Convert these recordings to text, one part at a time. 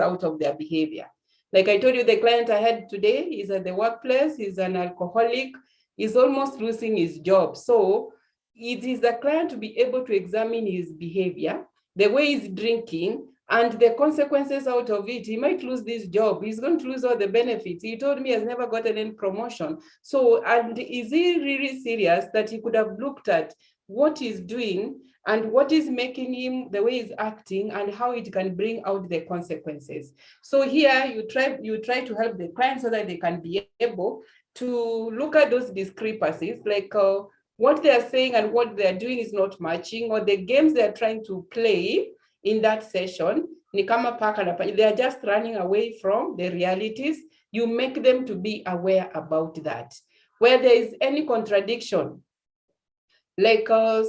out of their behavior. Like I told you, the client I had today is at the workplace, he's an alcoholic, he's almost losing his job. So it is the client to be able to examine his behavior, the way he's drinking, and the consequences out of it. He might lose this job. He's going to lose all the benefits. He told me he has never gotten any promotion. So, and is he really serious that he could have looked at what he's doing and what is making him the way he's acting and how it can bring out the consequences? So here you try to help the client so that they can be able to look at those discrepancies, like what they are saying and what they are doing is not matching, or the games they are trying to play in that session, they are just running away from the realities. You make them to be aware about that. Where there is any contradiction, like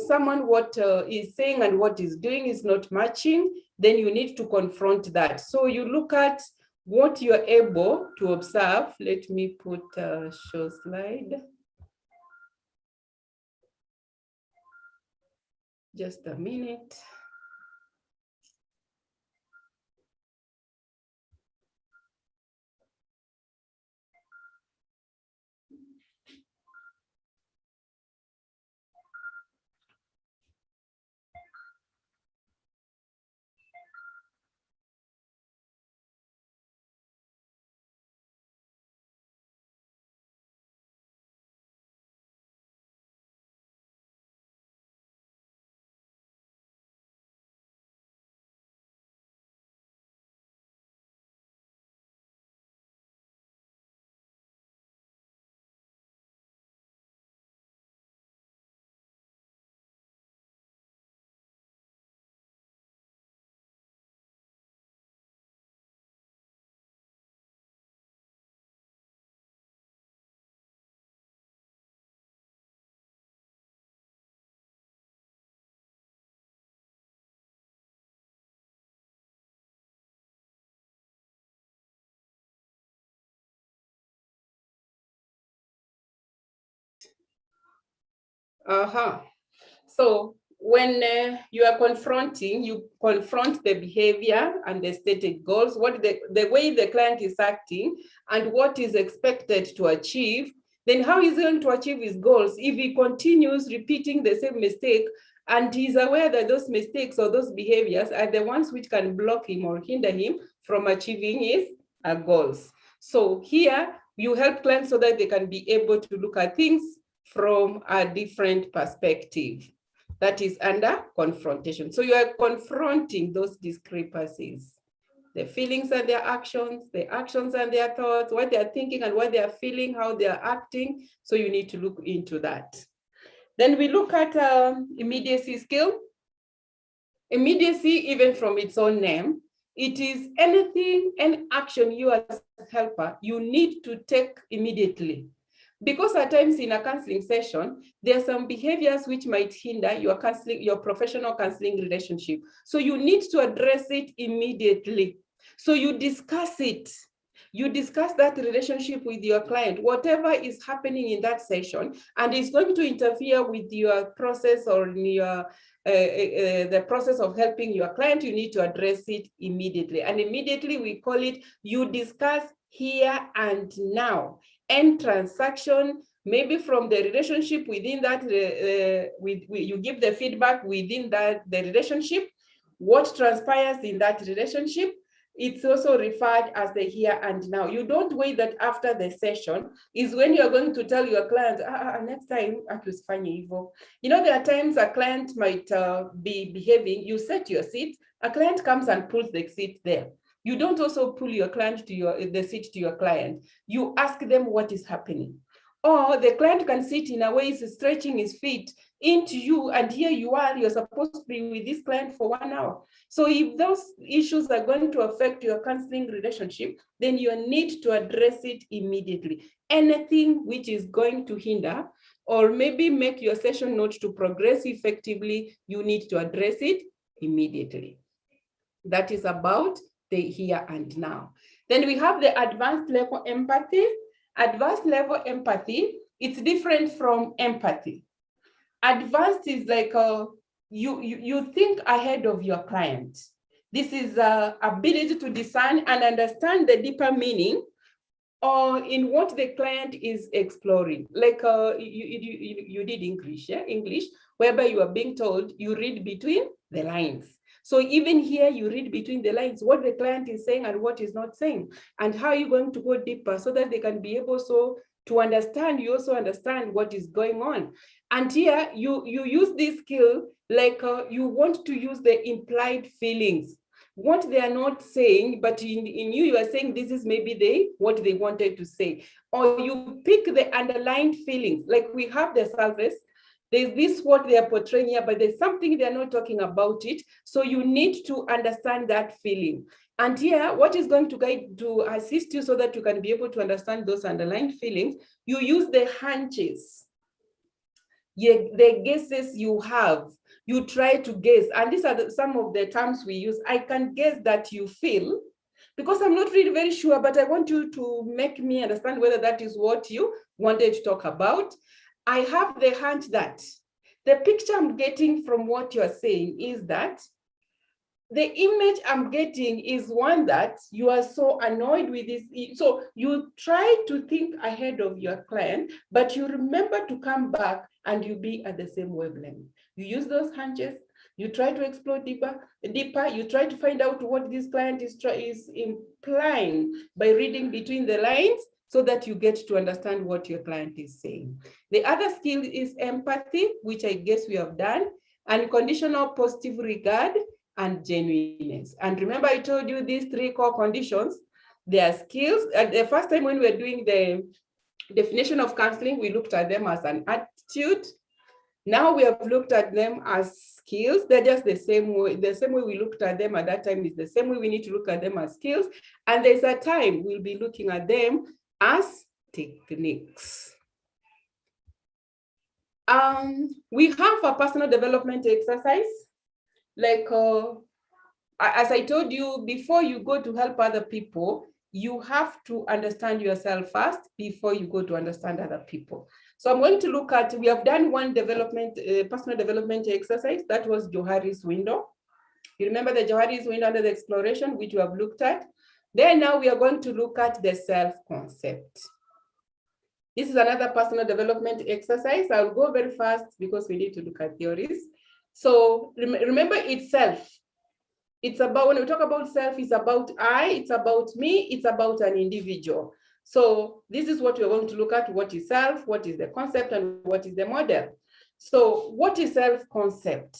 someone what is saying and what is doing is not matching, then you need to confront that. So you look at what you're able to observe. Let me put a show slide. Just a minute. So when you are confronting, you confront the behavior and the stated goals, what the way the client is acting and what is expected to achieve. Then how is he going to achieve his goals if he continues repeating the same mistake and he's aware that those mistakes or those behaviors are the ones which can block him or hinder him from achieving his goals. So here you help clients so that they can be able to look at things from a different perspective. That is under confrontation. So you are confronting those discrepancies, the feelings and their actions, the actions and their thoughts, what they are thinking and what they are feeling, how they are acting. So you need to look into that. Then we look at immediacy skill. Immediacy, even from its own name, it is anything, any action you as a helper, you need to take immediately. Because at times in a counseling session, there are some behaviors which might hinder your counseling, your professional counseling relationship. So you need to address it immediately. So you discuss it. You discuss that relationship with your client, whatever is happening in that session, and it's going to interfere with your process or your the process of helping your client, you need to address it immediately. And immediately we call it, you discuss here and now. End transaction, maybe from the relationship within that, you give the feedback within that the relationship, what transpires in that relationship. It's also referred as the here and now. You don't wait that after the session is when you're going to tell your client, next time, you know, there are times a client might be behaving, you set your seat, a client comes and pulls the seat there. You don't also pull your client to the seat to your client. You ask them what is happening. Or the client can sit in a way he's stretching his feet into you, and here you are, you're supposed to be with this client for 1 hour. So if those issues are going to affect your counseling relationship, then you need to address it immediately. Anything which is going to hinder or maybe make your session not to progress effectively, you need to address it immediately. That is about the here and now. Then we have the advanced level empathy. Advanced level empathy, it's different from empathy. Advanced is like you think ahead of your client. This is ability to discern and understand the deeper meaning or in what the client is exploring. Like you did English, yeah? English, whereby you are being told you read between the lines. So even here, you read between the lines what the client is saying and what is not saying, and how are you going to go deeper so that they can be able to understand, you also understand what is going on. And here, you use this skill like you want to use the implied feelings, what they are not saying, but in you are saying this is maybe what they wanted to say. Or you pick the underlying feelings, like we have the surface, there's this what they are portraying here, but there's something they're not talking about it. So you need to understand that feeling. And here, what is going to assist you so that you can be able to understand those underlying feelings, you use the hunches, the guesses you have. You try to guess, and these are some of the terms we use. I can guess that you feel, because I'm not really very sure, but I want you to make me understand whether that is what you wanted to talk about. I have the hunch that the picture I'm getting from what you're saying is that the image I'm getting is one that you are so annoyed with this. So you try to think ahead of your client, but you remember to come back and you be at the same wavelength. You use those hunches, you try to explore deeper, you try to find out what this client is implying by reading between the lines, so that you get to understand what your client is saying. The other skill is empathy, which I guess we have done, and conditional positive regard and genuineness. And remember, I told you these three core conditions, they are skills. At the first time when we were doing the definition of counseling, we looked at them as an attitude. Now we have looked at them as skills. They're just the same way. The same way we looked at them at that time is the same way we need to look at them as skills. And there's a time we'll be looking at them as techniques. We have a personal development exercise. Like, as I told you, before you go to help other people, you have to understand yourself first before you go to understand other people. So I'm going to look at, we have done one personal development exercise. That was Johari's window. You remember the Johari's window under the exploration, which we have looked at. Then now we are going to look at the self-concept. This is another personal development exercise. I'll go very fast because we need to look at theories. So remember, it's self. It's about, when we talk about self, it's about I, it's about me, it's about an individual. So this is what we're going to look at. What is self, what is the concept, and what is the model? So what is self-concept?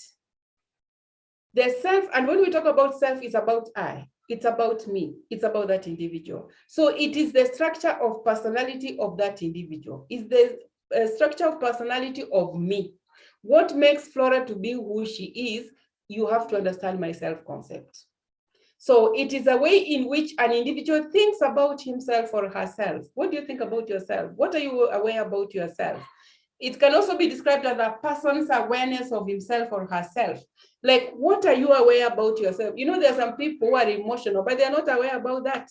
The self, and when we talk about self, it's about I, it's about me, it's about that individual. So it is the structure of personality of that individual. It's the structure of personality of me. What makes Flora to be who she is, you have to understand my self-concept. So it is a way in which an individual thinks about himself or herself. What do you think about yourself? What are you aware about yourself? It can also be described as a person's awareness of himself or herself. Like, what are you aware about yourself? You know, there are some people who are emotional, but they're not aware about that.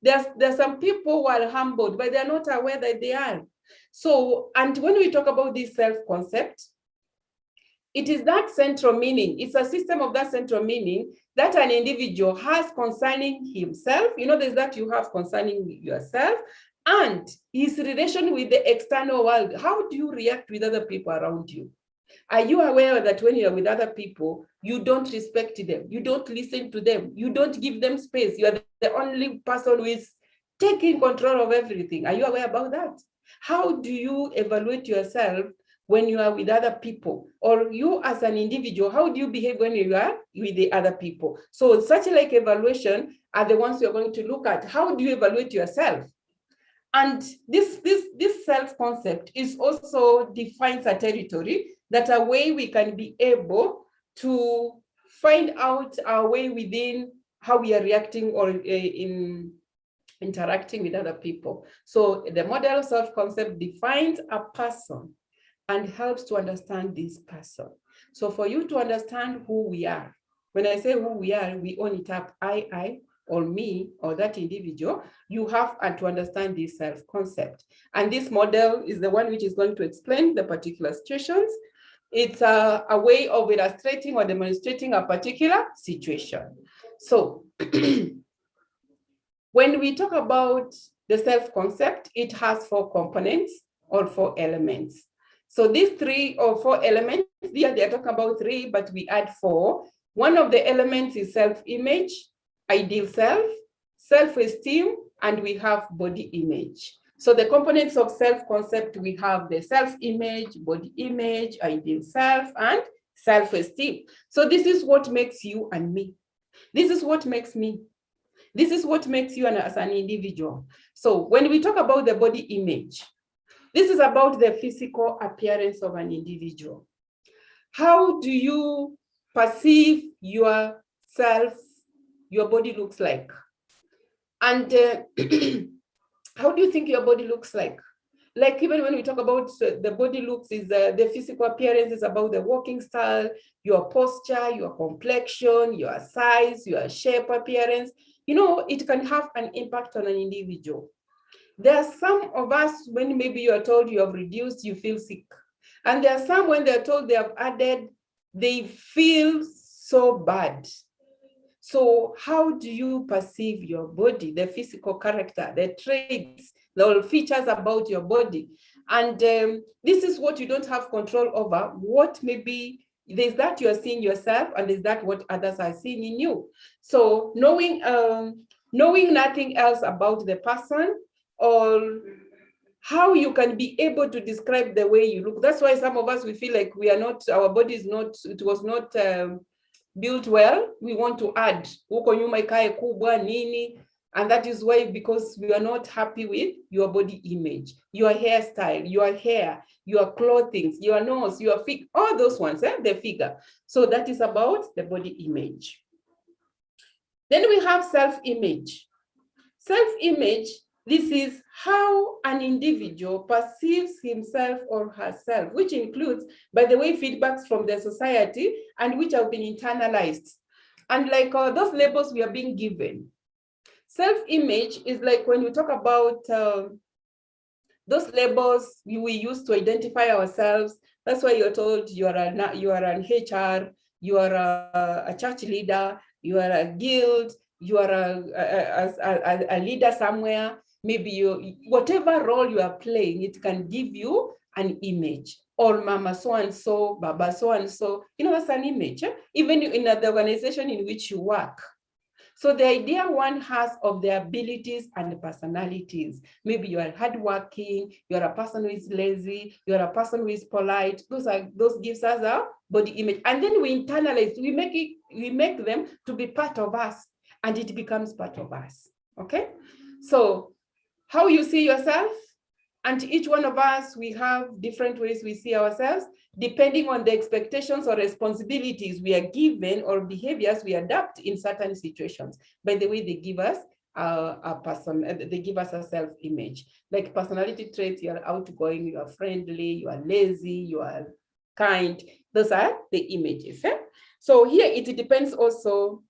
There's some people who are humbled, but they're not aware that they are. So, and when we talk about this self-concept, it is that central meaning. It's a system of that central meaning that an individual has concerning himself. You know, there's that you have concerning yourself and his relation with the external world. How do you react with other people around you? Are you aware that when you're with other people, you don't respect them, you don't listen to them, you don't give them space, you are the only person who is taking control of everything? Are you aware about that? How do you evaluate yourself when you are with other people? Or you as an individual, how do you behave when you are with the other people? So such like evaluation are the ones you're going to look at. How do you evaluate yourself? And this self-concept is also defines a territory, that a way we can be able to find out our way within how we are reacting or in interacting with other people. So the model self-concept defines a person and helps to understand this person. So for you to understand who we are, when I say who we are, we own it up, I, or me, or that individual, you have to understand this self-concept. And this model is the one which is going to explain the particular situations. It's a way of illustrating or demonstrating a particular situation. So when we talk about the self-concept, it has 4 components or 4 elements. So these 3 or 4 elements, here they're talking about 3, but we add 4. One of the elements is self-image, ideal self, self-esteem, and we have body image. So the components of self-concept, we have the self-image, body image, ideal self, and self-esteem. So this is what makes you and me. This is what makes me. This is what makes you as an individual. So when we talk about the body image, this is about the physical appearance of an individual. How do you perceive yourself, your body looks like? And how do you think your body looks like? Like even when we talk about the body looks, is the physical appearance is about the walking style, your posture, your complexion, your size, your shape appearance. You know, it can have an impact on an individual. There are some of us, when maybe you are told you have reduced, you feel sick. And there are some when they're told they have added, they feel so bad. So how do you perceive your body, the physical character, the traits, the features about your body? And this is what you don't have control over. What maybe there's that you're seeing yourself, and there's that what others are seeing in you. So knowing nothing else about the person, or how you can be able to describe the way you look. That's why some of us, we feel like we are not, our body is not, it was not built well. We want to add, and that is why, because we are not happy with your body image, your hairstyle, your hair, your clothing, your nose, your feet, all those ones, the figure. So that is about the body image. Then we have self-image. Self-image, this is how an individual perceives himself or herself, which includes, by the way, feedbacks from the society and which have been internalized. And like those labels we are being given. Self-image is like when we talk about those labels we use to identify ourselves. That's why you're told you are an HR, you are a church leader, you are a guild, you are a leader somewhere. Maybe you, whatever role you are playing, it can give you an image. Or mama so-and-so, baba so-and-so, you know, that's an image. Even in the organization in which you work. So the idea one has of the abilities and personalities. Maybe you are hardworking, you are a person who is lazy, you are a person who is polite. Those gives us a body image. And then we internalize, we make them to be part of us, and it becomes part of us. Okay? So how you see yourself, and each one of us, we have different ways we see ourselves, depending on the expectations or responsibilities we are given or behaviors we adapt in certain situations. By the way, they give us they give us a self-image. Like personality traits, you are outgoing, you are friendly, you are lazy, you are kind. Those are the images. So here it depends also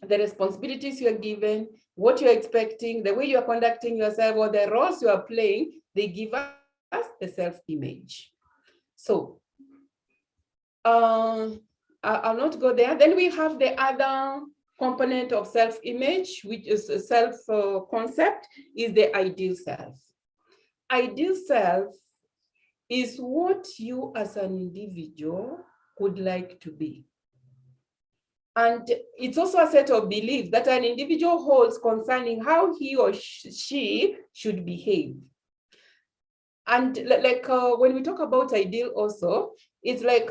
the responsibilities you are given, what you're expecting, the way you are conducting yourself, or the roles you are playing, they give us the self-image. So I'll not go there. Then we have the other component of self-image, which is a self-concept, is the ideal self. Ideal self is what you as an individual would like to be. And it's also a set of beliefs that an individual holds concerning how he or she should behave. And like when we talk about ideal also, it's like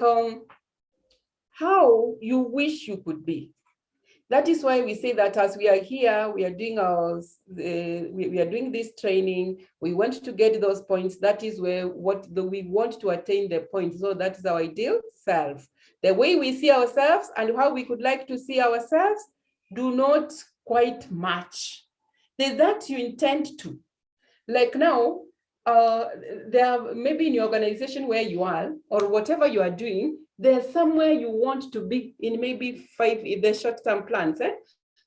how you wish you could be. That is why we say that as we are here, we are doing we are doing this training. We want to get those points. That is where we want to attain the point. So that is our ideal self. The way we see ourselves and how we could like to see ourselves do not quite match. There's that you intend to. Like now, there are maybe in your organization where you are, or whatever you are doing, there's somewhere you want to be in maybe 5, in the short-term plans,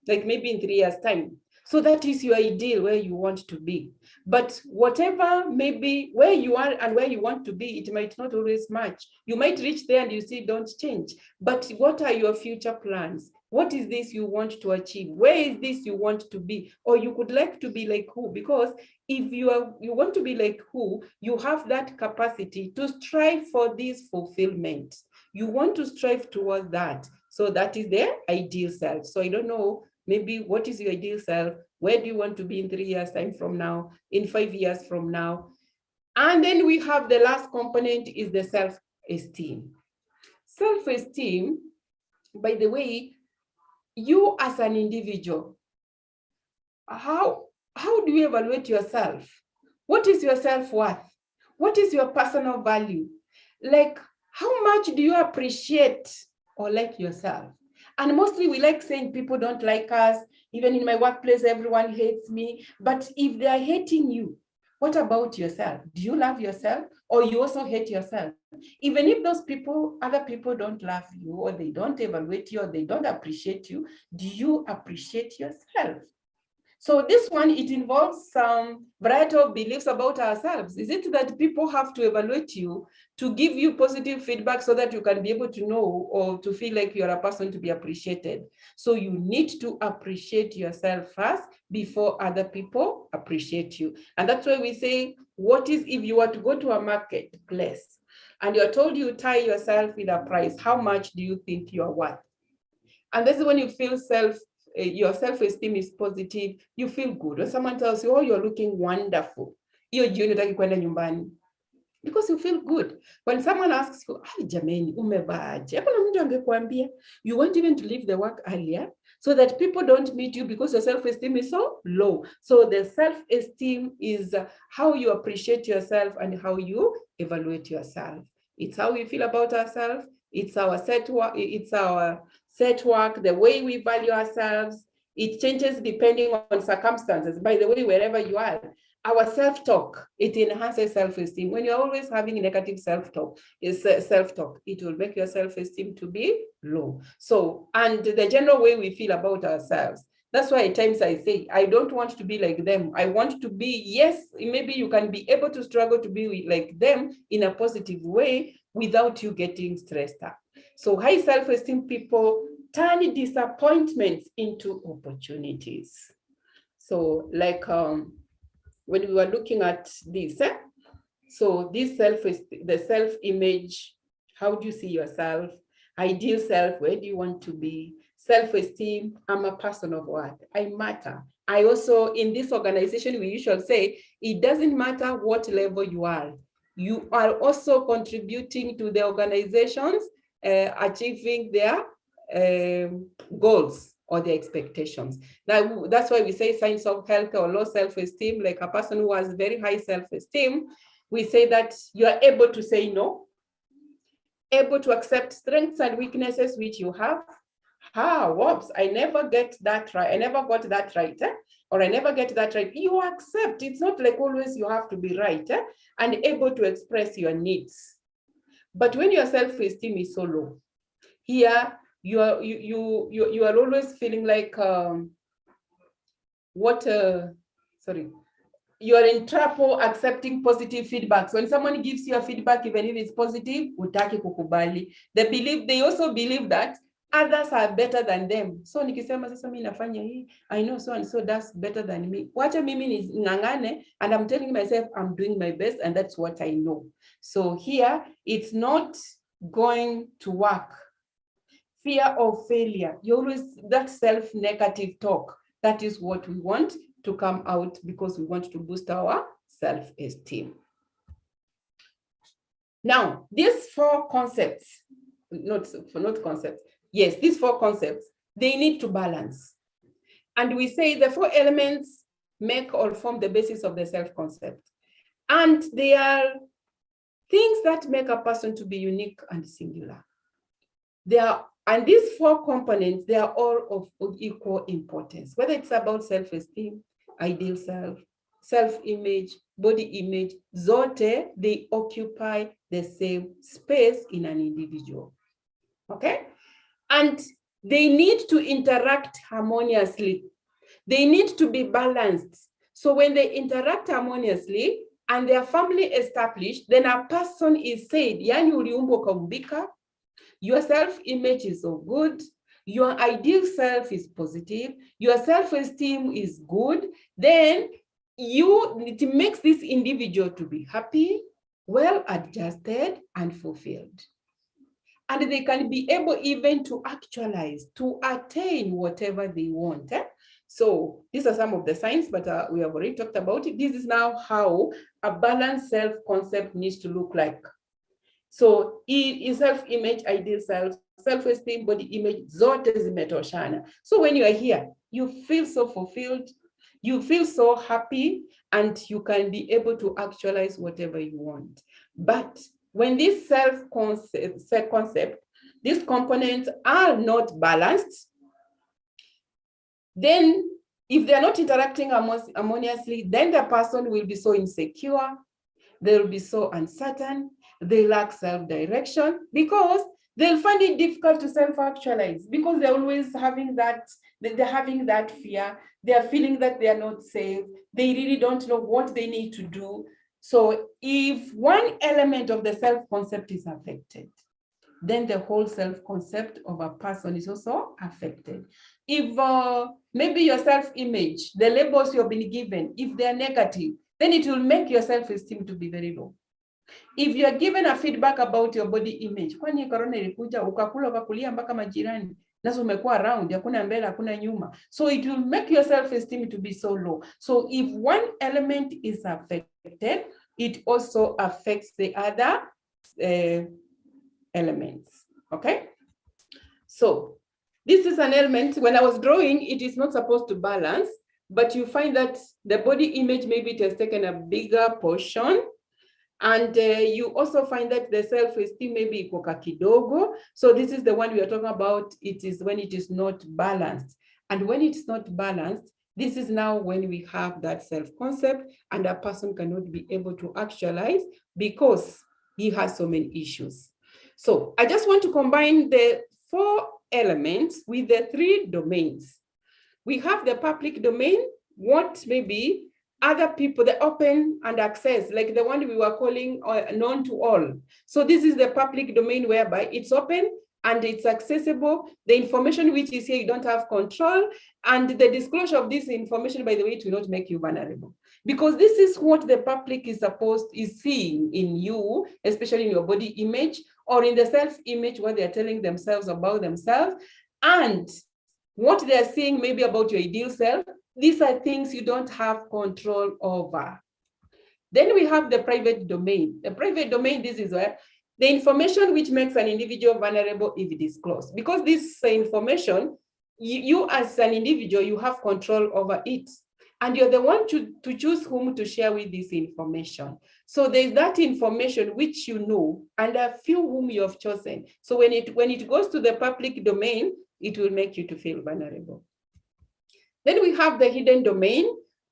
like maybe in 3 years' time. So that is your ideal where you want to be. But whatever maybe where you are and where you want to be, it might not always match. You might reach there and you see don't change. But what are your future plans? What is this you want to achieve? Where is this you want to be? Or you could like to be like who? Because if you want to be like who, you have that capacity to strive for this fulfillment. You want to strive towards that. So that is the ideal self. So I don't know, maybe what is your ideal self? Where do you want to be in 3 years time from now, in 5 years from now? And then we have the last component is the self-esteem. Self-esteem, by the way, you as an individual, how do you evaluate yourself? What is your self-worth? What is your personal value? Like, how much do you appreciate or like yourself? And mostly we like saying people don't like us. Even in my workplace, everyone hates me. But if they are hating you, what about yourself? Do you love yourself, or you also hate yourself? Even if those people, other people don't love you, or they don't evaluate you, or they don't appreciate you, do you appreciate yourself? So this one, it involves some variety of beliefs about ourselves. Is it that people have to evaluate you to give you positive feedback so that you can be able to know or to feel like you're a person to be appreciated? So you need to appreciate yourself first before other people appreciate you. And that's why we say, what is, if you were to go to a marketplace and you're told you tie yourself with a price, how much do you think you're worth? And this is when you feel your self-esteem is positive, you feel good. When someone tells you, oh, you're looking wonderful, because you feel good. When someone asks you, "Ai jameni, umevaaje?" You want even to leave the work earlier so that people don't meet you because your self-esteem is so low. So the self-esteem is how you appreciate yourself and how you evaluate yourself. It's how we feel about ourselves. It's our set work, the way we value ourselves. It changes depending on circumstances. By the way, wherever you are, our self-talk, it enhances self-esteem. When you're always having negative self-talk, it will make your self-esteem to be low. So, and the general way we feel about ourselves, that's why at times I say, I don't want to be like them. I want to be, yes, maybe you can be able to struggle to be like them in a positive way without you getting stressed out. So high self-esteem people turn disappointments into opportunities. So like when we were looking at this, so this the self-image, how do you see yourself? Ideal self, where do you want to be? Self-esteem, I'm a person of what? I matter. I also, in this organization, we usually say, it doesn't matter what level you are also contributing to the organizations achieving their goals or their expectations. Now, that's why we say signs of healthy or low self-esteem, like a person who has very high self-esteem, we say that you are able to say no, able to accept strengths and weaknesses which you have. Whoops, I never get that right. I never got that right. Or I never get that right. You accept. It's not like always you have to be right. And able to express your needs. But when your self-esteem is so low, here you are always feeling like you are in trouble accepting positive feedback. So when someone gives you a feedback, even if it's positive, utaki kukubali. They also believe that others are better than them. So nikisema sasa mimi nafanya hii, I know so and so does better than me. Wacha mimi ni ngangane, and I'm telling myself I'm doing my best, and that's what I know. So here it's not going to work. Fear of failure, you always, that self-negative talk, that is what we want to come out because we want to boost our self-esteem. Now, these four concepts, these four concepts, they need to balance. And we say the four elements make or form the basis of the self-concept. And they are things that make a person to be unique and singular. And these four components, they are all of equal importance, whether it's about self-esteem, ideal self, self-image, body image, zote, they occupy the same space in an individual, okay? And they need to interact harmoniously. They need to be balanced. So when they interact harmoniously and they are firmly established, then a person is said, yani uliumbwa kaumbika, your self-image is so good, your ideal self is positive, your self-esteem is good, then it makes this individual to be happy, well-adjusted, and fulfilled. And they can be able even to actualize, to attain whatever they want. So these are some of the signs, but we have already talked about it. This is now how a balanced self-concept needs to look like. So self-image, ideal self, self-esteem, body image, zote zimetoshana. So when you are here, you feel so fulfilled, you feel so happy, and you can be able to actualize whatever you want. But when this self-concept, these components are not balanced, then if they're not interacting harmoniously, then the person will be so insecure, they will be so uncertain, they lack self-direction, because they'll find it difficult to self-actualize, because they're always having that, they're having that fear, they're feeling that they are not safe, they really don't know what they need to do. So if one element of the self-concept is affected, then the whole self-concept of a person is also affected. If maybe your self-image, the labels you've been given, if they're negative, then it will make your self-esteem to be very low. If you are given a feedback about your body image, kwani corona ilikuja ukakula ukakulia mpaka majirani, nazo umekuwa around, hakuna mbele hakuna nyuma, so it will make your self-esteem to be so low. So if one element is affected, it also affects the other elements. Okay, so this is an element. When I was drawing, it is not supposed to balance, but you find that the body image, maybe it has taken a bigger portion. And you also find that the self-esteem maybe iko kidogo. So this is the one we are talking about. It is when it is not balanced. And when it's not balanced, this is now when we have that self-concept and a person cannot be able to actualize because he has so many issues. So I just want to combine the 4 elements with the 3 domains. We have the public domain, what maybe other people, the open and access, like the one we were calling known to all. So this is the public domain whereby it's open and it's accessible. The information which is here, you don't have control. And the disclosure of this information, by the way, it will not make you vulnerable. Because this is what the public is seeing in you, especially in your body image or in the self-image, what they're telling themselves about themselves. And what they're seeing maybe about your ideal self, these are things you don't have control over. Then we have the private domain. The private domain, this is where the information which makes an individual vulnerable if it is disclosed. Because this information, you as an individual, you have control over it. And you're the one to choose whom to share with this information. So there's that information which you know, and a few whom you have chosen. So when it goes to the public domain, it will make you to feel vulnerable. Then we have the hidden domain.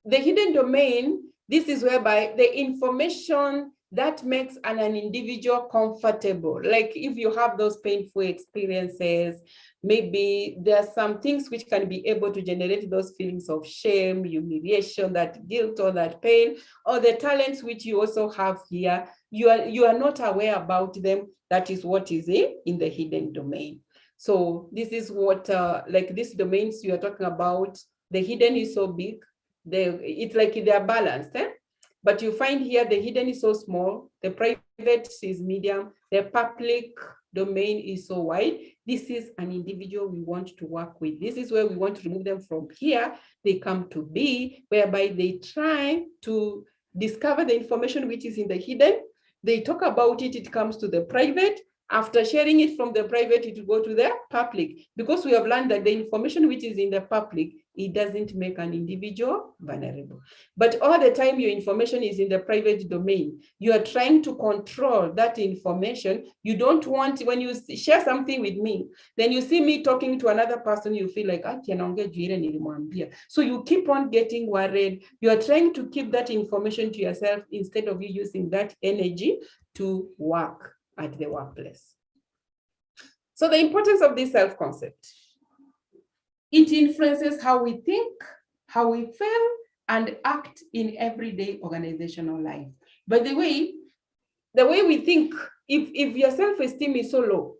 The hidden domain, this is whereby the information that makes an individual comfortable. Like if you have those painful experiences, maybe there are some things which can be able to generate those feelings of shame, humiliation, that guilt or that pain, or the talents which you also have here, you are not aware about them. That is what is in the hidden domain. So this is what, like these domains you are talking about, the hidden is so big, it's like they are balanced. But you find here the hidden is so small, the private is medium, the public domain is so wide. This is an individual we want to work with. This is where we want to remove them from here. They come to be, whereby they try to discover the information which is in the hidden. They talk about it, it comes to the private. After sharing it from the private, it will go to the public, because we have learned that the information which is in the public, it doesn't make an individual vulnerable. But all the time your information is in the private domain, you are trying to control that information. You don't want, when you share something with me, then you see me talking to another person, you feel like, so you keep on getting worried. You are trying to keep that information to yourself instead of you using that energy to work at the workplace. So the importance of this self-concept. It influences how we think, how we feel, and act in everyday organizational life. By the way we think, if your self-esteem is so low,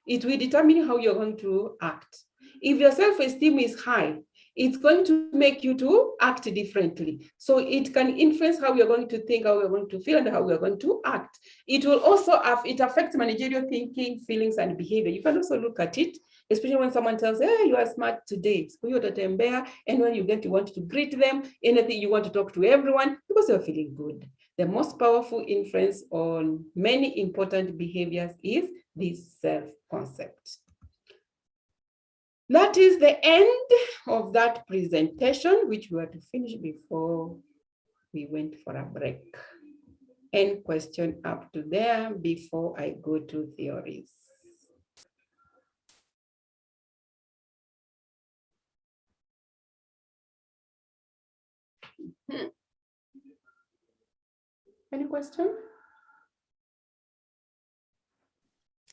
it will determine how you're going to act. If your self-esteem is high, it's going to make you to act differently. So it can influence how you're going to think, how you're going to feel, and how you're going to act. It will also, it affects managerial thinking, feelings, and behavior. You can also look at it, especially when someone tells, hey, you are smart today. And when you get, you want to greet them, anything, you want to talk to everyone because you're feeling good. The most powerful influence on many important behaviors is this self-concept. That is the end of that presentation, which we were to finish before we went for a break. Any question up to there before I go to theories? Any question?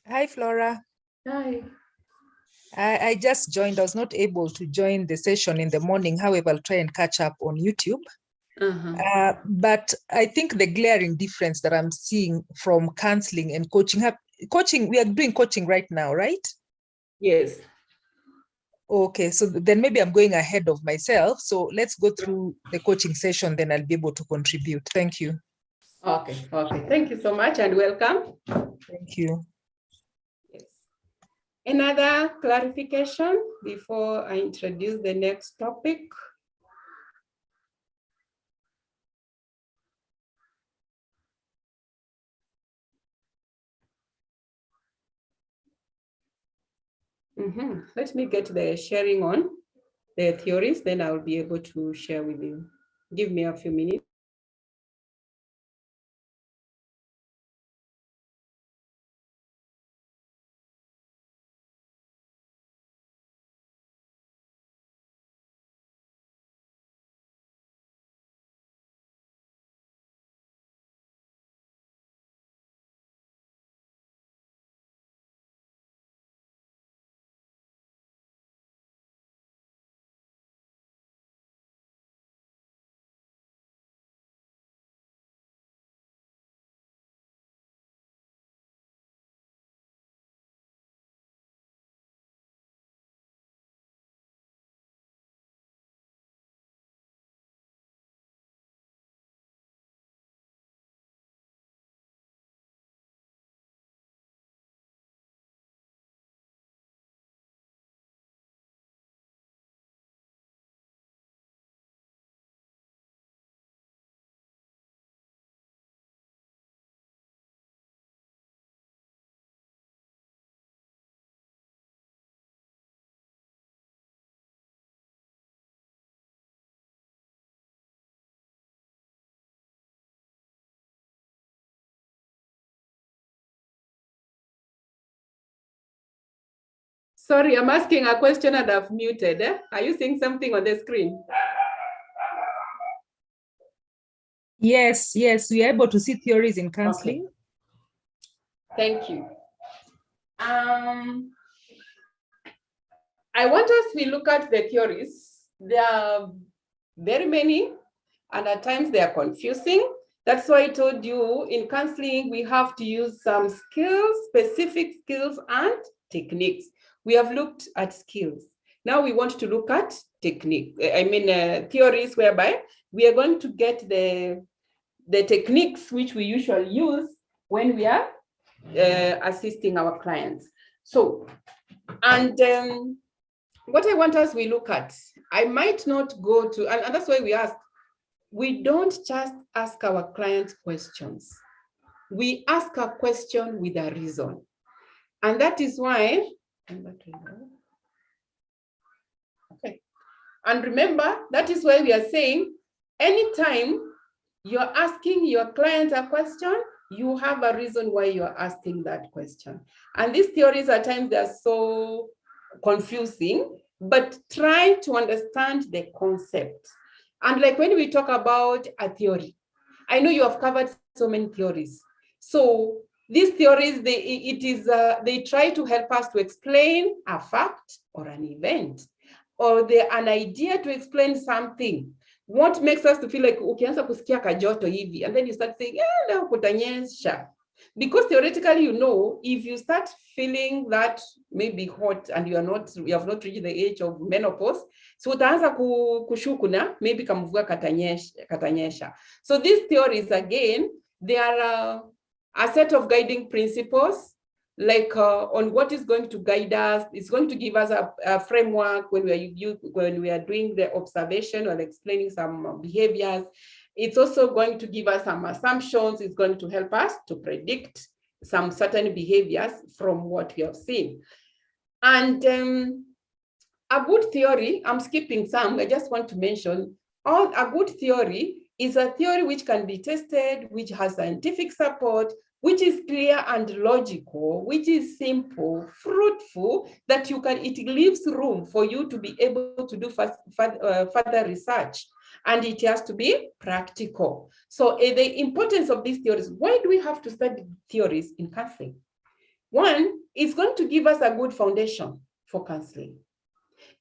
Hi, Flora. Hi. I just joined. I was not able to join the session in the morning. However, I'll try and catch up on YouTube. But I think the glaring difference that I'm seeing from counseling and coaching, we are doing coaching right now, right? Yes. Okay, so then maybe I'm going ahead of myself. So let's go through the coaching session, then I'll be able to contribute. Thank you. Okay. Thank you so much and welcome. Thank you. Yes. Another clarification before I introduce the next topic? Let me get the sharing on the theories, then I'll be able to share with you. Give me a few minutes. Sorry, I'm asking a question and I've muted. Are you seeing something on the screen? Yes, we are able to see theories in counseling. Okay. Thank you. I want us to look at the theories. There are very many, and at times they are confusing. That's why I told you in counseling, we have to use some skills, specific skills and techniques. We have looked at skills. Now we want to look at theories whereby we are going to get the techniques which we usually use when we are assisting our clients. So, and what I want us we look at, I might not go to, and that's why we ask, we don't just ask our clients questions. We ask a question with a reason. And that is why, okay. And remember, that is why we are saying, anytime you're asking your client a question, you have a reason why you're asking that question. And these theories at times they're so confusing, but try to understand the concept. And like when we talk about a theory, I know you have covered so many theories. So these theories, they try to help us to explain a fact or an event, or an idea to explain something. What makes us to feel like ukianza kusikia kajoto hivi, and then you start saying, leo kutanyesha. Because theoretically, you know, if you start feeling that maybe hot and you have not reached the age of menopause, so utaanza kushukuna, maybe kamvua katanyesha. So these theories, again, they are a set of guiding principles, like on what is going to guide us. It's going to give us a framework when we are doing the observation or explaining some behaviors. It's also going to give us some assumptions. It's going to help us to predict some certain behaviors from what we have seen. And a good theory, I'm skipping some, I just want to mention, a good theory is a theory which can be tested, which has scientific support, which is clear and logical, which is simple, fruitful, that it leaves room for you to be able to do further research. And it has to be practical. So the importance of these theories, why do we have to study theories in counseling? One, it's going to give us a good foundation for counseling.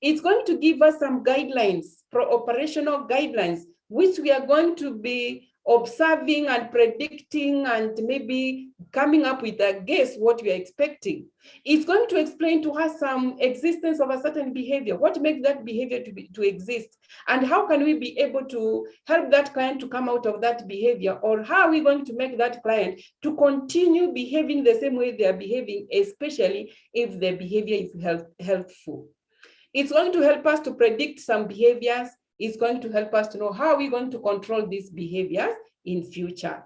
It's going to give us some guidelines, operational guidelines, which we are going to be observing and predicting and maybe coming up with a guess what we are expecting. It's going to explain to us some existence of a certain behavior, what makes that behavior to exist, and how can we be able to help that client to come out of that behavior, or how are we going to make that client to continue behaving the same way they are behaving, especially if the behavior is helpful. It's going to help us to predict some behaviors. It's going to help us to know how we're going to control these behaviors in future.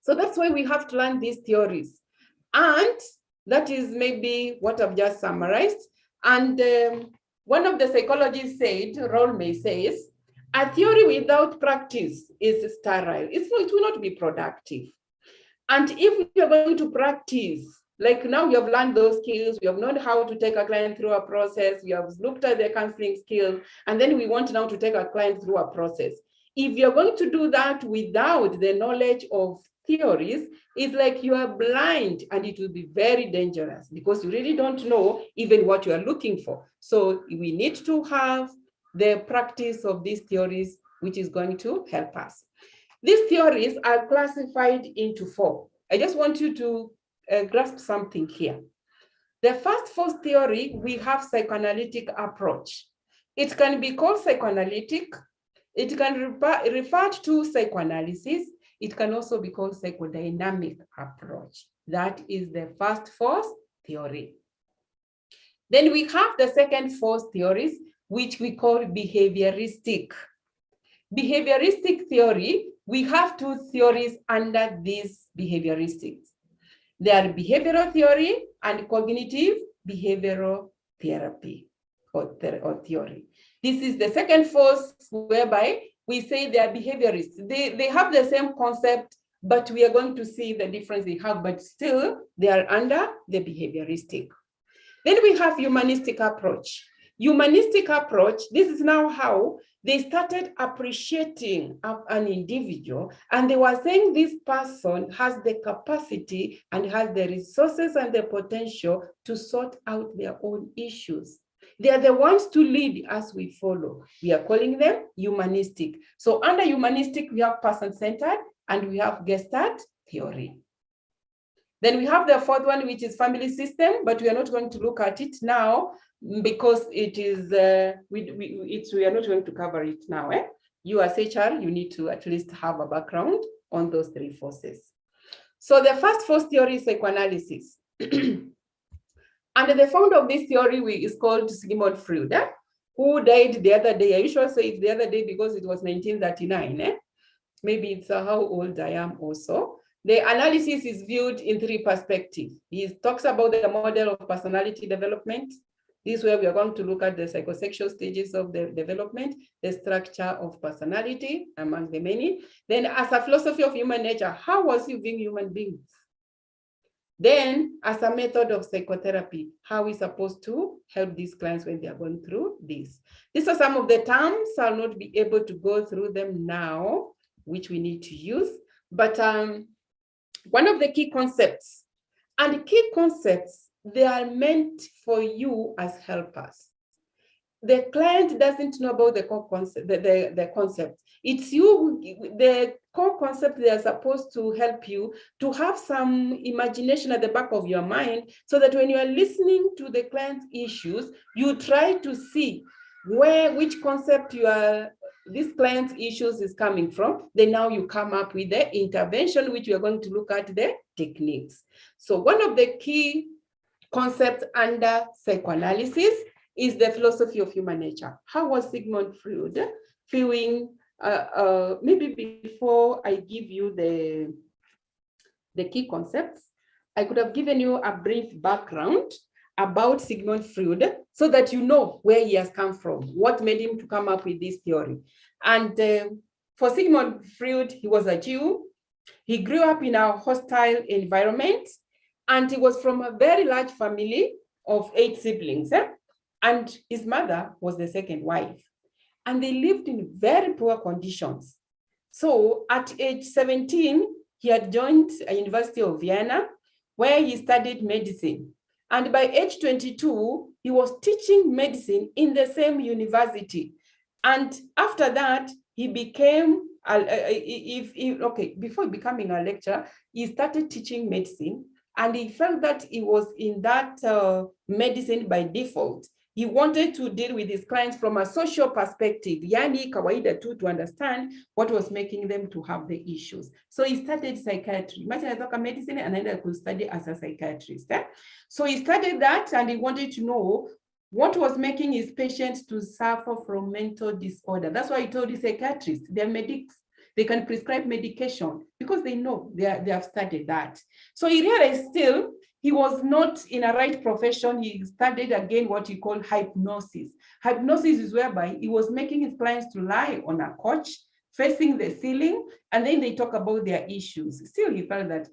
So that's why we have to learn these theories. And that is maybe what I've just summarized. And one of the psychologists said, Rolme says, a theory without practice is sterile. It will not be productive. And if you're going to practice, like now you have learned those skills, we have known how to take a client through a process, we have looked at the counseling skills, and then we want now to take a client through a process. If you're going to do that without the knowledge of theories, it's like you are blind, and it will be very dangerous because you really don't know even what you are looking for. So we need to have the practice of these theories, which is going to help us. These theories are classified into 4. I just want you to grasp something here. The first 4 theory, we have psychoanalytic approach. It can be called psychoanalytic. It can refer to psychoanalysis. It can also be called psychodynamic approach. That is the first 4 theory. Then we have the second 4 theories, which we call behavioristic. Behavioristic theory, we have 2 theories under these behavioristics. They are behavioral theory and cognitive behavioral therapy or theory. This is the second force whereby we say they are behaviorists. They have the same concept, but we are going to see the difference they have, but still they are under the behavioristic. Then we have humanistic approach. Humanistic approach, this is now how they started appreciating an individual, and they were saying this person has the capacity and has the resources and the potential to sort out their own issues. They are the ones to lead as we follow. We are calling them humanistic. So under humanistic, we have person-centered and we have Gestalt theory. Then we have the 4th one, which is family system, but we are not going to look at it now because it is, we are not going to cover it now. You as HR, you need to at least have a background on those 3 forces. So the first force theory is psychoanalysis. And the founder of this theory is called Sigmund Freud, who died the other day. I usually say it's the other day because it was 1939. Maybe it's how old I am also. The analysis is viewed in 3 perspectives. He talks about the model of personality development. This is where we are going to look at the psychosexual stages of the development, the structure of personality, among the many. Then as a philosophy of human nature, how was he viewing human beings? Then as a method of psychotherapy, how we're supposed to help these clients when they are going through this. These are some of the terms. I'll not be able to go through them now, which we need to use. But one of the key concepts, and key concepts, they are meant for you as helpers. the client doesn't know about the core concept, the concept. It's you, the core concept, they are supposed to help you to have some imagination at the back of your mind, so that when you are listening to the client's issues, you try to see which concept this client's issues is coming from. Then now you come up with the intervention, which we are going to look at the techniques. So one of the key concepts under psychoanalysis is the philosophy of human nature. How was Sigmund Freud viewing? Maybe before I give you the key concepts, I could have given you a brief background about Sigmund Freud, so that you know where he has come from, what made him to come up with this theory. And for Sigmund Freud, he was a Jew. He grew up in a hostile environment, and he was from a very large family of 8 siblings. And his mother was the second wife. And they lived in very poor conditions. So at age 17, he had joined a University of Vienna, where he studied medicine. And by age 22, he was teaching medicine in the same university. And after that, he became, before becoming a lecturer, he started teaching medicine. And he felt that he was in that medicine by default. He wanted to deal with his clients from a social perspective, yani kawaida tu, to understand what was making them to have the issues. So he studied psychiatry. Imagine I took medicine and then I could study as a psychiatrist. So he studied that, and he wanted to know what was making his patients to suffer from mental disorder. That's why he told the psychiatrists, they're medics. They can prescribe medication because they know they have studied that. So he realized still he was not in a right profession. He studied again what he called hypnosis. Hypnosis is whereby he was making his clients to lie on a couch facing the ceiling, and then they talk about their issues. Still, he felt that,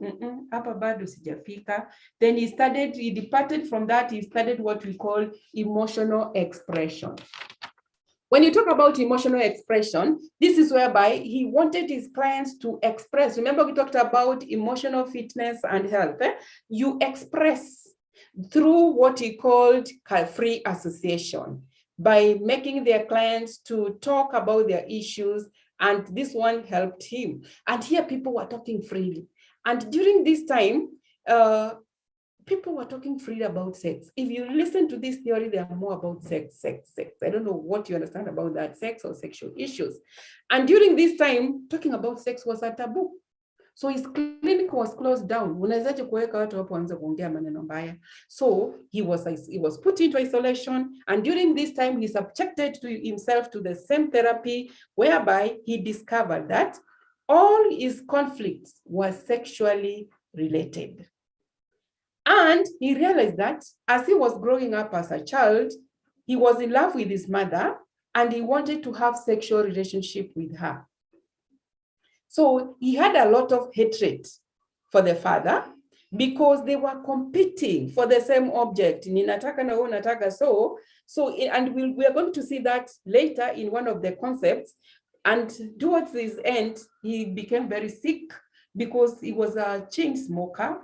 hapa bado sijafika. Then he departed from that. He studied what we call emotional expression. When you talk about emotional expression, this is whereby he wanted his clients to express. Remember, we talked about emotional fitness and health. You express through what he called free association, by making their clients to talk about their issues. And this one helped him. And here people were talking freely. And during this time, people were talking freely about sex. If you listen to this theory, they are more about sex. I don't know what you understand about that, sex or sexual issues. And during this time, talking about sex was a taboo. So his clinic was closed down. So he was put into isolation. And during this time, he subjected himself to the same therapy, whereby he discovered that all his conflicts were sexually related. And he realized that as he was growing up as a child, he was in love with his mother, and he wanted to have sexual relationship with her. So he had a lot of hatred for the father, because they were competing for the same object. Ninataka na wewe unataka. And we are going to see that later in one of the concepts. And towards his end, he became very sick because he was a chain smoker.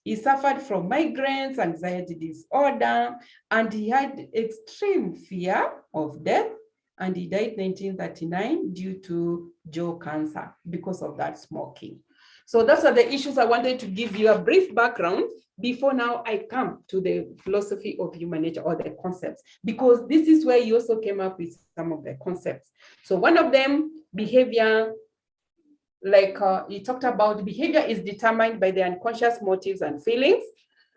He suffered from migraines, anxiety disorder, and he had extreme fear of death. And he died in 1939 due to jaw cancer because of that smoking. So those are the issues I wanted to give you a brief background before now I come to the philosophy of human nature, or the concepts, because this is where you also came up with some of the concepts. So one of them, behavior, he talked about behavior is determined by the unconscious motives and feelings.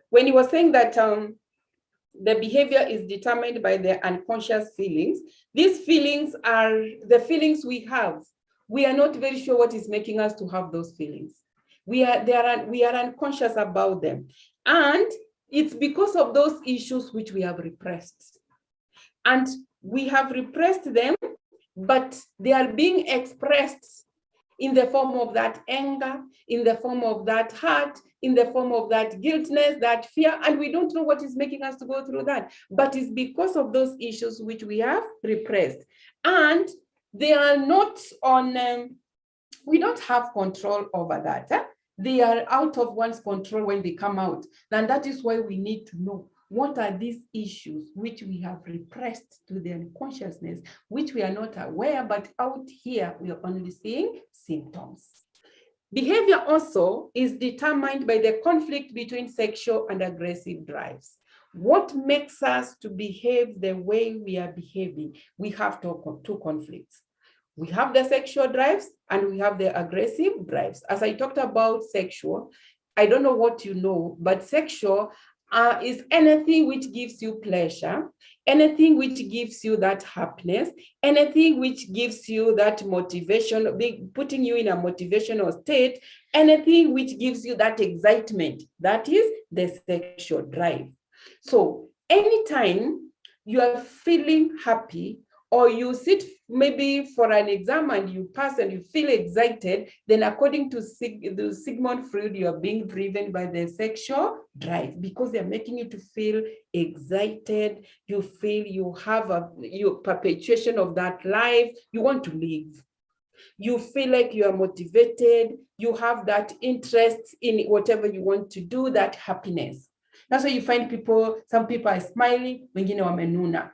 When he was saying that the behavior is determined by the unconscious feelings, these feelings are the feelings we have. We are not very sure what is making us to have those feelings. We are unconscious about them. And it's because of those issues which we have repressed. And we have repressed them, but they are being expressed in the form of that anger, in the form of that hurt, in the form of that guiltness, that fear, and we don't know what is making us to go through that. But it's because of those issues which we have repressed. And they are not on, we don't have control over that. They are out of one's control when they come out. And that is why we need to know what are these issues which we have repressed to the unconsciousness, which we are not aware, but out here we are only seeing symptoms. Behavior also is determined by the conflict between sexual and aggressive drives. What makes us to behave the way we are behaving? We have two conflicts. We have the sexual drives and we have the aggressive drives. As I talked about sexual, I don't know what you know, but sexual is anything which gives you pleasure, anything which gives you that happiness, anything which gives you that motivation, putting you in a motivational state, anything which gives you that excitement. That is the sexual drive. So anytime you are feeling happy, or you sit maybe for an exam and you pass and you feel excited, then according to Sigmund Freud, you are being driven by the sexual drive because they're making you to feel excited. You feel you have your perpetuation of that life. You want to live. You feel like you are motivated. You have that interest in whatever you want to do, that happiness. That's why you find some people are smiling, wengine wamenuna.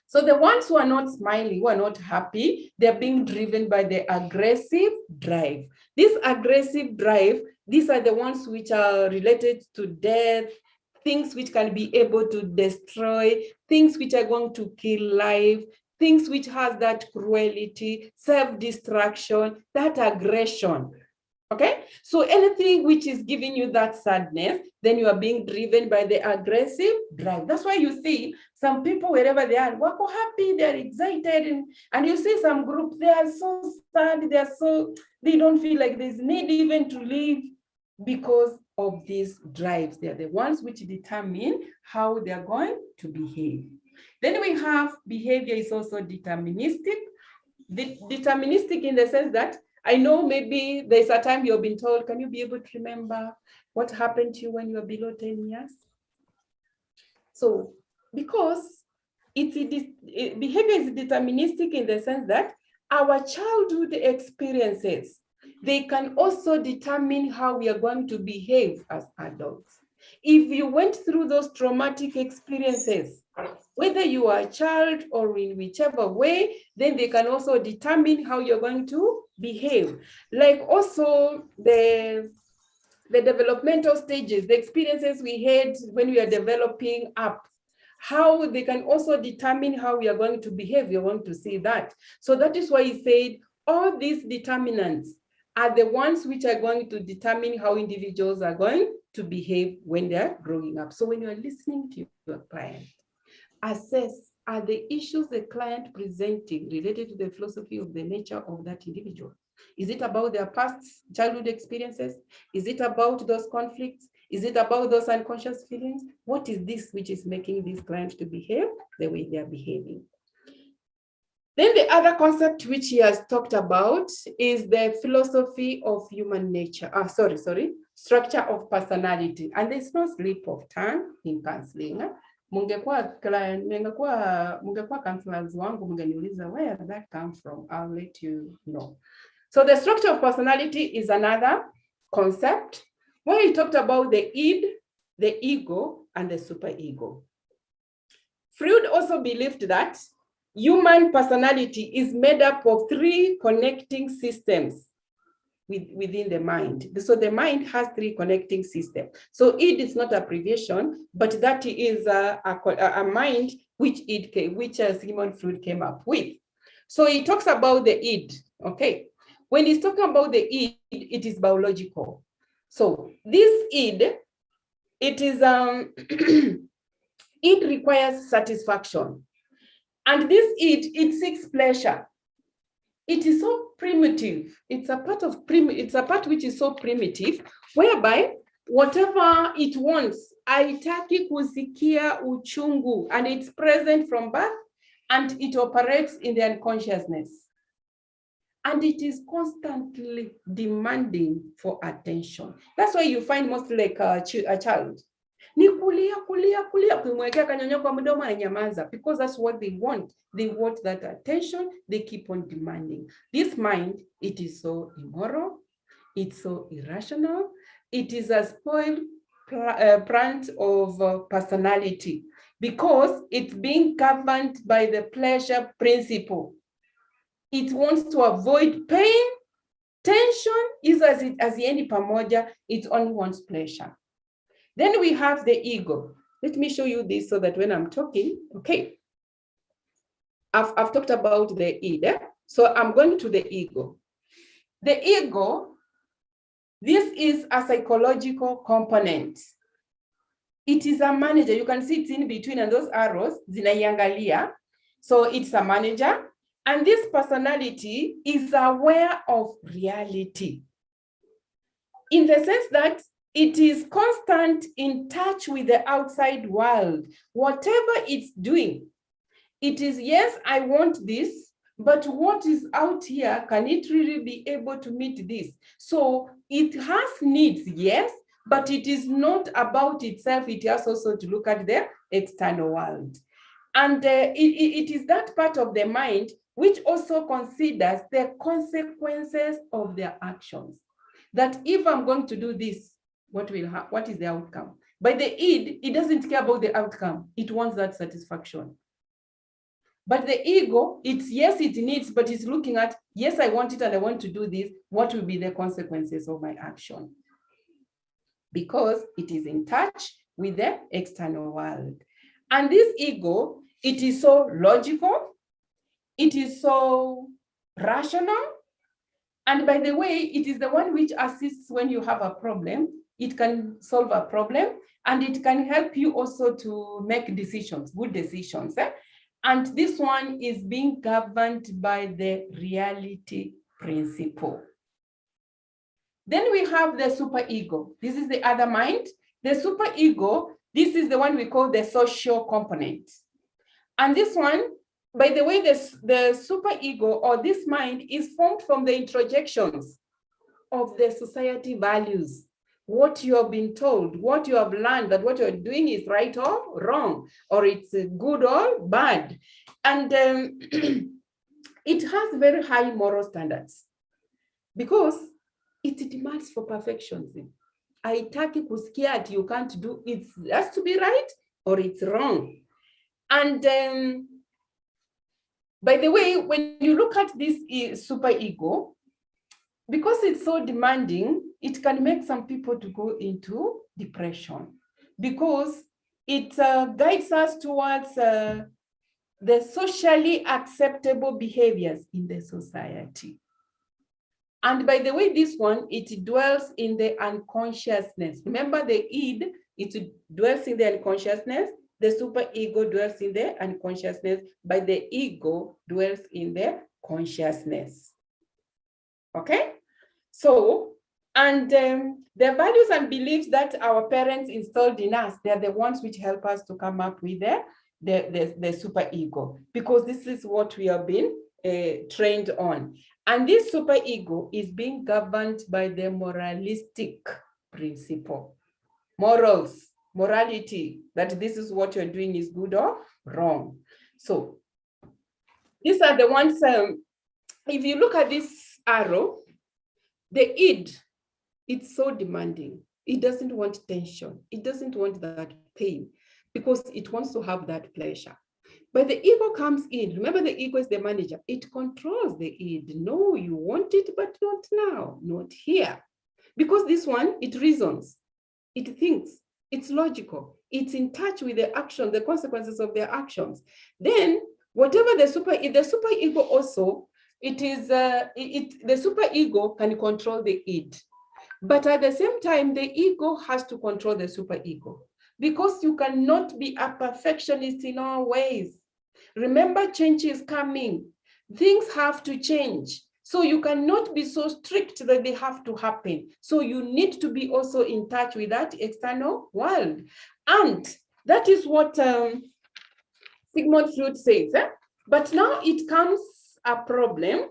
So the ones who are not smiling, who are not happy, they're being driven by the aggressive drive. This aggressive drive, these are the ones which are related to death, things which can be able to destroy, things which are going to kill life, things which has that cruelty, self-destruction, that aggression. Okay, so anything which is giving you that sadness, then you are being driven by the aggressive drive. That's why you see some people, wherever they are, wako happy, they're excited, and you see some group, they are so sad, they don't feel like there's need even to live because of these drives. They're the ones which determine how they're going to behave. Then we have behavior is also deterministic. Deterministic in the sense that I know maybe there's a time you've been told, can you be able to remember what happened to you when you were below 10 years? So, because behavior is deterministic in the sense that our childhood experiences, they can also determine how we are going to behave as adults. If you went through those traumatic experiences, whether you are a child or in whichever way, then they can also determine how you're going to behave. Like also the developmental stages, the experiences we had when we are developing up, how they can also determine how we are going to behave. You're going to see that. So that is why he said all these determinants are the ones which are going to determine how individuals are going to behave when they're growing up. So when you're listening to your client, assess, are the issues the client presenting related to the philosophy of the nature of that individual? Is it about their past childhood experiences? Is it about those conflicts? Is it about those unconscious feelings? What is this which is making these clients to behave the way they are behaving? Then the other concept which he has talked about is the philosophy of human nature. Structure of personality. And there's no slip of tongue in counseling. Mungekuwa counselors wangu, mungeniuliza, where did that come from? I'll let you know. So the structure of personality is another concept where he talked about the id, the ego, and the superego. Freud also believed that human personality is made up of three connecting systems within the mind. So the mind has three connecting systems. So id is not abbreviation, but that is a mind which Sigmund Freud came up with. So he talks about the id, okay? When he's talking about the id, it is biological. So this id, it is, it requires satisfaction. And this it seeks pleasure. It is so primitive. It's a part which is so primitive, whereby whatever it wants, haitaki kusikia uchungu, and it's present from birth, and it operates in the unconsciousness. And it is constantly demanding for attention. That's why you find mostly like a child. Ni kulia, kumwekea kanyonyo kwa mdomo ananyamaza, because that's what they want. They want that attention. They keep on demanding. This mind, it is so immoral. It's so irrational. It is a spoiled plant of personality, because it's being governed by the pleasure principle. It wants to avoid pain. Tension is as any pamoja, it only wants pleasure. Then we have the ego. Let me show you this so that when I'm talking, okay. I've talked about the id, so I'm going to the ego. The ego, this is a psychological component. It is a manager. You can see it's in between, and those arrows, zinaiangalia. So it's a manager. And this personality is aware of reality, in the sense that it is constant in touch with the outside world. Whatever it's doing, it is, yes, I want this, but what is out here, can it really be able to meet this? So it has needs, yes, but it is not about itself. It has also to look at the external world. And it is that part of the mind which also considers the consequences of their actions. That if I'm going to do this, what is the outcome? By the id, it doesn't care about the outcome. It wants that satisfaction. But the ego, it's yes, it needs, but it's looking at, yes, I want it and I want to do this. What will be the consequences of my action? Because it is in touch with the external world. And this ego, it is so logical, it is so rational, and by the way, it is the one which assists when you have a problem. It can solve a problem, and it can help you also to make decisions, good decisions. And this one is being governed by the reality principle. Then we have the superego. This is the other mind. The superego, this is the one we call the social component. And this one, by the way, the superego or this mind is formed from the introjections of the society values. What you have been told, what you have learned, that what you're doing is right or wrong, or it's good or bad. And it has very high moral standards because it demands for perfectionism. Haitaki kusikia ati you can't do, it has to be right or it's wrong. And by the way, when you look at this superego, because it's so demanding, it can make some people to go into depression because it guides us towards the socially acceptable behaviors in the society. And by the way, this one, it dwells in the unconsciousness. Remember the id, it dwells in the unconsciousness. The superego dwells in the unconsciousness, but the ego dwells in the consciousness. Okay? So, and the values and beliefs that our parents installed in us, they're the ones which help us to come up with the superego, because this is what we have been trained on. And this superego is being governed by the moralistic principle. Morals, morality, that this is what you're doing is good or wrong. So these are the ones, if you look at this arrow, the id, it's so demanding. It doesn't want tension. It doesn't want that pain because it wants to have that pleasure. But the ego comes in. Remember, the ego is the manager. It controls the id. No, you want it, but not now, not here. Because this one, it reasons, it thinks, it's logical, it's in touch with the action, the consequences of their actions. Then, whatever the superego also, it is the superego can control the id. But at the same time, the ego has to control the superego because you cannot be a perfectionist in all ways. Remember, change is coming. Things have to change. So you cannot be so strict that they have to happen. So you need to be also in touch with that external world. And that is what Sigmund Freud says. But now it comes a problem,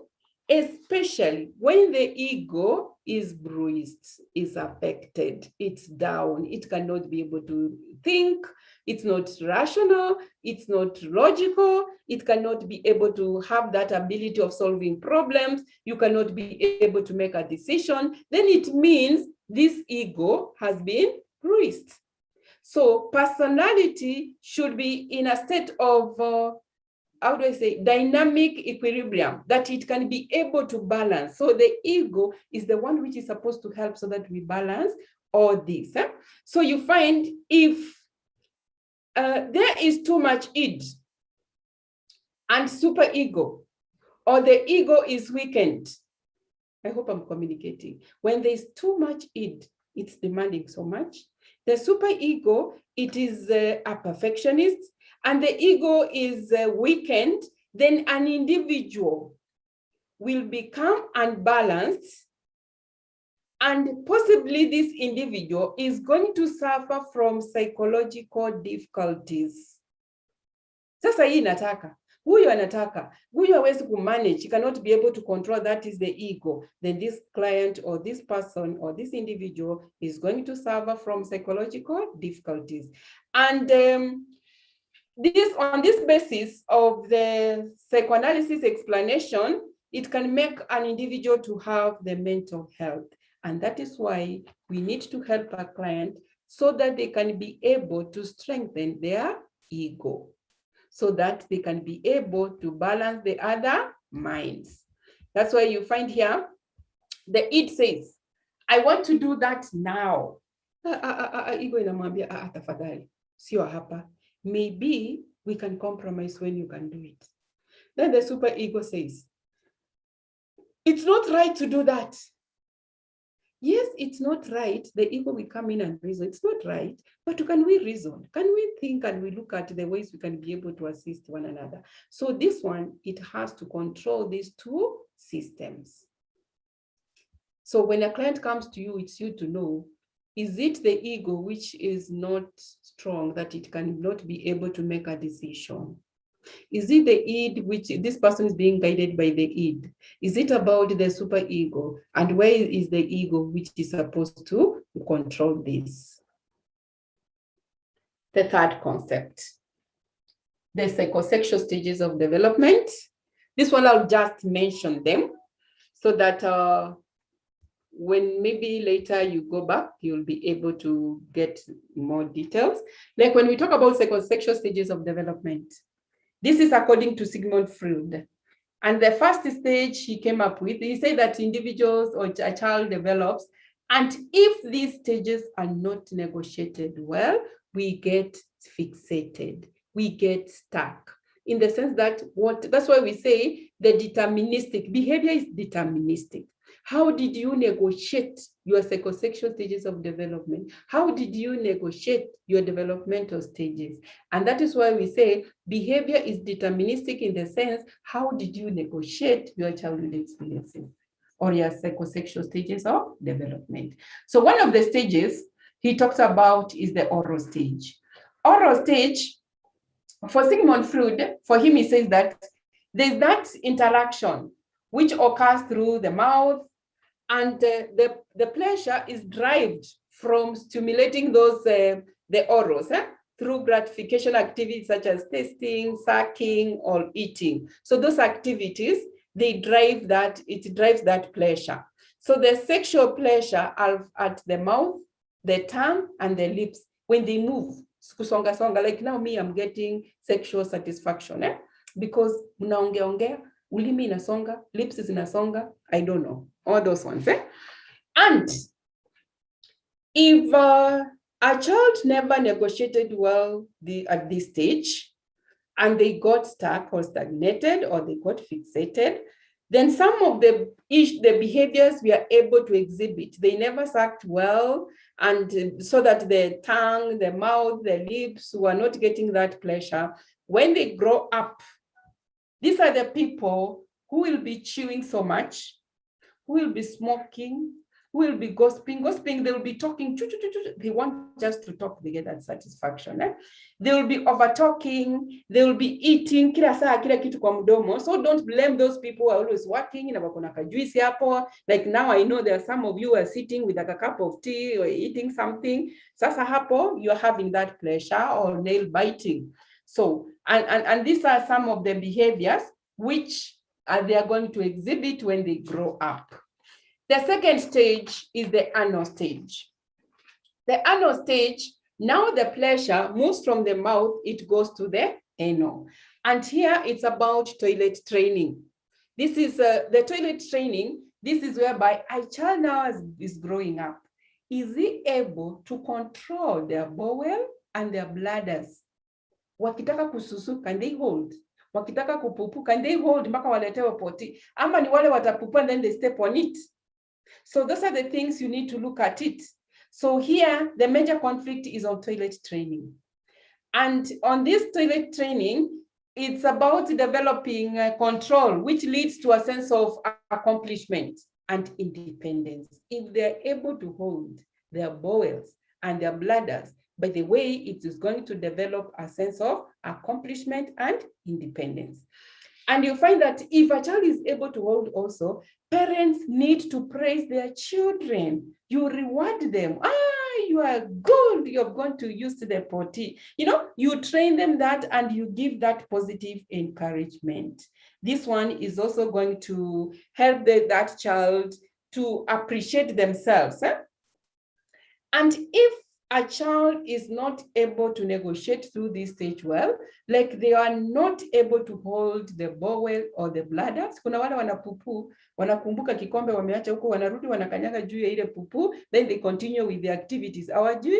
especially when the ego is bruised, is affected, it's down, it cannot be able to think, it's not rational, it's not logical, it cannot be able to have that ability of solving problems, you cannot be able to make a decision, then it means this ego has been decreased. So personality should be in a state of, how do I say, dynamic equilibrium, that it can be able to balance. So the ego is the one which is supposed to help so that we balance all this. So you find if there is too much id and superego, or the ego is weakened, I hope I'm communicating. When there's too much id, it's demanding so much. The superego, it is a perfectionist, and the ego is weakened, then an individual will become unbalanced, and possibly this individual is going to suffer from psychological difficulties. Sasa hii nataka, huyu anataka, huyu hawezi kumanage, he cannot be able to control, that is the ego. Then this client or this person or this individual is going to suffer from psychological difficulties. And on this basis of the psychoanalysis explanation, it can make an individual to have the mental health. And that is why we need to help our client so that they can be able to strengthen their ego, so that they can be able to balance the other minds. That's why you find here, the id says, I want to do that now. Ego inamwambia, tafadhali, sio hapa. Maybe we can compromise when you can do it. Then the superego says, it's not right to do that. Yes, it's not right. The ego will come in and reason. It's not right, but can we reason? Can we think and we look at the ways we can be able to assist one another? So this one, it has to control these two systems. So when a client comes to you, it's you to know, is it the ego which is not strong, that it cannot be able to make a decision? Is it the id which this person is being guided by the id? Is it about the superego? And where is the ego which is supposed to control this? The third concept, the psychosexual stages of development. This one I'll just mention them so that when maybe later you go back, you'll be able to get more details. Like when we talk about psychosexual stages of development, this is according to Sigmund Freud. And the first stage he came up with, he said that individuals or a child develops, and if these stages are not negotiated well, we get fixated, we get stuck. In the sense that that's why we say the deterministic behavior is deterministic. How did you negotiate your psychosexual stages of development? How did you negotiate your developmental stages? And that is why we say behavior is deterministic in the sense, how did you negotiate your childhood experiences or your psychosexual stages of development? So one of the stages he talks about is the oral stage. Oral stage, for Sigmund Freud, for him, he says that there's that interaction which occurs through the mouth, and the pleasure is derived from stimulating those the orals through gratification activities such as tasting, sucking, or eating. So those activities, it drives that pleasure. So the sexual pleasure are at the mouth, the tongue, and the lips when they move. Like now me, I'm getting sexual satisfaction because mnaongeongea, ulimi inasonga, lips zinasonga, I don't know, all those ones. And if a child never negotiated well at this stage, and they got stuck or stagnated, or they got fixated, then some of the behaviors we are able to exhibit, they never sucked well, and so that the tongue, the mouth, the lips were not getting that pleasure. When they grow up, these are the people who will be chewing so much, who will be smoking, who will be gossiping, they will be talking, they want just to talk, they get that satisfaction. They will be over talking, they will be eating, kila saa, kila kitu kwa mdomo. So don't blame those people who are always working, like now I know there are some of you who are sitting with like a cup of tea or eating something. Sasa hapo, you're having that pleasure, or nail biting. So, and these are some of the behaviors which they are going to exhibit when they grow up. The second stage is the anal stage. The The anal stage, now the pleasure moves from the mouth, it goes to the anal. And here it's about toilet training. This is the toilet training. This is whereby a child now is growing up. Is he able to control their bowel and their bladders? Wakitaka kususu, can they hold? Wakitaka kupupu, can they hold mpaka waletewe poti? Ama ni wale watapupu and then they step on it. So those are the things you need to look at it. So here, the major conflict is on toilet training. And on this toilet training, it's about developing control, which leads to a sense of accomplishment and independence. If they're able to hold their bowels and their bladders, by the way, it is going to develop a sense of accomplishment and independence. And you find that if a child is able to hold also, parents need to praise their children. You reward them. You are good. You're going to use the potty. You know, you train them that and you give that positive encouragement. This one is also going to help that child to appreciate themselves. And if a child is not able to negotiate through this stage well, like they are not able to hold the bowel or the bladders. Kuna wale wanapupu, wanakumbuka kikombe wameacha huko, wanarudi wanakanyaga juu ya ile pupu, then they continue with their activities. Hawajui,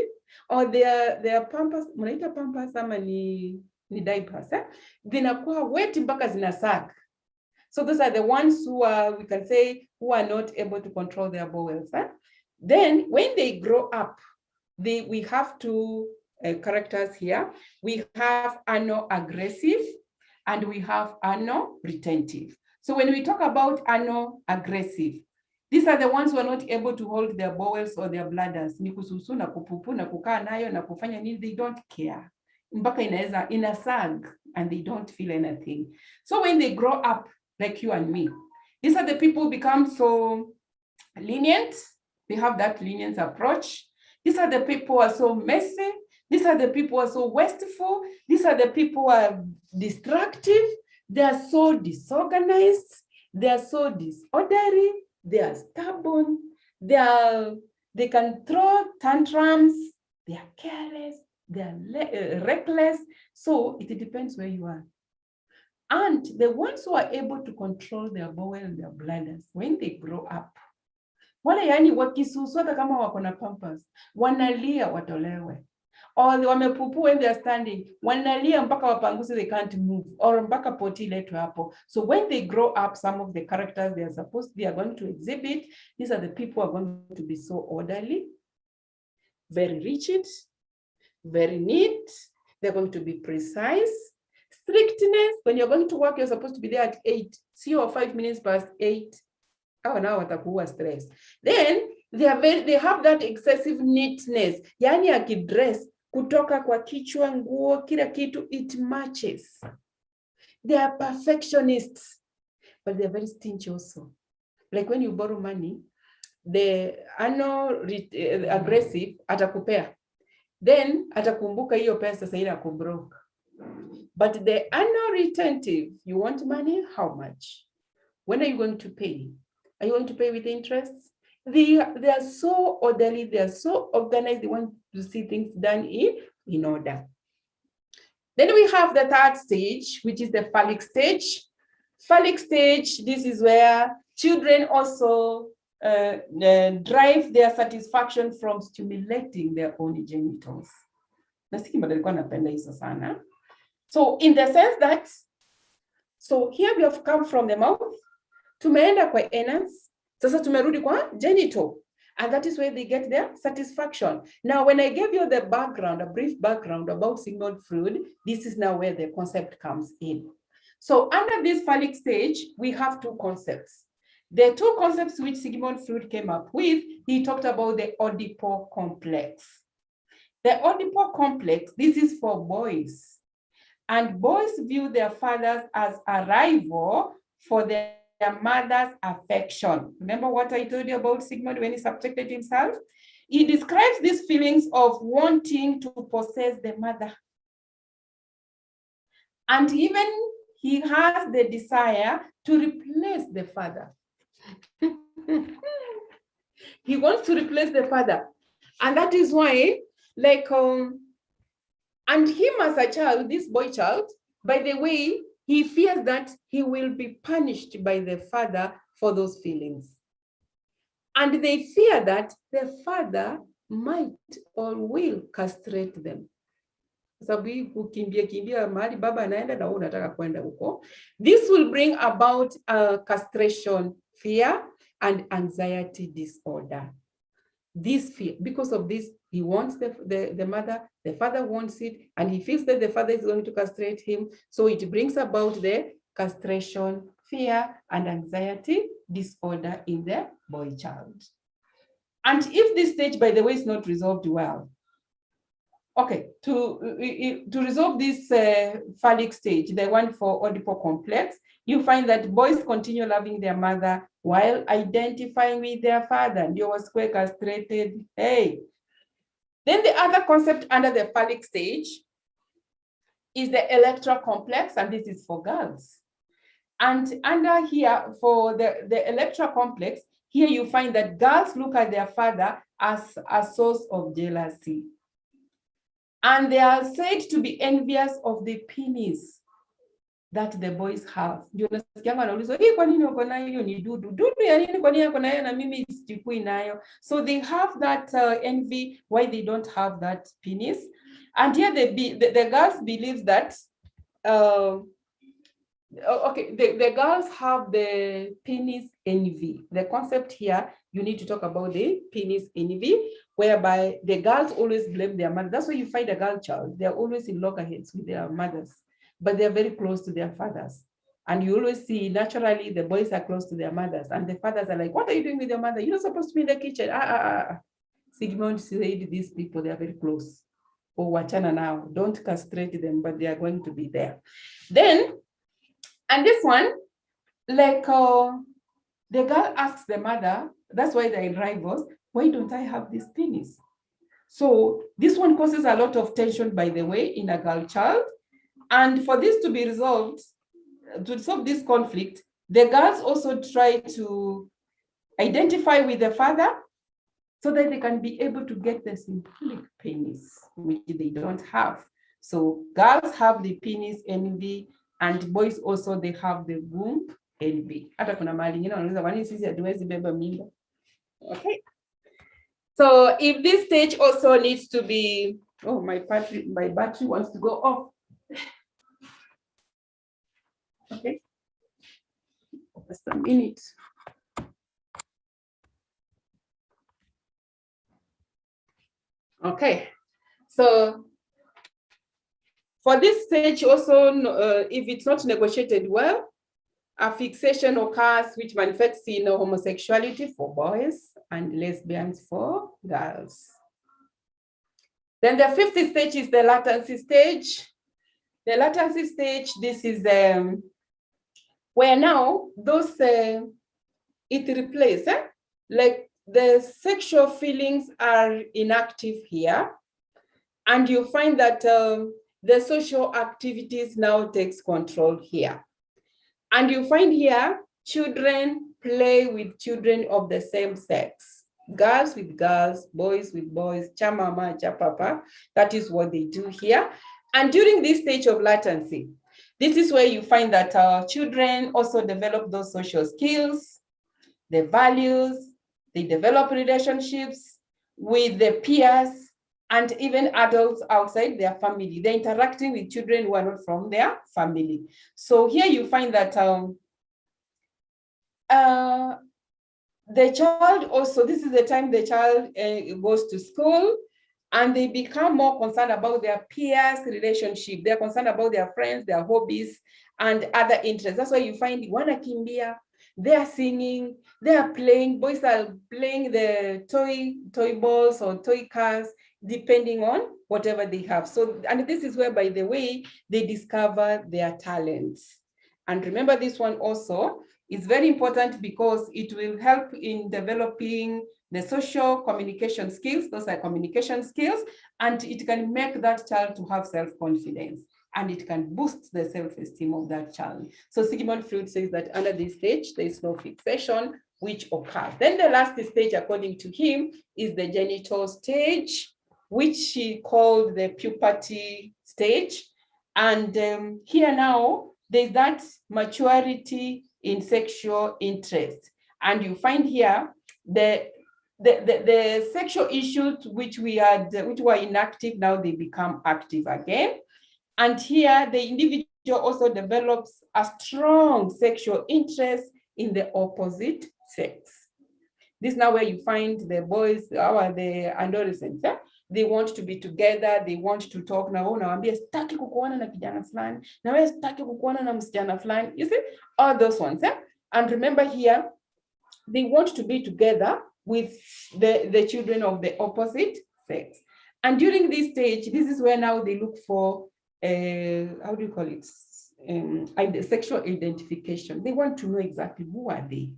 or their pampers, mnaita pampers ama ni diapers, zinakuwa wet mpaka zinasag. So those are the ones who are, we can say, who are not able to control their bowels. Then when they grow up, we have two characters here. We have anal aggressive and we have anal retentive. So when we talk about anal aggressive, these are the ones who are not able to hold their bowels or their bladders. Ni kususu na kupupu na kukaa nayo na kufanya nini, they don't care. Mpaka inaweza inasag and they don't feel anything. So when they grow up, like you and me, these are the people who become so lenient. They have that lenient approach. These are the people who are so messy. These are the people who are so wasteful. These are the people who are destructive. They are so disorganized. They are so disorderly. They are stubborn. They can throw tantrums. They are careless. They are reckless. So it depends where you are. And the ones who are able to control their bowel and their bladders, when they grow up, wale yani wakisusu hata kama wako na pampers, wanalia watolewe. Or wamepupu when they are standing, wanalia mpaka wapangusi, they can't move, or mpaka poti letu hapo. So when they grow up, some of the characters they are going to exhibit, these are the people who are going to be so orderly, very rigid, very neat. They're going to be precise. Strictness, when you're going to work, you're supposed to be there at 8, see or 5 minutes past 8. Oh, now watakuwa stress. Then they have that excessive neatness. Yani akidress kutoka kwa kichwa, nguo, kila kitu, it matches. They are perfectionists, but they are very stingy also. Like when you borrow money, the anal aggressive atakupea. Then atakumbuka hiyo pesa sasa ila kubroke. But the anal retentive, you want money? How much? When are you going to pay? Are you going to pay with interest? They are so orderly, they are so organized, they want to see things done in order. Then we have the third stage, which is the phallic stage. Phallic stage, this is where children also drive their satisfaction from stimulating their own genitals. So in the sense that, so here we have come from the mouth, tumeenda kwa anus, sasa tumerudi kwa genital, and that is where they get their satisfaction. Now, when I gave you the background, a brief background about Sigmund Freud, this is now where the concept comes in. So under this phallic stage, we have two concepts. The two concepts which Sigmund Freud came up with, he talked about the Oedipal complex. The Oedipal complex, this is for boys. And boys view their fathers as a rival for their mother's affection. Remember what I told you about Sigmund when he subjected himself? He describes these feelings of wanting to possess the mother. And even he has the desire to replace the father. He wants to replace the father. And that is why, like, and him as a child, this boy child, by the way, he fears that he will be punished by the father for those feelings. And they fear that the father might or will castrate them. This will bring about castration, fear, and anxiety disorder. This fear, because of this, he wants the mother, the father wants it, and he feels that the father is going to castrate him. So it brings about the castration, fear, and anxiety disorder in the boy child. And if this stage, by the way, is not resolved well, okay, to resolve this phallic stage, the one for Oedipal complex, you find that boys continue loving their mother while identifying with their father. You were square castrated. Hey. Then the other concept under the phallic stage is the Electra Complex, and this is for girls. And under here, for the Electra Complex, here you find that girls look at their father as a source of jealousy. And they are said to be envious of the penis that the boys have. So they have that envy why they don't have that penis. And here the girls believe that, okay, the girls have the penis envy. The concept here, you need to talk about the penis envy, whereby the girls always blame their mother. That's why you find a girl child, they're always in loggerheads with their mothers, but they're very close to their fathers. And you always see, naturally, the boys are close to their mothers, and the fathers are like, what are you doing with your mother? You're not supposed to be in the kitchen. Sigmund said these people, they are very close. Oh, wachana now, don't castrate them, but they are going to be there. Then, and this one, like, the girl asks the mother, that's why they're in rivals, why don't I have this penis? So this one causes a lot of tension, by the way, in a girl child. And for this to be resolved, to solve this conflict, the girls also try to identify with the father so that they can be able to get the symbolic penis, which they don't have. So girls have the penis envy, and boys also, they have the womb envy. Okay. So if this stage also needs to be, oh, my battery wants to go off. Okay. Just a minute. Okay. So for this stage also, if it's not negotiated well, a fixation occurs which manifests in homosexuality for boys and lesbians for girls. Then the fifth stage is the latency stage. The latency stage, this is where now those, it replaces, like the sexual feelings are inactive here. And you find that the social activities now takes control here. And you find here, children play with children of the same sex. Girls with girls, boys with boys, cha mama, cha papa. That is what they do here. And during this stage of latency, this is where you find that children also develop those social skills, the values, they develop relationships with their peers, and even adults outside their family. They're interacting with children who are not from their family. So here you find that the child also, this is the time the child goes to school, and they become more concerned about their peers' relationship. They're concerned about their friends, their hobbies, and other interests. That's why you find wanakimbia, they are singing, they are playing, boys are playing the toy balls or toy cars, depending on whatever they have. So, and this is where, by the way, they discover their talents. And remember, this one also is very important because it will help in developing the social communication skills. Those are communication skills, and it can make that child to have self-confidence, and it can boost the self-esteem of that child. So Sigmund Freud says that under this stage, there is no fixation, which occurs. Then the last stage, according to him, is the genital stage, which he called the Pupati Stage. And here now, there's that maturity in sexual interest. And you find here the sexual issues which were inactive, now they become active again. And here the individual also develops a strong sexual interest in the opposite sex. This is now where you find the boys, the adolescents, they want to be together, they want to talk. Now, nawaambia sitaki kukuona na kijana fulani, na wewe sitaki kukuona na msichana fulani. You see, all those ones. And remember here, they want to be together with the children of the opposite sex. And during this stage, this is where now they look for, how do you call it? Sexual identification. They want to know exactly who are they.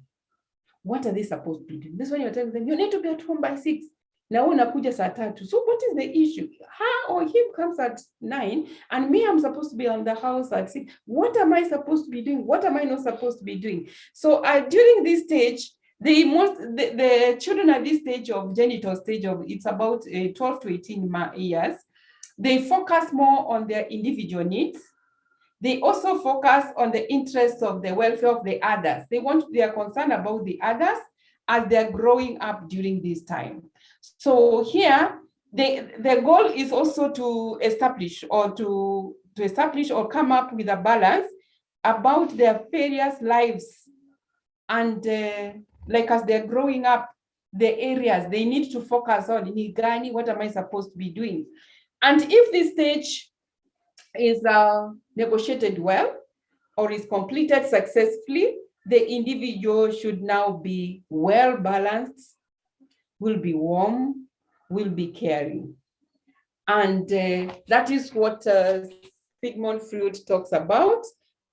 What are they supposed to be doing? This is when you're telling them, you need to be at home by 6. Now unakuja saa 3. So what is the issue? Her or him comes at 9, and me, I'm supposed to be on the house at 6. What am I supposed to be doing? What am I not supposed to be doing? So during this stage, the children at this stage of genital stage, it's about 12 to 18 years, they focus more on their individual needs. They also focus on the interests of the welfare of the others. They are concerned about the others as they're growing up during this time. So here, the goal is also to establish or come up with a balance about their various lives. And like as they're growing up, the areas they need to focus on, what am I supposed to be doing? And if this stage is negotiated well or is completed successfully, the individual should now be well balanced, will be warm, will be caring. And that is what Sigmund Freud talks about.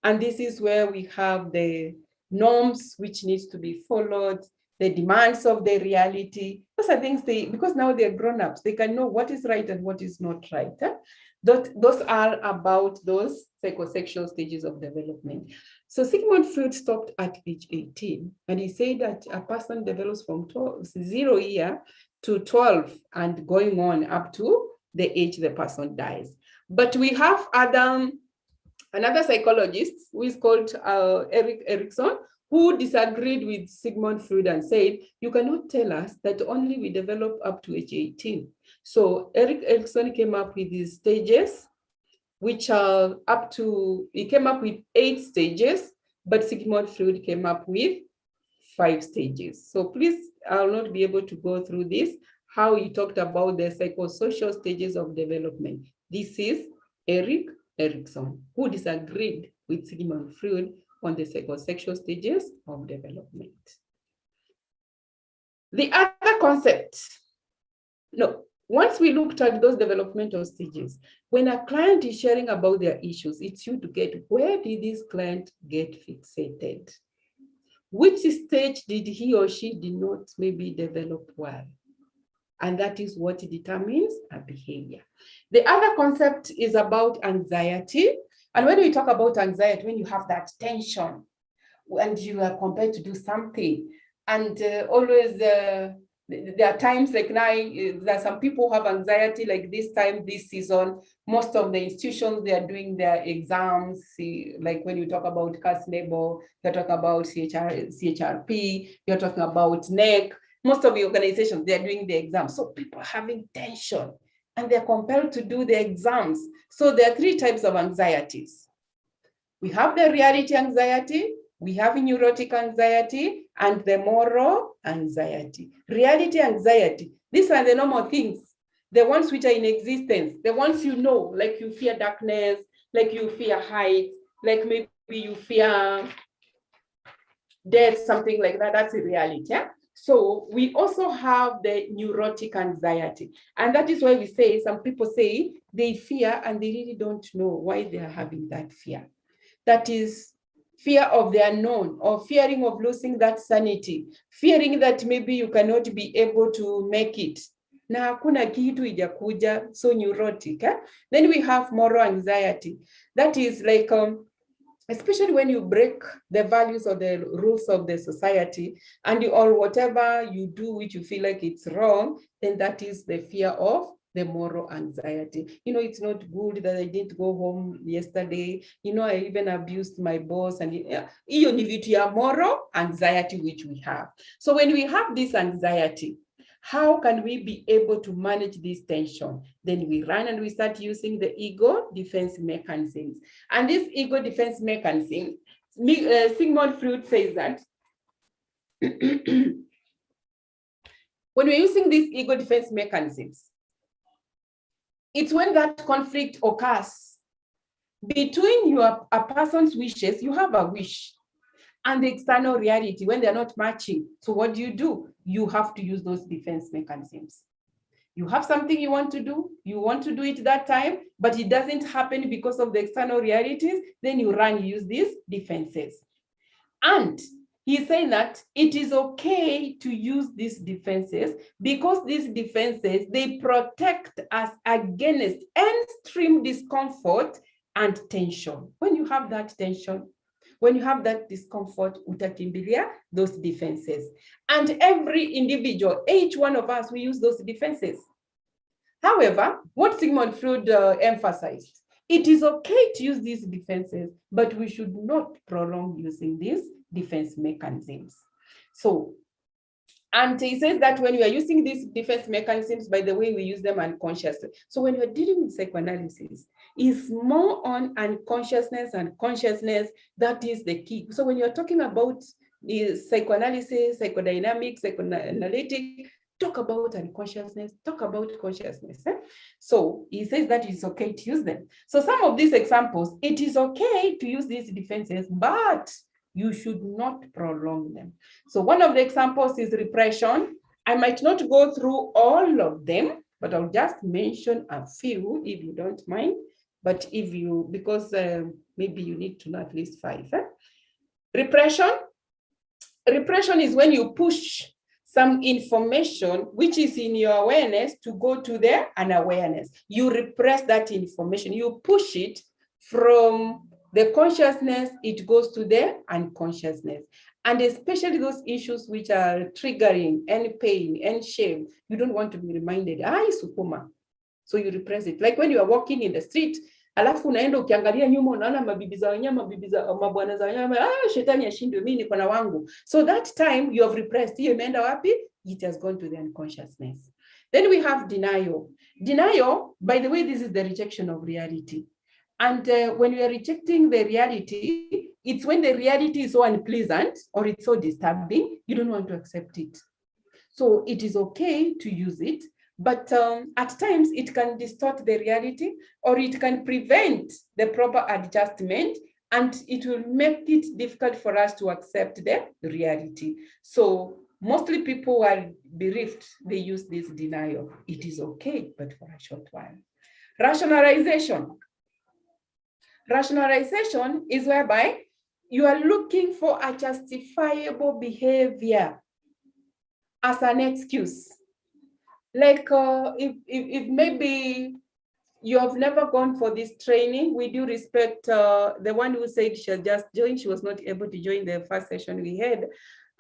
And this is where we have the norms which needs to be followed, the demands of the reality. Those are things because now they're grown-ups, they can know what is right and what is not right. Those are about those psychosexual stages of development. So Sigmund Freud stopped at age 18, and he said that a person develops from 0 year to 12 and going on up to the age the person dies. But we have another psychologist who is called Erikson, who disagreed with Sigmund Freud and said, you cannot tell us that only we develop up to age 18. So Erikson came up with these stages, which are he came up with 8 stages, but Sigmund Freud came up with 5 stages. So please, I'll not be able to go through this, how he talked about the psychosocial stages of development. This is Erikson, who disagreed with Sigmund Freud on the psychosexual stages of development. The other concept, once we looked at those developmental stages, when a client is sharing about their issues, it's you to get, where did this client get fixated? Which stage did he or she did not maybe develop well? And that is what determines a behavior. The other concept is about anxiety. And when we talk about anxiety, when you have that tension and you are compelled to do something, and always there are times like now, there are some people who have anxiety like this time, this season, most of the institutions, they are doing their exams. Like when you talk about CASNEBO, you're talking about CHRP, you're talking about NEC, most of the organizations, they're doing the exams. So people are having tension and they're compelled to do the exams. So there are 3 types of anxieties. We have the reality anxiety, we have neurotic anxiety, and the moral anxiety. Reality anxiety, these are the normal things, the ones which are in existence, the ones you know, like you fear darkness, like you fear heights, like maybe you fear death, something like that. That's a reality. Yeah? So we also have the neurotic anxiety. And that is why we say, some people say they fear and they really don't know why they are having that fear. That is fear of the unknown, or fearing of losing that sanity, fearing that maybe you cannot be able to make it. Na hakuna kitu ijakuja, so neurotic. Then we have moral anxiety. That is like especially when you break the values or the rules of the society, and or whatever you do which you feel like it's wrong, then that is the fear of the moral anxiety. It's not good that I didn't go home yesterday. I even abused my boss. And hiyo ni vitu ya moral anxiety which we have. So when we have this anxiety, how can we be able to manage this tension? Then we run and we start using the ego defense mechanisms. And this ego defense mechanism, Sigmund Freud says that when we're using these ego defense mechanisms, it's when that conflict occurs between a person's wishes. You have a wish, and the external reality, when they're not matching. So what do? You have to use those defense mechanisms. You have something you want to do it that time, but it doesn't happen because of the external realities, then you use these defenses. And he's saying that it is okay to use these defenses because these defenses, they protect us against extreme discomfort and tension. When you have that tension, when you have that discomfort, utakimbilia those defenses. And every individual, each one of us, we use those defenses. However, what Sigmund Freud emphasized, it is okay to use these defenses, but we should not prolong using these defense mechanisms. So, and he says that when you are using these defense mechanisms, by the way, we use them unconsciously. So when you're dealing with psychoanalysis, it's more on unconsciousness and consciousness. That is the key. So when you're talking about the psychoanalysis, psychodynamic, psychoanalytic, talk about unconsciousness, talk about consciousness. So he says that it's okay to use them. So some of these examples, it is okay to use these defenses, but you should not prolong them. So one of the examples is repression. I might not go through all of them, but I'll just mention a few if you don't mind. But if you, because maybe you need to know at least 5. Repression. Repression is when you push some information which is in your awareness to go to the unawareness. You repress that information. You push it from the consciousness, it goes to the unconsciousness. And especially those issues which are triggering any pain and shame, you don't want to be reminded, sukuma. So you repress it. Like when you are walking in the street, alafu unaenda ukiangalia nyuma unaona mabibi za wanyama, mabwana za wanyama, shetani ashindwe, mimi niko na wangu. So that time you have repressed. Hiyo imeenda wapi? It has gone to the unconsciousness. Then we have denial. Denial, by the way, this is the rejection of reality. And when we are rejecting the reality, it's when the reality is so unpleasant or it's so disturbing, you don't want to accept it. So it is okay to use it, but at times it can distort the reality or it can prevent the proper adjustment, and it will make it difficult for us to accept the reality. So mostly people who are bereft, they use this denial. It is okay, but for a short while. Rationalization. Rationalization is whereby you are looking for a justifiable behavior as an excuse. Like if maybe you have never gone for this training, we do respect the one who said she'll just join. She was not able to join the first session we had.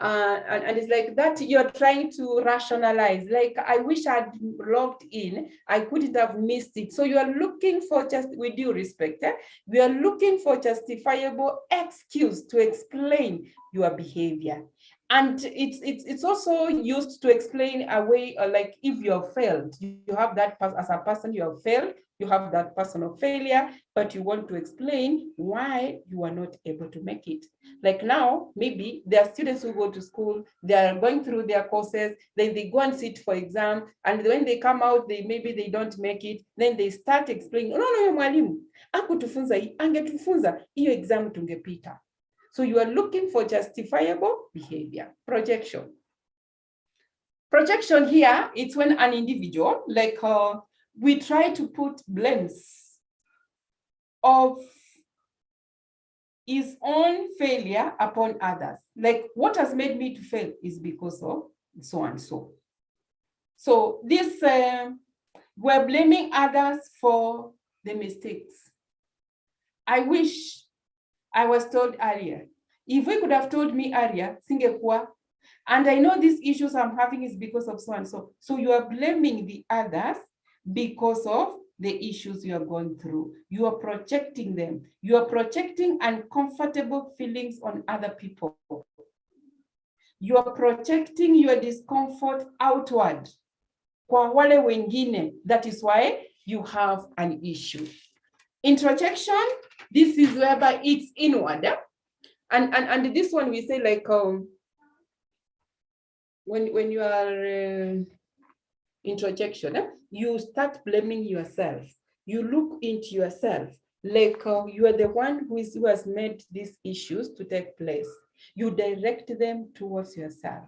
And it's like that you're trying to rationalize, like, I wish I'd logged in, I couldn't have missed it. So you are looking for, just with due respect, we are looking for justifiable excuse to explain your behavior. And it's also used to explain a way, like if you have failed, you have that as a person, you have failed, you have that personal failure, but you want to explain why you are not able to make it. Like now, maybe there are students who go to school, they are going through their courses, then they go and sit for exam, and when they come out, maybe they don't make it, then they start explaining, no, mwalimu, hakutufunza hii, angetufunza, hiyo exam tungepita. So you are looking for justifiable behavior. Projection. Projection here, it's when an individual, like we try to put blames of his own failure upon others. Like, what has made me to fail is because of so and so. So this, we're blaming others for the mistakes. I wish I was told earlier. If we could have told me earlier, singekuwa. And I know these issues I'm having is because of so and so. So you are blaming the others because of the issues you are going through. You are projecting them. You are projecting uncomfortable feelings on other people. You are projecting your discomfort outward. Kwa wale wengine, that is why you have an issue. Introjection, this is whereby it's inward. And this one we say like, when you are introjection, you start blaming yourself. You look into yourself like you are the one who has made these issues to take place. You direct them towards yourself.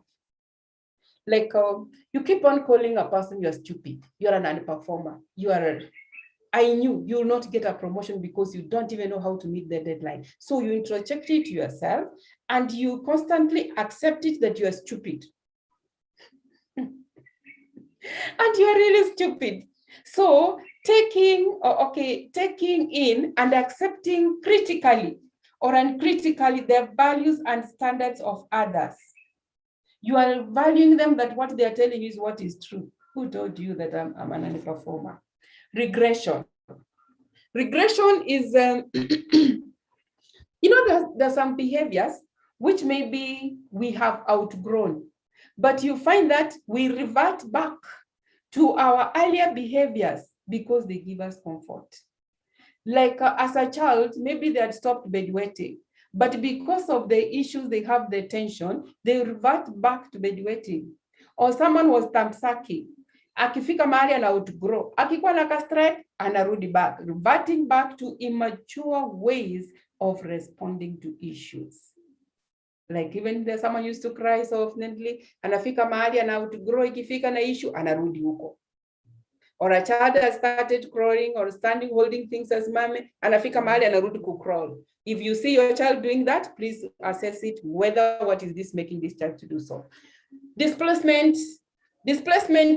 Like you keep on calling a person you're stupid, you're an underperformer, I knew you will not get a promotion because you don't even know how to meet the deadline. So you introject it to yourself and you constantly accept it that you are stupid. And you're really stupid. So taking in and accepting critically or uncritically the values and standards of others. You are valuing them that what they are telling you is what is true. Who told you that I'm an underperformer? Regression. Regression is, there's some behaviors which maybe we have outgrown, but you find that we revert back to our earlier behaviors because they give us comfort. Like as a child, maybe they had stopped bedwetting, but because of the issues they have, the tension, they revert back to bedwetting. Or someone was tamsaki, akifika mahali ana outgrow, akikuwa na castrate, anarudi back, reverting back to immature ways of responding to issues. Like even there's someone used to cry so oftenly, anafika mahali ana outgrow, ikifika na issue, anarudi huko. Or a child has started crawling or standing, holding things as mommy, anafika mahali anarudi kucrawl. If you see your child doing that, please assess it, whether what is this making this child to do so. Displacement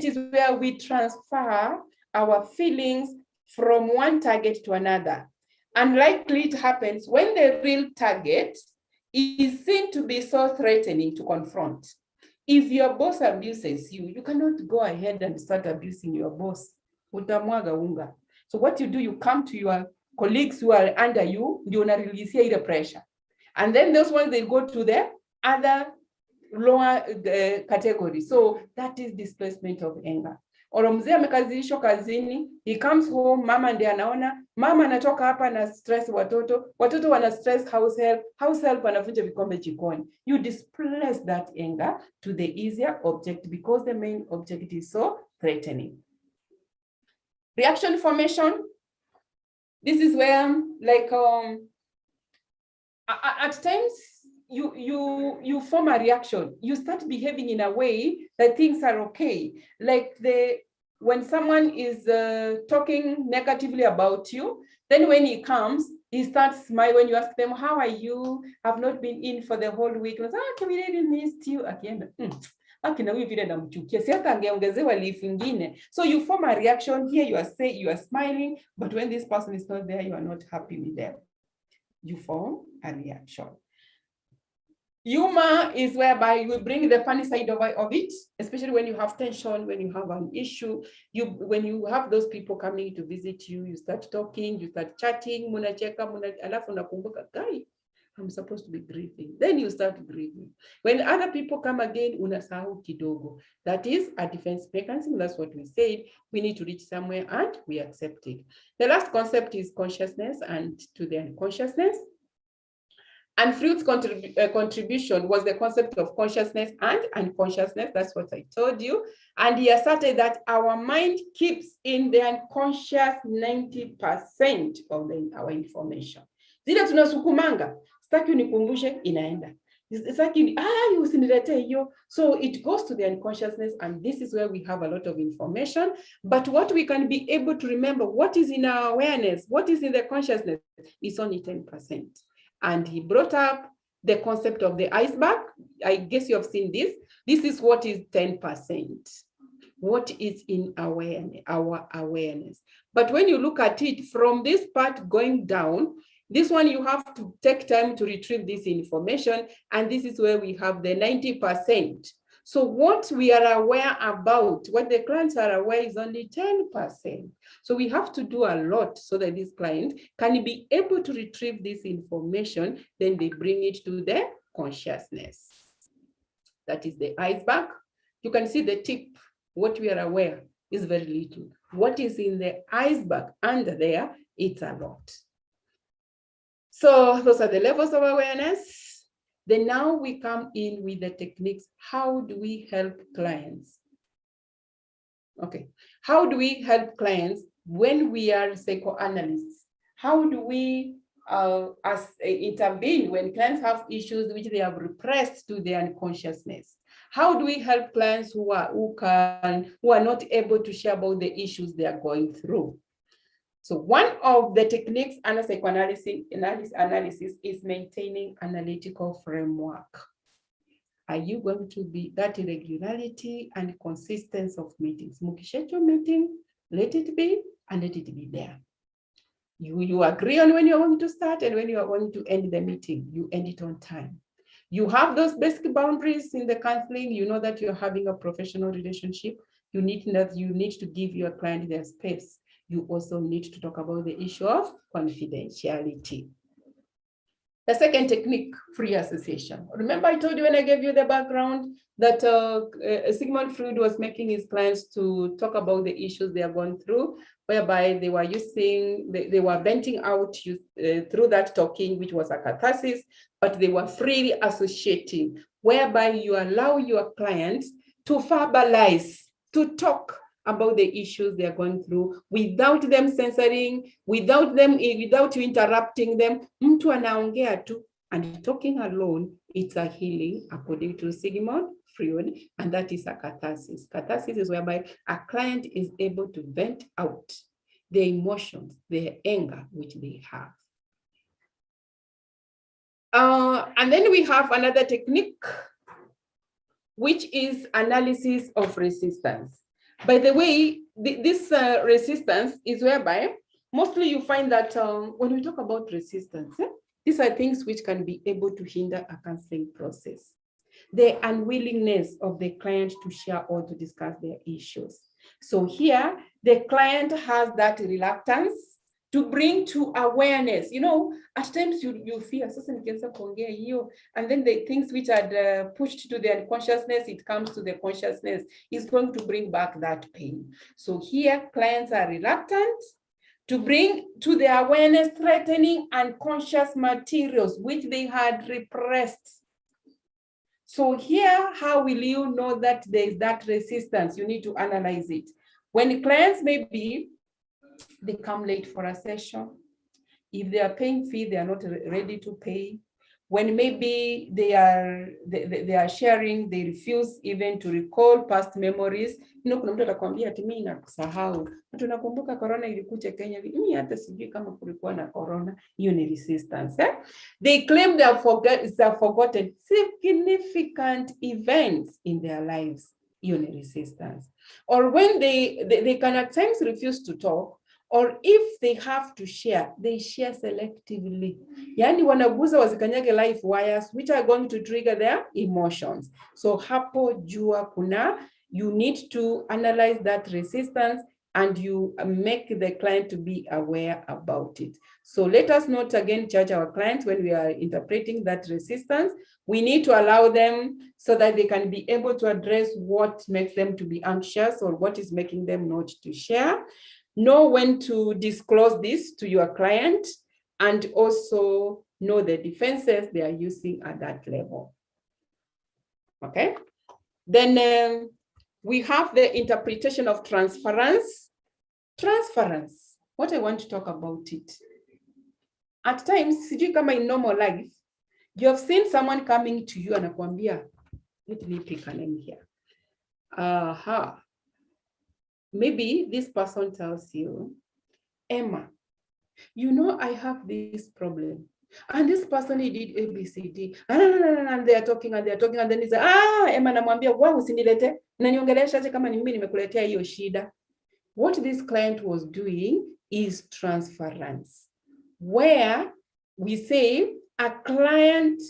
is where we transfer our feelings from one target to another. And likely it happens when the real target is seen to be so threatening to confront. If your boss abuses you, you cannot go ahead and start abusing your boss. Utamwaga unga. So what you do, you come to your colleagues who are under you, ndio unarelease ile pressure. And then those ones, they go to the other lower category. So that is displacement of anger. Or mzee amekazishwa kazini, he comes home, mama ndiye anaona, mama anatoka hapa na stress watoto wana stress house help wanavunja vikombe jikoni. You displace that anger to the easier object because the main object is so threatening. Reaction formation. This is where, like, at times you form a reaction. You start behaving in a way that things are okay. Like when someone is talking negatively about you, then when he comes, he starts smiling. When you ask them, how are you? I've not been in for the whole week. We really missed you. So you form a reaction. Here you are smiling, but when this person is not there, you are not happy with them. You form a reaction. Humor is whereby you bring the funny side of it, especially when you have tension, when you have an issue. When you have those people coming to visit you, you start talking, you start chatting, alafu unakumbuka, guy, I'm supposed to be grieving. Then you start grieving. When other people come again, unasahau kidogo. That is a defense mechanism. That's what we said. We need to reach somewhere and we accept it. The last concept is consciousness and to the unconsciousness. And Freud's contribution was the concept of consciousness and unconsciousness. That's what I told you. And he asserted that our mind keeps in the unconscious 90% of our information. Zile tunasukumanga, sitaki unikumbushe, inaenda. Sitaki, usinilete hiyo. So it goes to the unconsciousness, and this is where we have a lot of information. But what we can be able to remember, what is in our awareness, what is in the consciousness, is only 10%. And he brought up the concept of the iceberg. I guess you have seen this. This is what is 10%. What is in our awareness. But when you look at it from this part going down, This one, you have to take time to retrieve this information. And this is where we have the 90%. So what we are aware about, what the clients are aware is only 10%. So we have to do a lot so that this client can be able to retrieve this information, then they bring it to the consciousness. That is the iceberg. You can see the tip. What we are aware is very little. What is in the iceberg under there, it's a lot. So those are the levels of awareness. Then now we come in with the techniques. How do we help clients? Okay, how do we help clients when we are psychoanalysts? How do we intervene when clients have issues which they have repressed to their unconsciousness? How do we help clients who are not able to share about the issues they are going through? So one of the techniques under psychoanalysis is maintaining analytical framework. Are you going to be that irregularity and consistency of meetings? Schedule meeting, let it be, and let it be there. You agree on when you're going to start and when you are going to end the meeting. You end it on time. You have those basic boundaries in the counseling. You know that you're having a professional relationship. You need to give your client their space. You also need to talk about the issue of confidentiality. The second technique, free association. Remember I told you when I gave you the background that Sigmund Freud was making his clients to talk about the issues they are going through, whereby they were were venting out through that talking, which was a catharsis, but they were freely associating, whereby you allow your clients to verbalize, to talk about the issues they are going through without them censoring, without you interrupting them. Mtu anaongea tu, and talking alone, it's a healing according to Sigmund Freud, and that is a catharsis. Catharsis is whereby a client is able to vent out their emotions, their anger, which they have. And then we have another technique, which is analysis of resistance. By the way, this resistance is whereby mostly you find that when we talk about resistance, these are things which can be able to hinder a counseling process. The unwillingness of the client to share or to discuss their issues. So here, the client has that reluctance to bring to awareness. You know, at times you fear, and then the things which are pushed to the unconsciousness, it comes to the consciousness, is going to bring back that pain. So here, clients are reluctant to bring to the awareness threatening unconscious materials which they had repressed. So here, how will you know that there is that resistance? You need to analyze it. When clients they come late for a session. If they are paying fee, they are not ready to pay. When maybe they are sharing, they refuse even to recall past memories. Kuna mtu atakwambia ati mimi nakusahau. Tunakumbuka corona ilikuja Kenya, mimi hata sijui kama kulikuwa na corona. Hiyo ni resistance. They claim they have forgotten significant events in their lives. Hiyo ni resistance. Or when they can at times refuse to talk, or if they have to share, they share selectively. Yani wanaguza wazikanyage life wires, which are going to trigger their emotions. So hapo jua you need to analyze that resistance and you make the client to be aware about it. So let us not again judge our clients when we are interpreting that resistance. We need to allow them so that they can be able to address what makes them to be anxious or what is making them not to share. Know when to disclose this to your client, and also know the defenses they are using at that level. Okay. Then we have the interpretation of transference. Transference, what I want to talk about it. At times, sijui kama in normal life, you have seen someone coming to you and anakuambia, let me pick a name here. Maybe this person tells you, Emma, you know, I have this problem. And this person, he did ABCD. And they are talking and then he says, Emma namwambia, wewe usinilete. Unaniongelesha aje kama ni mimi nimekuletea hiyo shida. What this client was doing is transference, where we say a client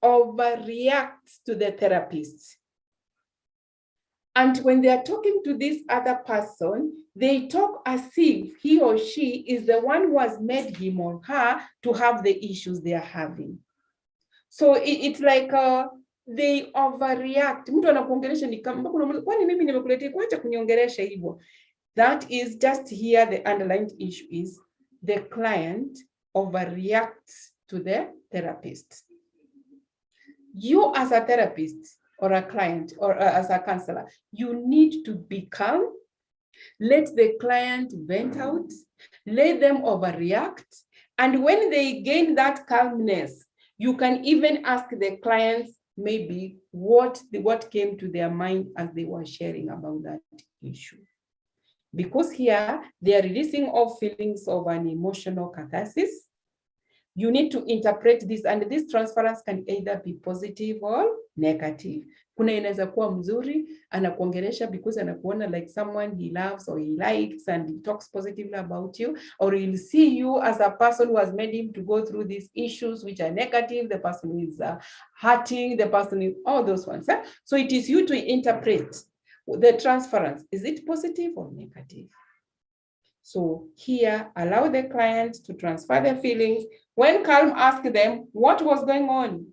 overreacts to the therapist. And when they are talking to this other person, they talk as if he or she is the one who has made him or her to have the issues they are having. So it's like they overreact. Mtu anakuongelesha ni kama kwani mimi nimekuletea kuacha kuniongelesha hivyo. That is just here the underlying issue is the client overreacts to the therapist. You as a therapist or a client or as a counselor, you need to be calm. Let the client vent out, let them overreact. And when they gain that calmness, you can even ask the clients maybe what came to their mind as they were sharing about that issue. Because here they are releasing all feelings of an emotional catharsis. You need to interpret this, and this transference can either be positive or negative. Kuna inaweza kuwa mzuri, anakuongelesha because anakuona like someone he loves or he likes and he talks positively about you, or he'll see you as a person who has made him to go through these issues which are negative, the person who is hurting, the person is all those ones. So it is you to interpret the transference. Is it positive or negative? So here, allow the client to transfer their feelings. When calm, ask them what was going on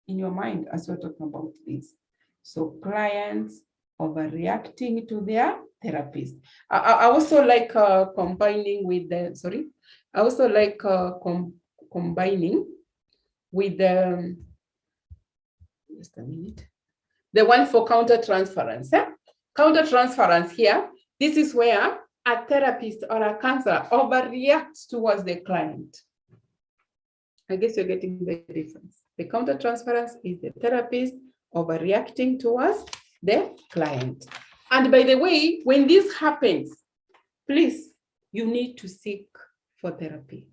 in your mind as we're talking about this. So clients overreacting to their therapist. I also like combining with the, I also like combining with the, just a minute, the one for counter-transference. Counter-transference here, this is where a therapist or a counselor overreacts towards the client. I guess you're getting the difference. The counter-transference is the therapist overreacting towards the client. And by the way, when this happens, please, you need to seek for therapy.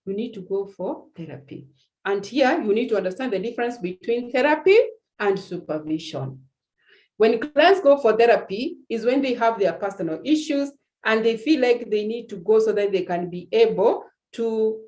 You need to go for therapy. And here you need to understand the difference between therapy and supervision. When clients go for therapy is when they have their personal issues and they feel like they need to go so that they can be able to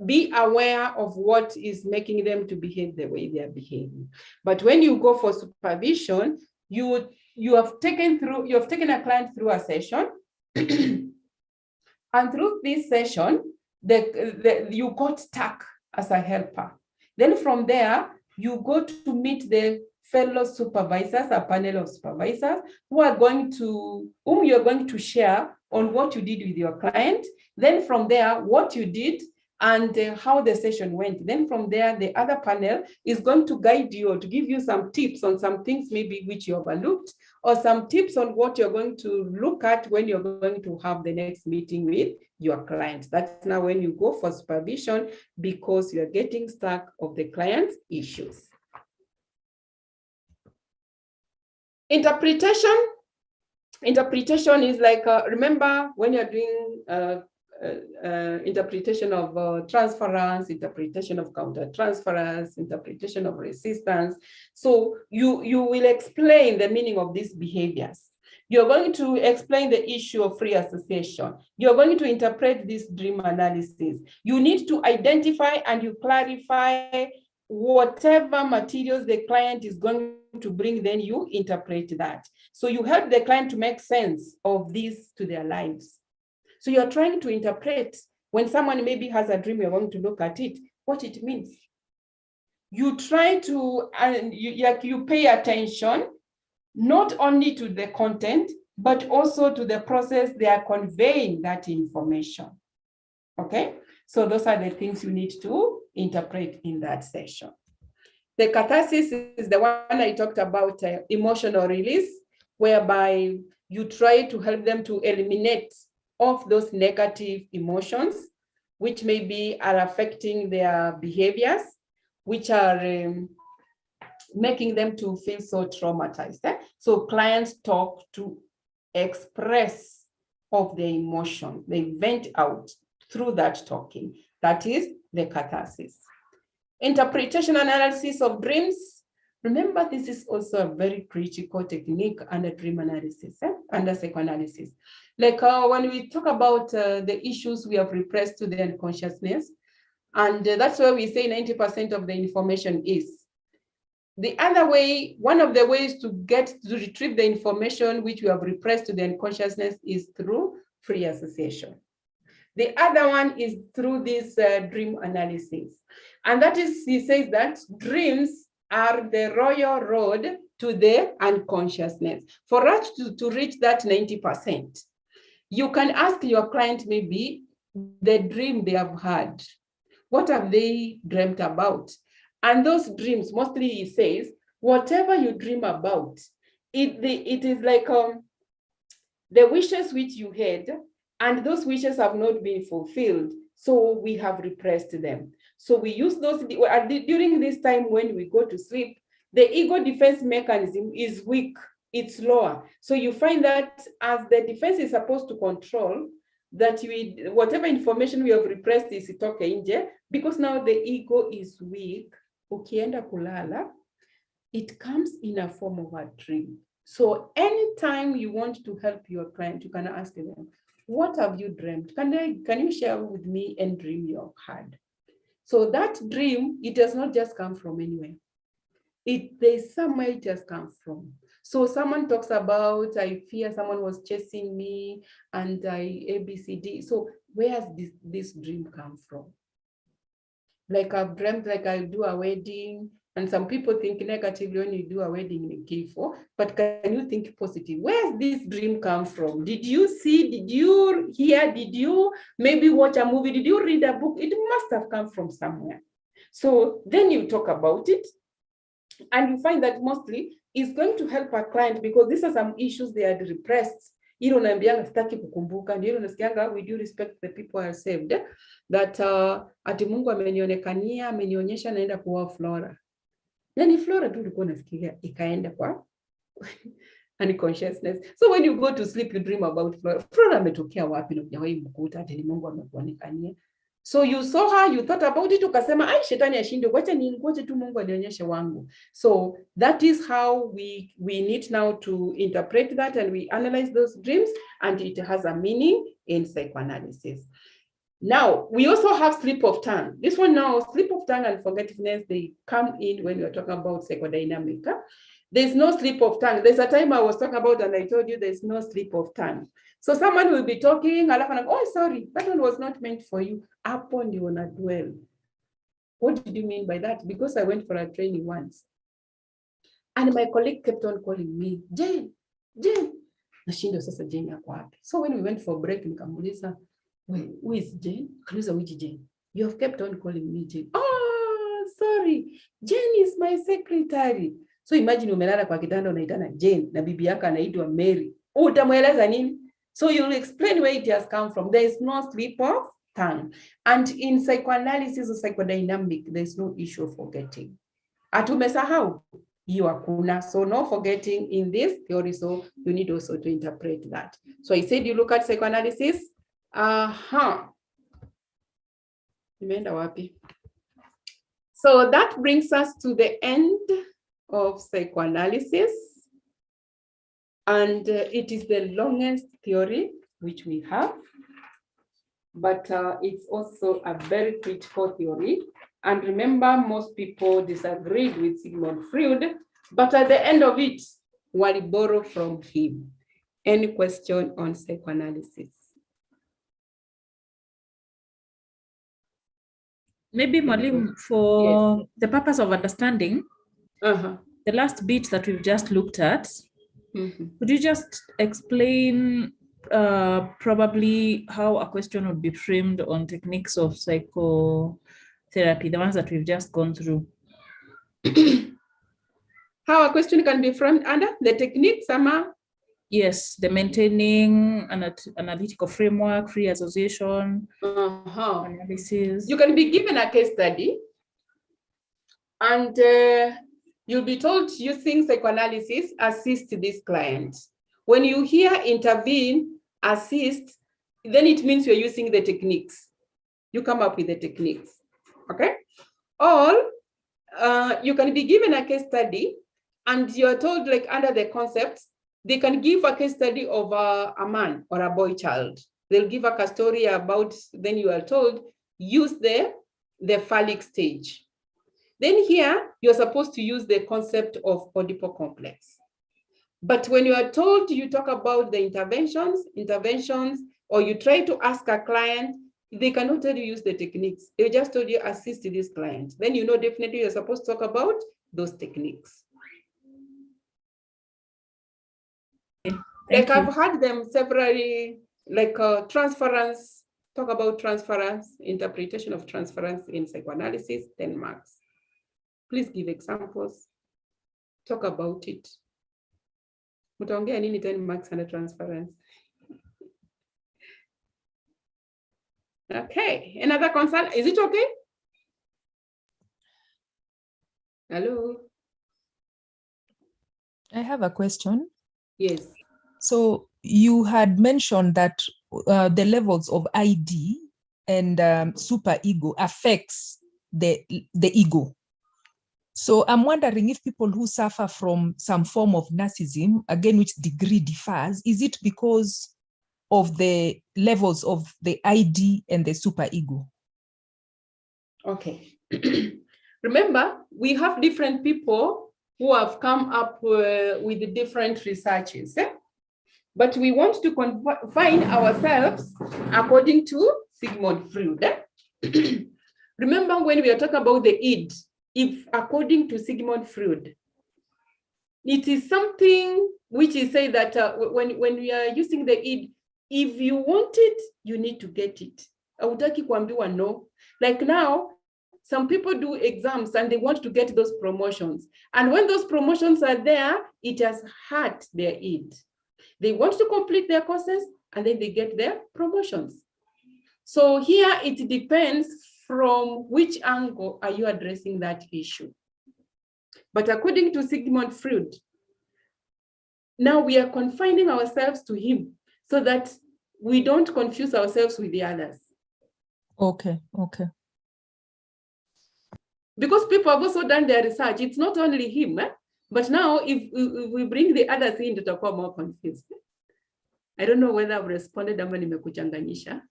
be aware of what is making them to behave the way they are behaving. But when you go for supervision, you have taken a client through a session, and through this session, you got stuck as a helper. Then from there, you go to meet the fellow supervisors, a panel of supervisors whom you're going to share on what you did with your client. Then from there, what you did and how the session went. Then from there, the other panel is going to guide you or to give you some tips on some things maybe which you overlooked, or some tips on what you're going to look at when you're going to have the next meeting with your client. That's now when you go for supervision because you're getting stuck of the client's issues. Interpretation is like, remember when you're doing interpretation of transference, interpretation of counter-transference, interpretation of resistance. So you will explain the meaning of these behaviors. You're going to explain the issue of free association. You're going to interpret this dream analysis. You need to identify and you clarify whatever materials the client is going to bring, then you interpret that. So you help the client to make sense of this to their lives. So you're trying to interpret when someone maybe has a dream, you're going to look at it, what it means. You try to, and you pay attention, not only to the content, but also to the process they are conveying that information. Okay, so those are the things you need to interpret in that session. The catharsis is the one I talked about, emotional release, whereby you try to help them to eliminate of those negative emotions, which maybe are affecting their behaviors, which are making them to feel so traumatized. So clients talk to express of their emotion. They vent out through that talking. That is the catharsis. Interpretation analysis of dreams. Remember, this is also a very critical technique under dream analysis, under psychoanalysis. Like when we talk about the issues we have repressed to the unconsciousness, And that's where we say 90% of the information is. The other way, one of the ways to retrieve the information which we have repressed to the unconsciousness is through free association. The other one is through this dream analysis. And that is, he says that dreams are the royal road to the unconsciousness. For us to reach that 90%, you can ask your client maybe the dream they have had. What have they dreamt about? And those dreams, mostly he says, whatever you dream about, it is like the wishes which you had, and those wishes have not been fulfilled. So we have repressed them. So we use those during this time when we go to sleep, the ego defense mechanism is weak, it's lower. So you find that as the defense is supposed to control, that whatever information we have repressed is itoke nje, because now the ego is weak. Ukienda kulala, it comes in a form of a dream. So anytime you want to help your client, you can ask them, what have you dreamt? Can you share with me a dream you have had? So that dream, it does not just come from anywhere. There's somewhere it has come from. So someone talks about, I fear someone was chasing me and ABCD. So where has this dream come from? Like I've dreamt like I do a wedding, and some people think negatively when you do a wedding in K4, but can you think positive? Where has this dream come from? Did you see, did you hear, did you maybe watch a movie, did you read a book? It must have come from somewhere. So then you talk about it, and you find that mostly it's going to help our client because these are some issues they are repressed. Hilo naambianga sitaki kukumbuka, ndio nasikianga we do respect the people are saved, that ati Mungu amenionekania, amenionyesha naenda kuoa Flora. Yani Flora tu ulikuwa unafikiria ikaenda kwa unconsciousness. So when you go to sleep you dream about Flora. Flora ametokea wapi na hujawahi mkuta, ati ni Mungu amekuonekania. So you saw her, you thought about it, ukasema ai shetani ashinde, wacha ningoje tu Mungu anionyeshe wangu. So that is how we need now to interpret that, and we analyze those dreams, and it has a meaning in psychoanalysis. Now, we also have slip of tongue. This one now, slip of tongue and forgetfulness, they come in when we're talking about psychodynamic. There's no slip of tongue. There's a time I was talking about and I told you there's no slip of tongue. So someone will be talking, oh, sorry, that one was not meant for you. Upon you wanna dwell. What did you mean by that? Because I went for a training once. And my colleague kept on calling me, Jane. Nashindo sasa Jane yako wapi? So when we went for break, nikamuuliza, who is Jane? Kanuza which Jane? You have kept on calling me Jane. Oh, sorry. Jane is my secretary. So imagine umelala kwa kitanda unaitana Jane na bibi yako anaitwa Mary. Utamweleza nini? So you'll explain where it has come from. There is no slip of tongue. And in psychoanalysis or psychodynamic, there's no issue of forgetting. Atumesahau, you hakuna. So no forgetting in this theory. So you need also to interpret that. So I said you look at psychoanalysis. Imeenda wapi? So that brings us to the end of psychoanalysis. And it is the longest theory which we have, but it's also a very critical theory. And remember, most people disagreed with Sigmund Freud, but at the end of it, we borrow from him. Any question on psychoanalysis? Maybe, Malim, for the purpose of understanding, the last bit that we've just looked at, could you just explain probably how a question would be framed on techniques of psychotherapy, the ones that we've just gone through? How a question can be framed under the techniques, Sama? Yes, the maintaining analytical framework, free association, analysis. You can be given a case study, and you'll be told using psychoanalysis, assist this client. When you hear intervene, assist, then it means you're using the techniques. You come up with the techniques, okay? Or you can be given a case study and you're told, like under the concepts, they can give a case study of a man or a boy child. They'll give a story about, then you are told, use the the Phallic Stage. Then here, you're supposed to use the concept of Oedipal complex. But when you are told you talk about the interventions, or you try to ask a client, they cannot tell you use the techniques. They just told you assist this client. Then you know definitely you're supposed to talk about those techniques. I've had them severally, like transference, talk about transference, interpretation of transference in psychoanalysis, 10 marks. Please give examples. Talk about it. Mutaongea nini 10 marks under transference? Okay, another concern. Is it okay? Hello? I have a question. Yes. So you had mentioned that the levels of ID and superego affects the ego. So I'm wondering if people who suffer from some form of narcissism, again, which degree differs, is it because of the levels of the ID and the superego? Okay. Remember, we have different people who have come up with the different researches, but we want to confine ourselves according to Sigmund Freud. Remember when we are talking about the id, if according to Sigmund Freud, it is something which is say that when we are using the id, if you want it, you need to get it. Hautaki kuambiwa no. Like now, some people do exams and they want to get those promotions. And when those promotions are there, it has hurt their id. They want to complete their courses and then they get their promotions. So here it depends from which angle are you addressing that issue. But according to Sigmund Freud, now we are confining ourselves to him so that we don't confuse ourselves with the others. Okay, okay. Because people have also done their research, it's not only him, but now if we bring the others in, tutakuwa more confused. I don't know whether I've responded ama nimekuchanganyisha.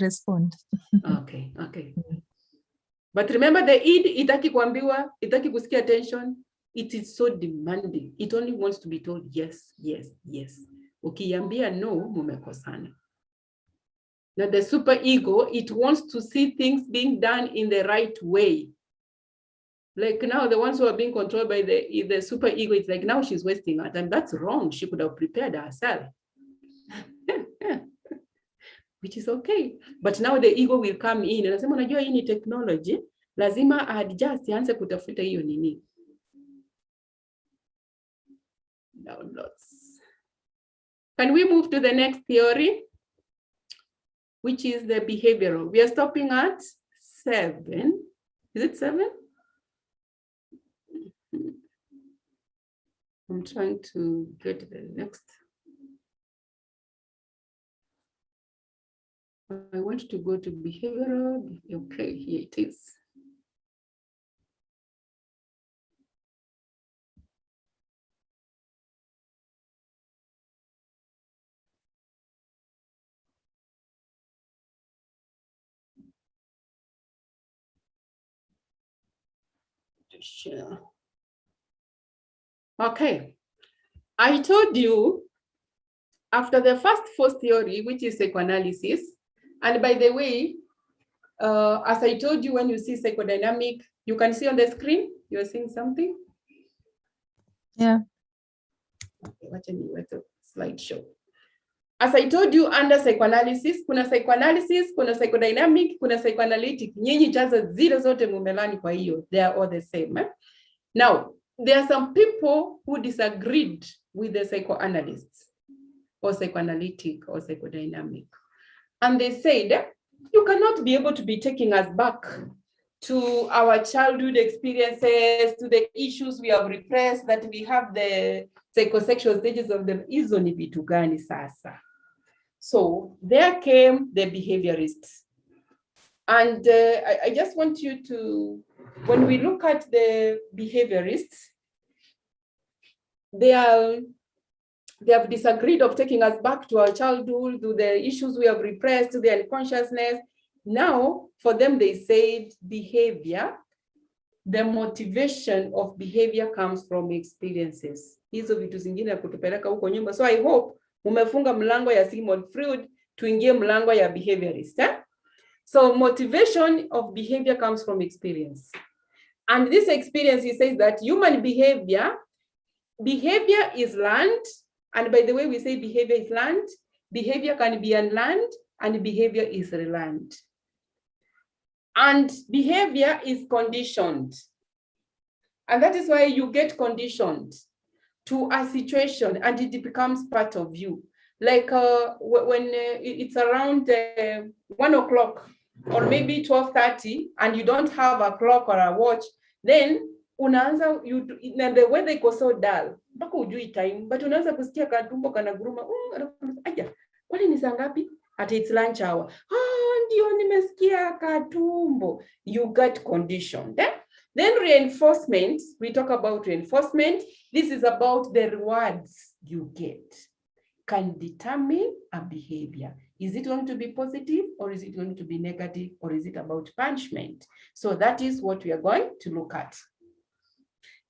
Respond. Okay, okay. But remember the id, itaki kuambiwa, itaki kusikia attention. It is so demanding. It only wants to be told yes, yes, yes. Ukiambia no, mumekosana. Now the super ego, it wants to see things being done in the right way. Like now, the ones who are being controlled by the super ego, it's like now she's wasting her time. That's wrong. She could have prepared herself. Which is okay. But now the ego will come in. And nasema unajua hii ni technology, lazima adjust, aanze kutafuta hiyo nini. Downloads. Can we move to the next theory, which is the behavioral? We are stopping at 7. Is it 7? I'm trying to get to the next. I want to go to behavioral. Okay, here it is. Sure. Okay, I told you after the first theory, which is psychoanalysis, and by the way, as I told you, when you see psychodynamic, you can see on the screen, you're seeing something? Yeah. Okay, watch me with the slideshow. As I told you, under psychoanalysis, kuna psychodynamic, kuna psychoanalytic. Nyinyi jaza zile zote mumelani kwa hiyo. They are all the same. Now, there are some people who disagreed with the psychoanalysts or psychoanalytic or psychodynamic. And they said, you cannot be able to be taking us back to our childhood experiences, to the issues we have repressed, that we have the psychosexual stages of them. Hizo ni vitu gani sasa? So there came the behaviorists. And I just want you to, when we look at the behaviorists, they have disagreed of taking us back to our childhood, to the issues we have repressed, to the unconsciousness. Now, for them, they said behavior, the motivation of behavior comes from experiences. Hizo vitu zingine ya kutupeleka huko nyumba. So I hope umefunga mlango ya Sigmund Freud, tuingie mlango ya behaviorist. So motivation of behavior comes from experience. And this experience, he says that human behavior is learned. And by the way, we say behavior is learned. Behavior can be unlearned, and behavior is relearned. And behavior is conditioned. And that is why you get conditioned to a situation and it becomes part of you. Like when it's around 1 o'clock or maybe 12:30 and you don't have a clock or a watch, then unaanza, and the weather iko so dull, mpaka ujui time, but unaanza kusikia katumbo kana guruma, aya, kwani ni saa ngapi? At its lunch hour. Ndio nimesikia katumbo. You get conditioned. Then reinforcement, we talk about reinforcement. This is about the rewards you get. Can determine a behavior. Is it going to be positive or is it going to be negative or is it about punishment? So that is what we are going to look at.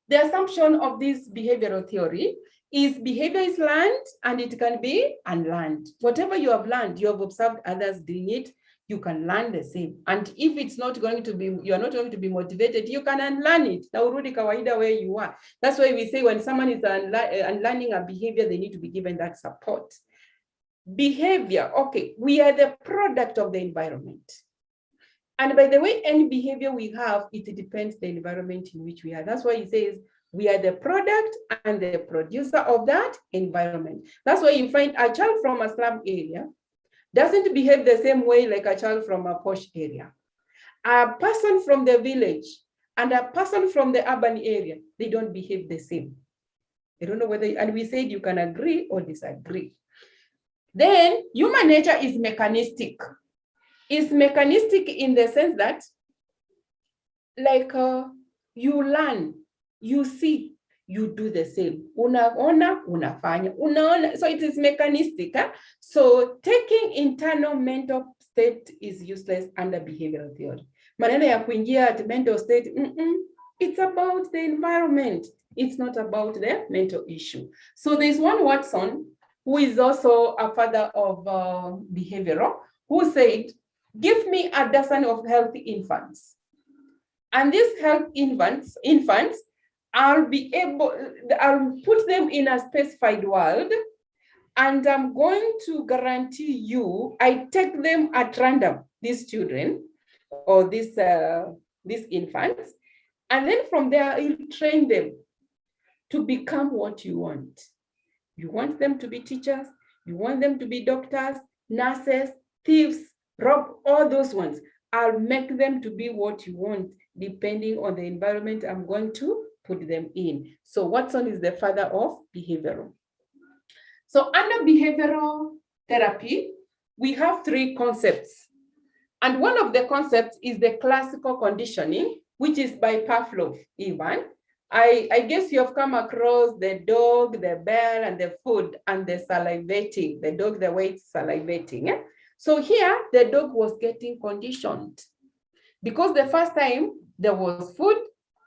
The assumption of this behavioral theory is behavior is learned and it can be unlearned. Whatever you have learned, you have observed others doing it, you can learn the same. And if it's not going to be, you are not going to be motivated, you can unlearn it. Na urudi kawaida where you are. That's why we say when someone is unlearning a behavior, they need to be given that support. Behavior, okay, we are the product of the environment. And by the way, any behavior we have, it depends the environment in which we are. That's why he says we are the product and the producer of that environment. That's why you find a child from a slum area doesn't behave the same way like a child from a posh area. A person from the village and a person from the urban area, they don't behave the same. I don't know whether, and we said you can agree or disagree. Then human nature is mechanistic. It's mechanistic in the sense that, like you learn, you see, you do the same. Unaona, unafanya, unaona. So it is mechanistic. So taking internal mental state is useless under behavioral theory. Maneno ya kuingia at mental state, it's about the environment. It's not about the mental issue. So there's one Watson, who is also a father of behavioral, who said, give me a dozen of healthy infants. And these healthy infants, I'll put them in a specified world, and I'm going to guarantee you, I take them at random, these children, or these infants, and then from there, you train them to become what you want. You want them to be teachers, you want them to be doctors, nurses, thieves, rob, all those ones. I'll make them to be what you want, depending on the environment I'm going to put them in. So Watson is the father of behavioral. So under behavioral therapy, we have three concepts. And one of the concepts is the classical conditioning, which is by Pavlov, Ivan. I guess you have come across the dog, the bell, and the food, and the salivating. The dog, the way it's salivating. Yeah? So here, the dog was getting conditioned. Because the first time, there was food,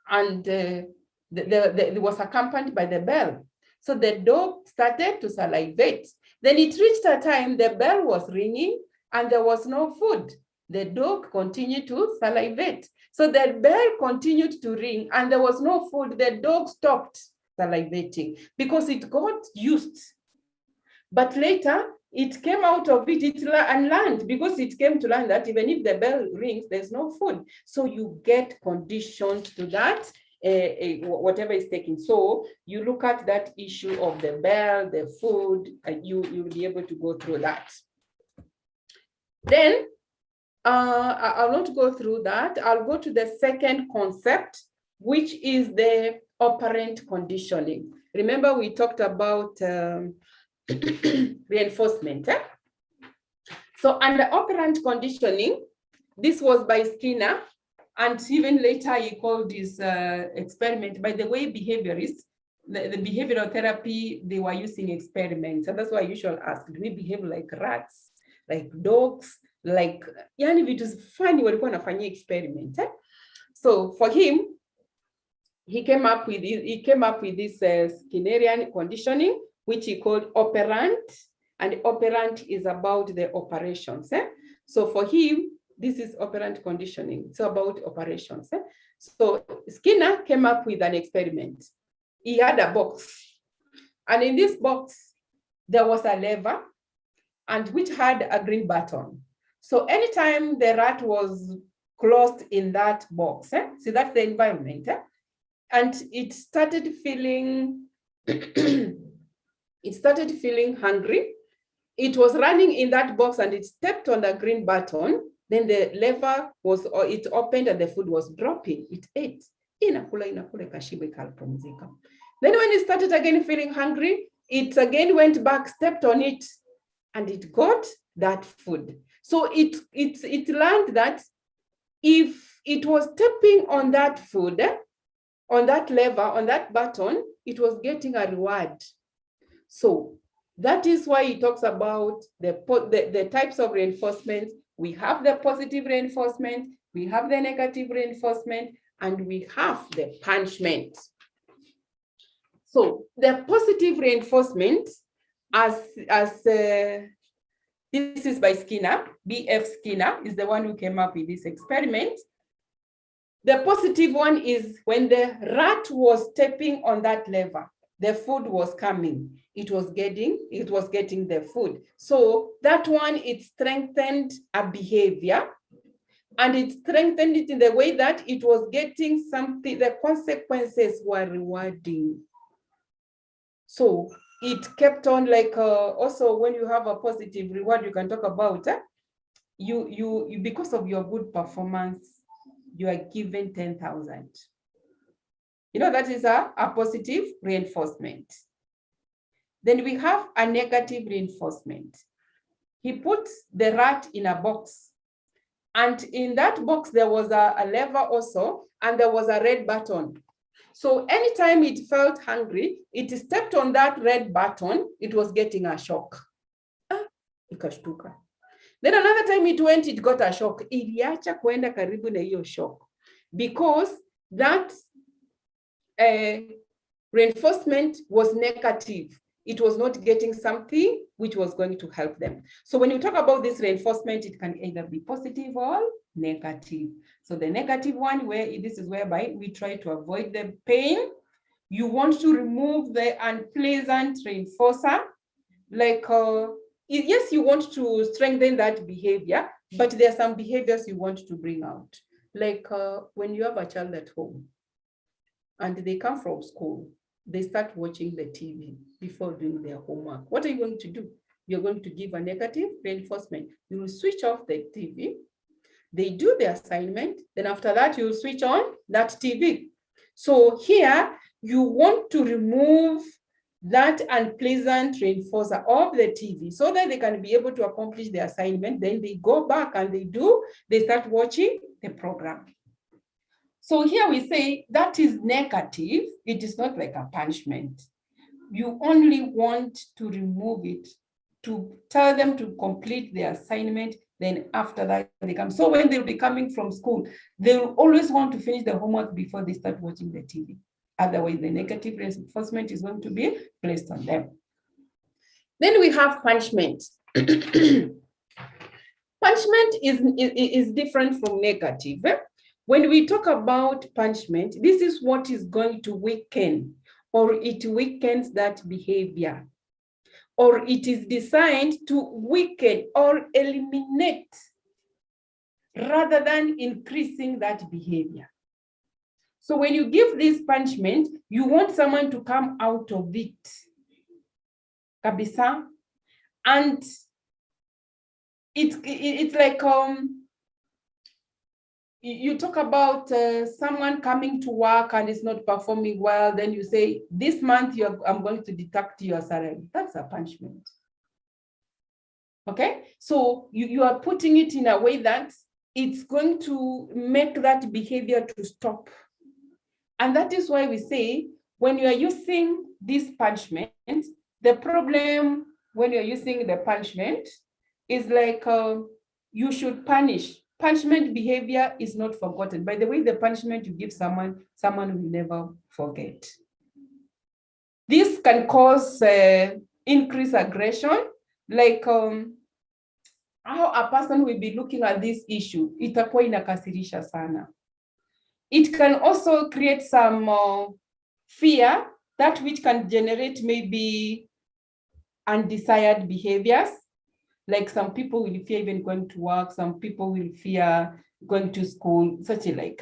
and it was accompanied by the bell. So the dog started to salivate. Then it reached a time the bell was ringing and there was no food. The dog continued to salivate. So the bell continued to ring and there was no food. The dog stopped salivating because it got used. But later, it came out of it and learned, because it came to learn that even if the bell rings, there's no food. So you get conditioned to that. Whatever is taken. So you look at that issue of the bell, the food, and you'll be able to go through that. Then I'll not go through that. I'll go to the second concept, which is the operant conditioning. Remember, we talked about reinforcement. So under operant conditioning, this was by Skinner. And even later, he called this experiment. By the way, behaviorists, the behavioral therapy, they were using experiments. And that's why I usually ask, do we behave like rats, like dogs, like, yani vitu funny walikuwa wanafanyia experiment. So for him, he came up with this Skinnerian conditioning, which he called operant, and operant is about the operations. So for him, this is operant conditioning. It's about operations. So Skinner came up with an experiment. He had a box, and in this box, there was a lever, and which had a green button. So anytime the rat was closed in that box, see, that's the environment, and it started feeling, hungry. It was running in that box and it stepped on the green button. Then the lever was, or it opened and the food was dropping. It ate. Then when it started again feeling hungry, it again went back, stepped on it, and it got that food. So it learned that if it was stepping on that food, on that lever, on that button, it was getting a reward. So that is why he talks about the types of reinforcement. We have the positive reinforcement, we have the negative reinforcement, and we have the punishment. So the positive reinforcement, this is by Skinner, B.F. Skinner is the one who came up with this experiment. The positive one is when the rat was stepping on that lever, the food was coming. It was getting the food. So that one, it strengthened a behavior, and it strengthened it in the way that it was getting something, the consequences were rewarding. So it kept on, like, also when you have a positive reward, you can talk about, you because of your good performance, you are given 10,000. That is a positive reinforcement. Then we have a negative reinforcement. He puts the rat in a box, and in that box there was a lever also, and there was a red button. So anytime it felt hungry, it stepped on that red button, it was getting a shock. Ikashtuka. Then another time it went, it got a shock. Iliacha kuenda karibu na hiyo shock, because that reinforcement was negative. It was not getting something which was going to help them. So when you talk about this reinforcement, it can either be positive or negative. So the negative one, this is whereby we try to avoid the pain. You want to remove the unpleasant reinforcer. Like, yes, you want to strengthen that behavior, but there are some behaviors you want to bring out. Like when you have a child at home and they come from school, they start watching the TV before doing their homework. What are you going to do? You're going to give a negative reinforcement. You will switch off the TV. They do the assignment. Then after that, you will switch on that TV. So here, you want to remove that unpleasant reinforcer of the TV so that they can be able to accomplish the assignment. Then they go back and they start watching the program. So here we say that is negative. It is not like a punishment. You only want to remove it, to tell them to complete the assignment. Then after that, they come. So when they'll be coming from school, they'll always want to finish the homework before they start watching the TV. Otherwise, the negative reinforcement is going to be placed on them. Then we have punishment. Punishment is different from negative. When we talk about punishment, this is what is going to weaken, or it weakens that behavior, or it is designed to weaken or eliminate rather than increasing that behavior. So when you give this punishment, you want someone to come out of it. Kabisa. And it's like, you talk about someone coming to work and is not performing well, then you say, this month I'm going to deduct your salary. That's a punishment. Okay, so you are putting it in a way that it's going to make that behavior to stop. And that is why we say, when you are using this punishment, the problem when you're using the punishment is like, you should punish. Punishment behavior is not forgotten. By the way, the punishment you give someone will never forget. This can cause increased aggression, like how a person will be looking at this issue, itakuwa inakasirisha sana. It can also create some fear, that which can generate maybe undesired behaviors. Like some people will fear even going to work, some people will fear going to school, such like.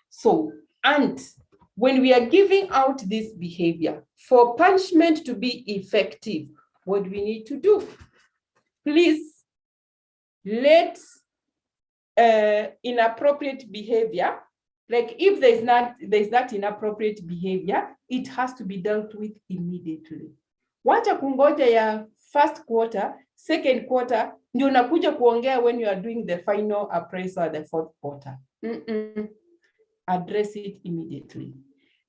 So, and when we are giving out this behavior, for punishment to be effective, what do we need to do? Please let inappropriate behavior, like if there's that inappropriate behavior, it has to be dealt with immediately. Wacha kungoja ya first quarter, second quarter, ndio unakuja kuongea when you are doing the final appraisal at the fourth quarter. Address it immediately.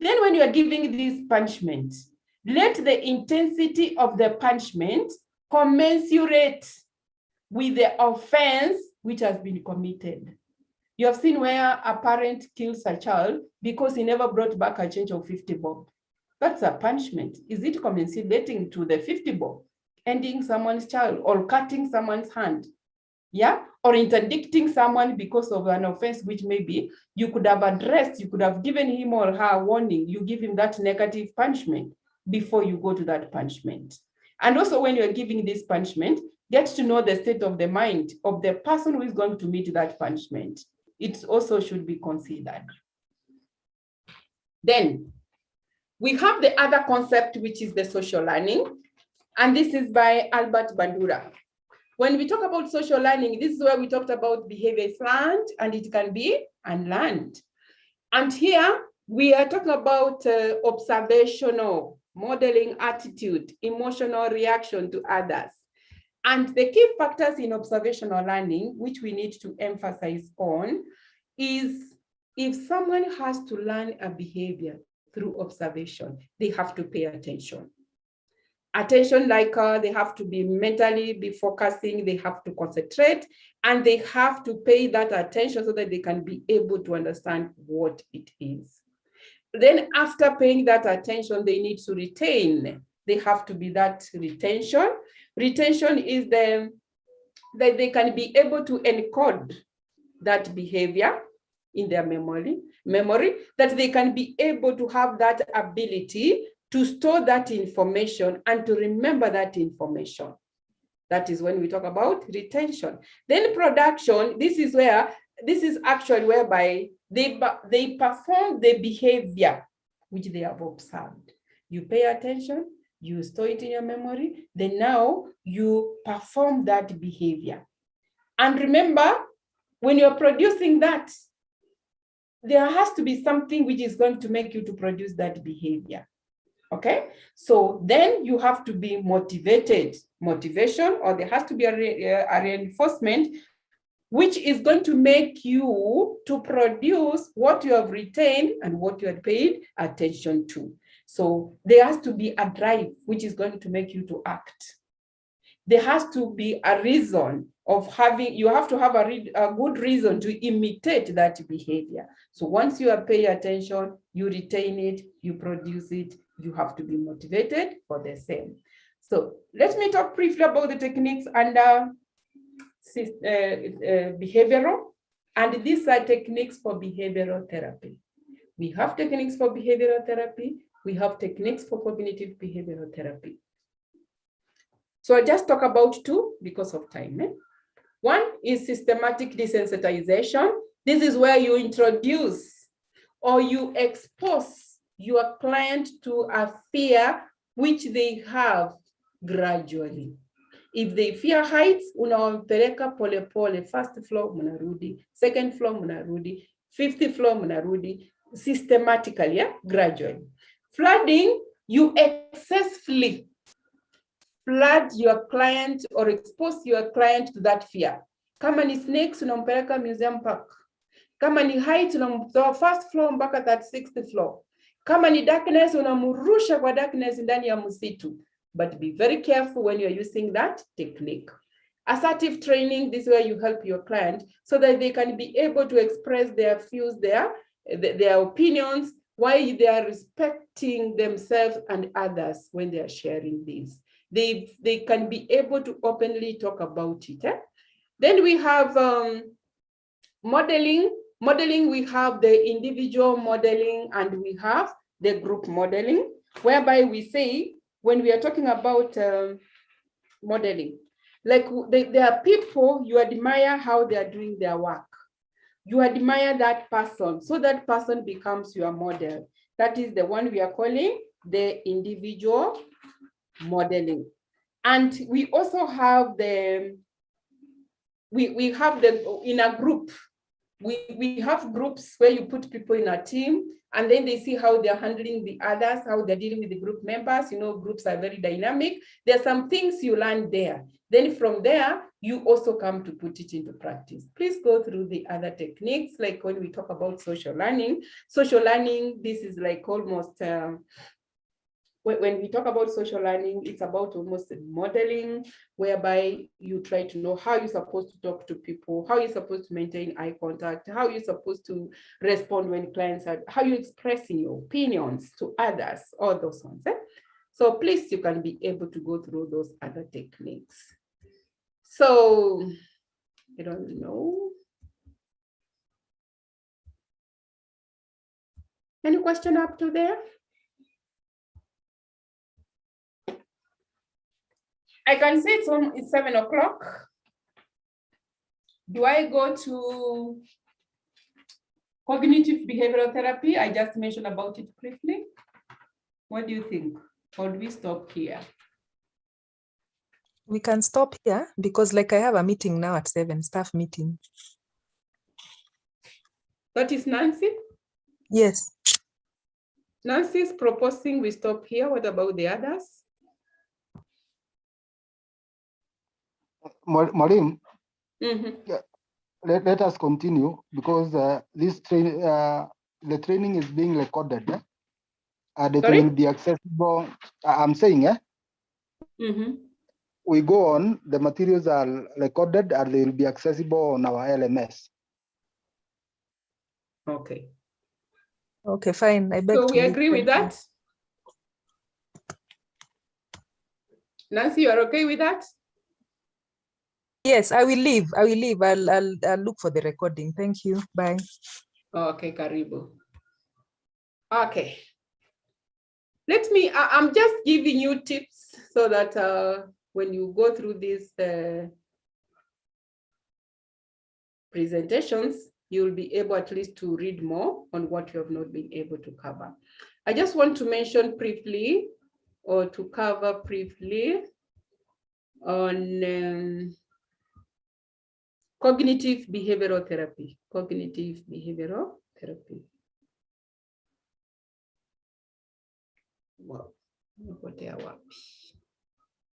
Then when you are giving this punishment, let the intensity of the punishment commensurate with the offense which has been committed. You have seen where a parent kills a child because he never brought back a change of 50 bob. That's a punishment. Is it commensurating to the 50 bob? Ending someone's child or cutting someone's hand? Yeah? Or interdicting someone because of an offense which maybe you could have addressed, you could have given him or her a warning, you give him that negative punishment before you go to that punishment. And also when you're giving this punishment, get to know the state of the mind of the person who is going to meet that punishment. It also should be considered. Then we have the other concept, which is the social learning. And this is by Albert Bandura. When we talk about social learning, this is where we talked about behavior is learned and it can be unlearned. And here we are talking about observational modeling attitude, emotional reaction to others. And the key factors in observational learning, which we need to emphasize on, is if someone has to learn a behavior through observation, they have to pay attention. Attention, like they have to be mentally be focusing, they have to concentrate, and they have to pay that attention so that they can be able to understand what it is. Then after paying that attention, they need to retain. They have to be that retention. Retention is that they can be able to encode that behavior in their memory, that they can be able to have that ability to store that information and to remember that information. That is when we talk about retention. Then production, this is actually whereby they perform the behavior which they have observed. You pay attention, you store it in your memory, then now you perform that behavior. And remember, when you're producing that, there has to be something which is going to make you to produce that behavior. Okay, so then you have to be motivated, motivation, or there has to be a reinforcement, which is going to make you to produce what you have retained and what you have paid attention to. So there has to be a drive, which is going to make you to act. There has to be a reason of having, you have to have a good reason to imitate that behavior. So once you are paying attention, you retain it, you produce it, you have to be motivated for the same. So let me talk briefly about the techniques under behavioral. And these are techniques for behavioral therapy. We have techniques for behavioral therapy. We have techniques for cognitive behavioral therapy. So I just talk about two because of time. One is systematic desensitization. This is where you introduce or you expose your client to a fear which they have gradually. If they fear heights, unawampeleka pole pole, first floor mnarudi, second floor mnarudi, 50th floor mnarudi, systematically, yeah? Gradually. Flooding, you excessively flood your client or expose your client to that fear. Kama ni snakes, unampeleka museum park. Kama ni heights, unamtoa first floor mpaka 36th floor. Kama ni darkness, unamurusha kwa darkness ndani ya msitu. But be very careful when you're using that technique. Assertive training, this is where you help your client so that they can be able to express their views, their opinions, while they are respecting themselves and others when they are sharing this. They can be able to openly talk about it. Then we have modeling. Modeling, we have the individual modeling and we have the group modeling, whereby we say, when we are talking about modeling, like there are people you admire how they are doing their work. You admire that person, so that person becomes your model. That is the one we are calling the individual modeling. And we also have in a group, we have groups where you put people in a team and then they see how they're handling the others, how they're dealing with the group members. You know, groups are very dynamic. There are some things you learn there. Then from there, you also come to put it into practice. Please go through the other techniques, like when we talk about social learning. Social learning, this is like almost, when we talk about social learning, it's about almost modeling, whereby you try to know how you're supposed to talk to people, how you're supposed to maintain eye contact, how you're supposed to respond when clients are, how you're expressing your opinions to others, all those ones. So please, you can be able to go through those other techniques. So, I don't know. Any question up to there? I can see it's 7 o'clock. Do I go to cognitive behavioral therapy? I just mentioned about it briefly. What do you think? Or do we stop here? We can stop here because like I have a meeting now at 7, staff meeting. That is Nancy? Yes. Nancy is proposing we stop here. What about the others? Marim, let us continue because this the training is being recorded and it will be accessible. I'm saying, we go on, the materials are recorded and they will be accessible on our LMS. Okay. Okay, fine. I beg so we agree with that? Nancy, you are okay with that? Yes, I will leave. I will leave. I'll look for the recording. Thank you. Bye. Okay, karibu. Okay. I'm just giving you tips so that when you go through these presentations, you'll be able at least to read more on what you have not been able to cover. I just want to mention briefly or to cover briefly on cognitive behavioral therapy. Cognitive behavioral therapy. Wow.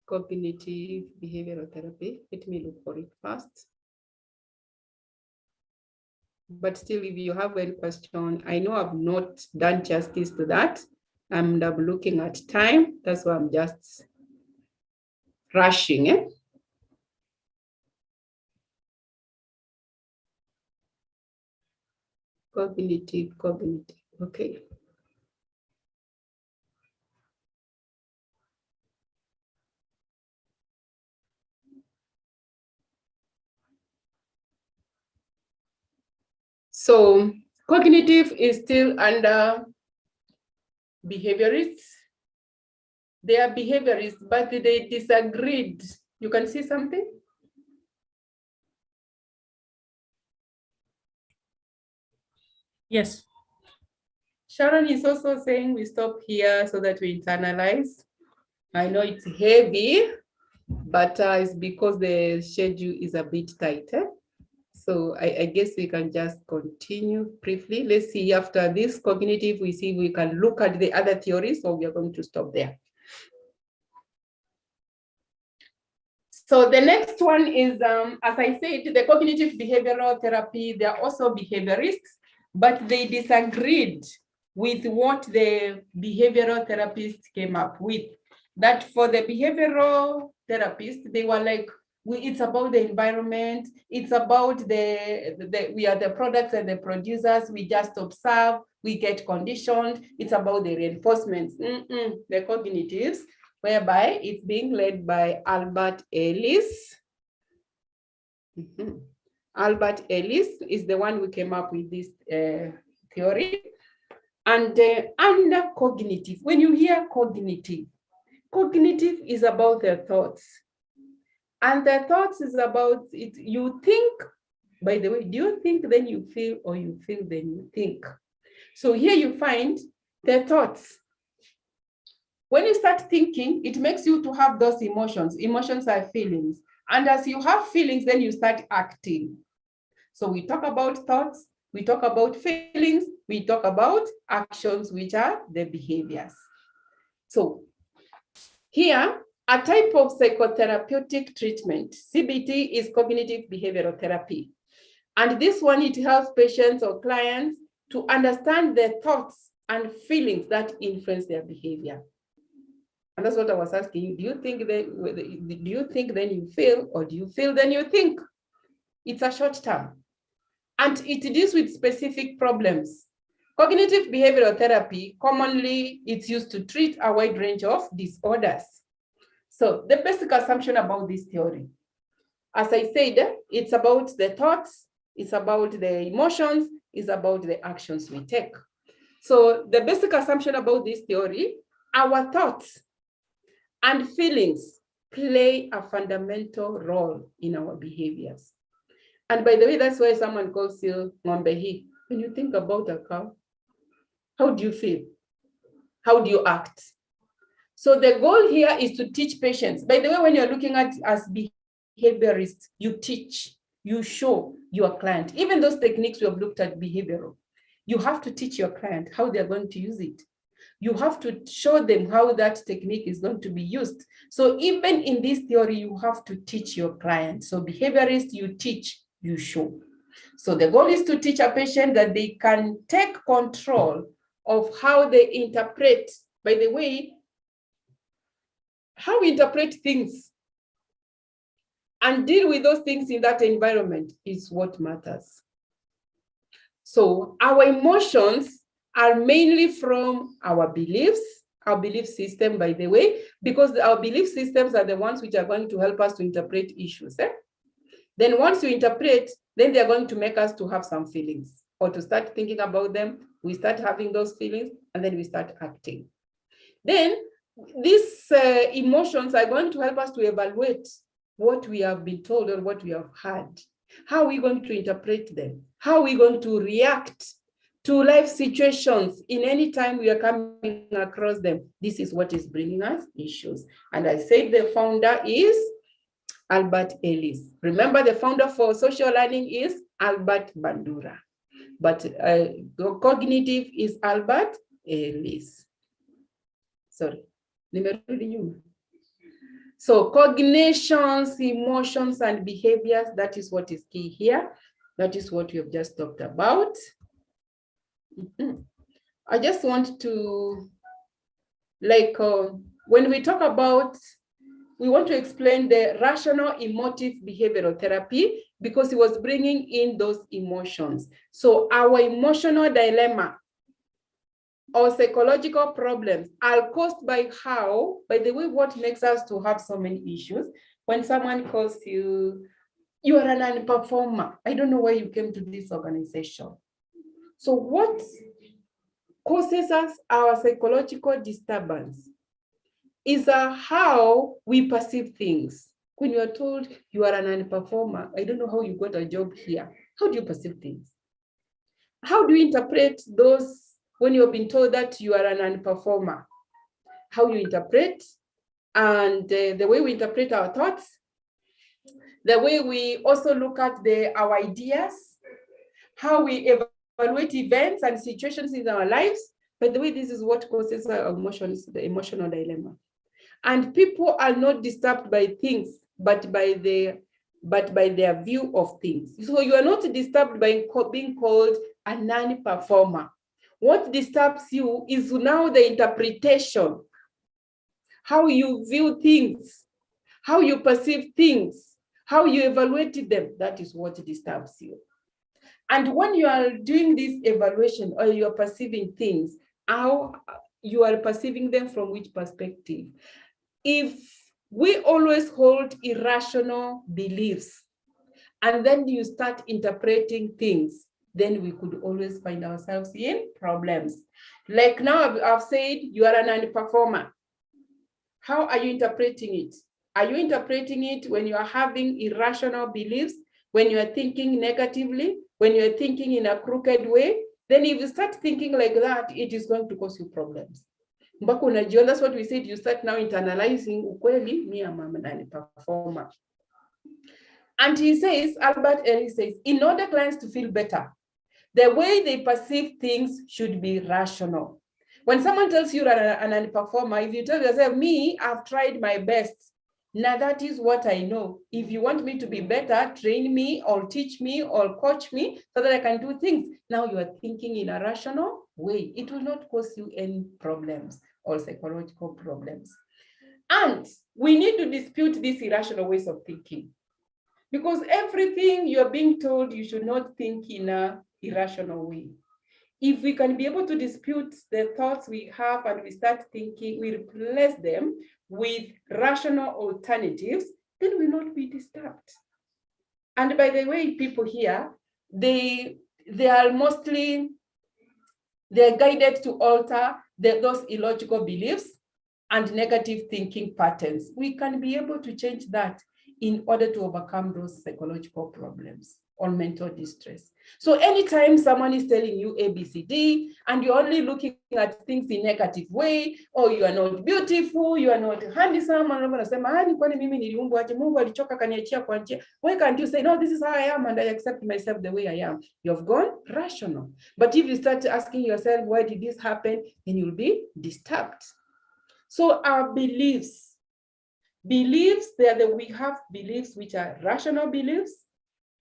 Cognitive behavioral therapy. Let me look for it first. But still, if you have any question, I know I've not done justice to that. I'm looking at time. That's why I'm just rushing. Cognitive. Okay. So cognitive is still under behaviorists. They are behaviorists, but they disagreed. You can see something? Yes. Sharon is also saying we stop here so that we internalize. I know it's heavy, but it's because the schedule is a bit tight. So I guess we can just continue briefly. Let's see after this cognitive, we see we can look at the other theories, or we are going to stop there. So the next one is, as I said, the cognitive behavioral therapy, they are also behaviorists, but they disagreed with what the behavioral therapists came up with. That for the behavioral therapists, they were like, It's about the environment. It's about we are the products and the producers. We just observe, we get conditioned. It's about the reinforcements, the cognitives, whereby it's being led by Albert Ellis. Albert Ellis is the one who came up with this theory. And under cognitive, when you hear cognitive is about the thoughts. And the thoughts is about it. You think, by the way, do you think then you feel, or you feel then you think? So here you find the thoughts. When you start thinking, it makes you to have those emotions. Emotions are feelings. And as you have feelings, then you start acting. So we talk about thoughts, we talk about feelings, we talk about actions, which are the behaviors. So here, a type of psychotherapeutic treatment, CBT, is cognitive behavioral therapy. And this one, it helps patients or clients to understand their thoughts and feelings that influence their behavior. And that's what I was asking you. Do you think then you feel, or do you feel then you think? It's a short term. And it deals with specific problems. Cognitive behavioral therapy, commonly it's used to treat a wide range of disorders. So the basic assumption about this theory, as I said, it's about the thoughts, it's about the emotions, it's about the actions we take. So the basic assumption about this theory, our thoughts and feelings play a fundamental role in our behaviors. And by the way, that's why someone calls you ng'ombe. When you think about a cow, how do you feel? How do you act? So the goal here is to teach patients. By the way, when you're looking at as behaviorists, you teach, you show your client. Even those techniques we have looked at behavioral, you have to teach your client how they're going to use it. You have to show them how that technique is going to be used. So even in this theory, you have to teach your client. So behaviorist, you teach, you show. So the goal is to teach a patient that they can take control of how they interpret, by the way, how we interpret things and deal with those things in that environment is what matters. So our emotions are mainly from our beliefs, our belief system, by the way, because our belief systems are the ones which are going to help us to interpret issues. Then once you interpret, then they're going to make us to have some feelings or to start thinking about them. We start having those feelings and then we start acting. Then these emotions are going to help us to evaluate what we have been told or what we have heard. How are we going to interpret them? How are we going to react to life situations in any time we are coming across them? This is what is bringing us issues. And I said the founder is Albert Ellis. Remember, the founder for social learning is Albert Bandura, but cognitive is Albert Ellis. Sorry. So cognitions, emotions, and behaviors, that is what is key here. That is what we have just talked about. I just want to, when we talk about, we want to explain the rational emotive behavioral therapy because it was bringing in those emotions. So our emotional dilemma or psychological problems are caused by by the way, what makes us to have so many issues. When someone calls you, you are an unperformer. I don't know why you came to this organization. So what causes us our psychological disturbance is how we perceive things. When you are told you are an unperformer, I don't know how you got a job here. How do you perceive things? How do you interpret those when you've been told that you are an unperformer? How you interpret, and the way we interpret our thoughts, the way we also look at our ideas, how we evaluate events and situations in our lives. By the way, this is what causes our emotions, the emotional dilemma. And people are not disturbed by things, but by their view of things. So you are not disturbed by being called a non-performer. What disturbs you is now the interpretation, how you view things, how you perceive things, How you evaluated them, that is what disturbs you. And when you are doing this evaluation or you are perceiving things, how you are perceiving them from which perspective? If we always hold irrational beliefs and then you start interpreting things, then we could always find ourselves in problems. Like now I've said you are an underperformer. How are you interpreting it? Are you interpreting it when you are having irrational beliefs, when you are thinking negatively, when you are thinking in a crooked way? Then if you start thinking like that, it is going to cause you problems. That's what we said, you start now internalizing, ukweli, me am a underperformer. And he says, Albert Ellis says, in order clients to feel better, the way they perceive things should be rational. When someone tells you you're an underperformer, if you tell yourself, me, I've tried my best. Now that is what I know. If you want me to be better, train me or teach me or coach me so that I can do things. Now you are thinking in a rational way. It will not cause you any problems or psychological problems. And we need to dispute these irrational ways of thinking. Because everything you're being told, you should not think in an irrational way. If we can be able to dispute the thoughts we have and we start thinking, we replace them with rational alternatives, then we will not be disturbed. And by the way, people here, they're guided to alter those illogical beliefs and negative thinking patterns. We can be able to change that in order to overcome those psychological problems or mental distress. So anytime someone is telling you A, B, C, D, and you're only looking at things in a negative way, or you are not beautiful, you are not handsome, why can't you say, no, this is how I am and I accept myself the way I am? You've gone rational. But if you start asking yourself, why did this happen? Then you'll be disturbed. So our beliefs, we have beliefs which are rational beliefs.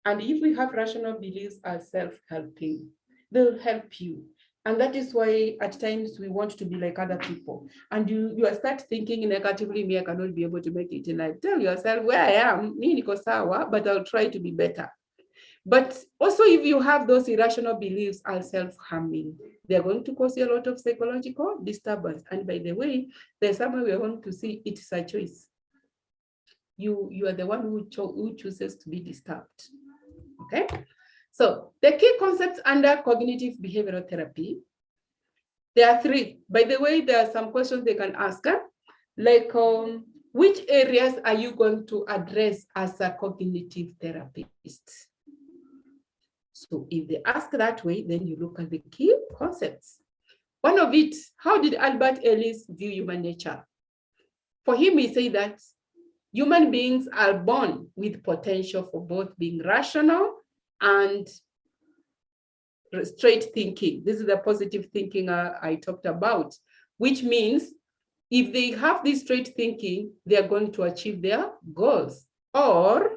And if we have rational beliefs as self-helping, they'll help you. And that is why at times we want to be like other people. And you start thinking negatively, me, I cannot be able to make it in life. Tell yourself where I am, me niko sawa, but I'll try to be better. But also if you have those irrational beliefs as self-harming, they're going to cause you a lot of psychological disturbance. And by the way, there's somewhere we're going to see it's a choice. You are the one who chooses to be disturbed. Okay, so the key concepts under cognitive behavioral therapy, there are three. By the way, there are some questions they can ask, like which areas are you going to address as a cognitive therapist? So if they ask that way, then you look at the key concepts. One of it, how did Albert Ellis view human nature? For him, he said that human beings are born with potential for both being rational and straight thinking. This is the positive thinking I talked about, which means if they have this straight thinking, they are going to achieve their goals. Or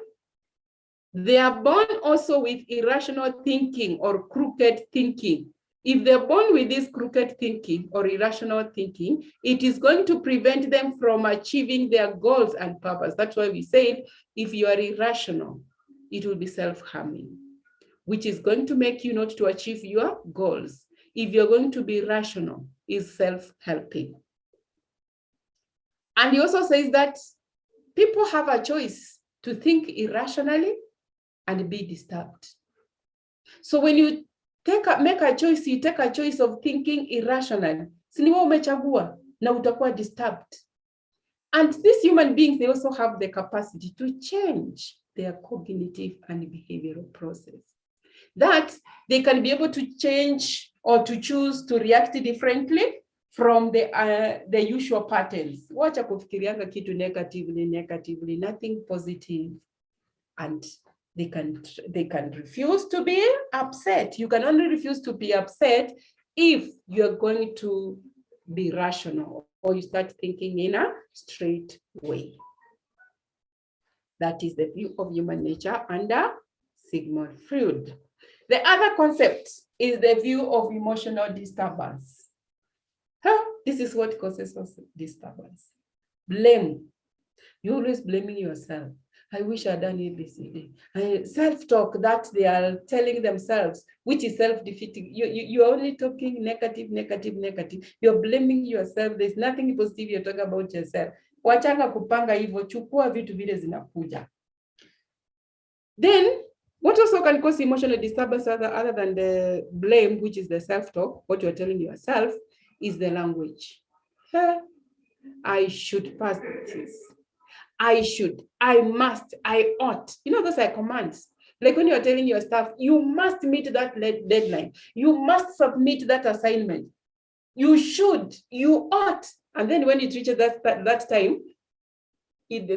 they are born also with irrational thinking or crooked thinking. If they're born with this crooked thinking or irrational thinking, it is going to prevent them from achieving their goals and purpose. That's why we said, if you are irrational, it will be self-harming, which is going to make you not to achieve your goals. If you're going to be rational, is self-helping. And he also says that people have a choice to think irrationally and be disturbed. So when you make a choice, you take a choice of thinking irrational. Siniwa umechagua na utakuwa disturbed. And these human beings, they also have the capacity to change their cognitive and behavioral process. That they can be able to change or to choose to react differently from the usual patterns. Wacha kufikirianga kitu negatively, nothing positive. And they can refuse to be upset. You can only refuse to be upset if you're going to be rational or you start thinking in a straight way. That is the view of human nature under Sigmund Freud. The other concept is the view of emotional disturbance. This is what causes us disturbance. Blame. You're always blaming yourself. I wish I'd done ABCD. Self-talk that they are telling themselves, which is self-defeating. You're only talking negative, negative, negative. You're blaming yourself. There's nothing positive you're talking about yourself. Wachanga kupanga hivyo, chukua vitu vile zinakuja. Then, what also can cause emotional disturbance other than the blame, which is the self-talk, what you're telling yourself, is the language. I should pass this. I should, I must, I ought. You know, those are commands. Like when you're telling your staff, you must meet that deadline. You must submit that assignment. You should, you ought. And then when it reaches that time,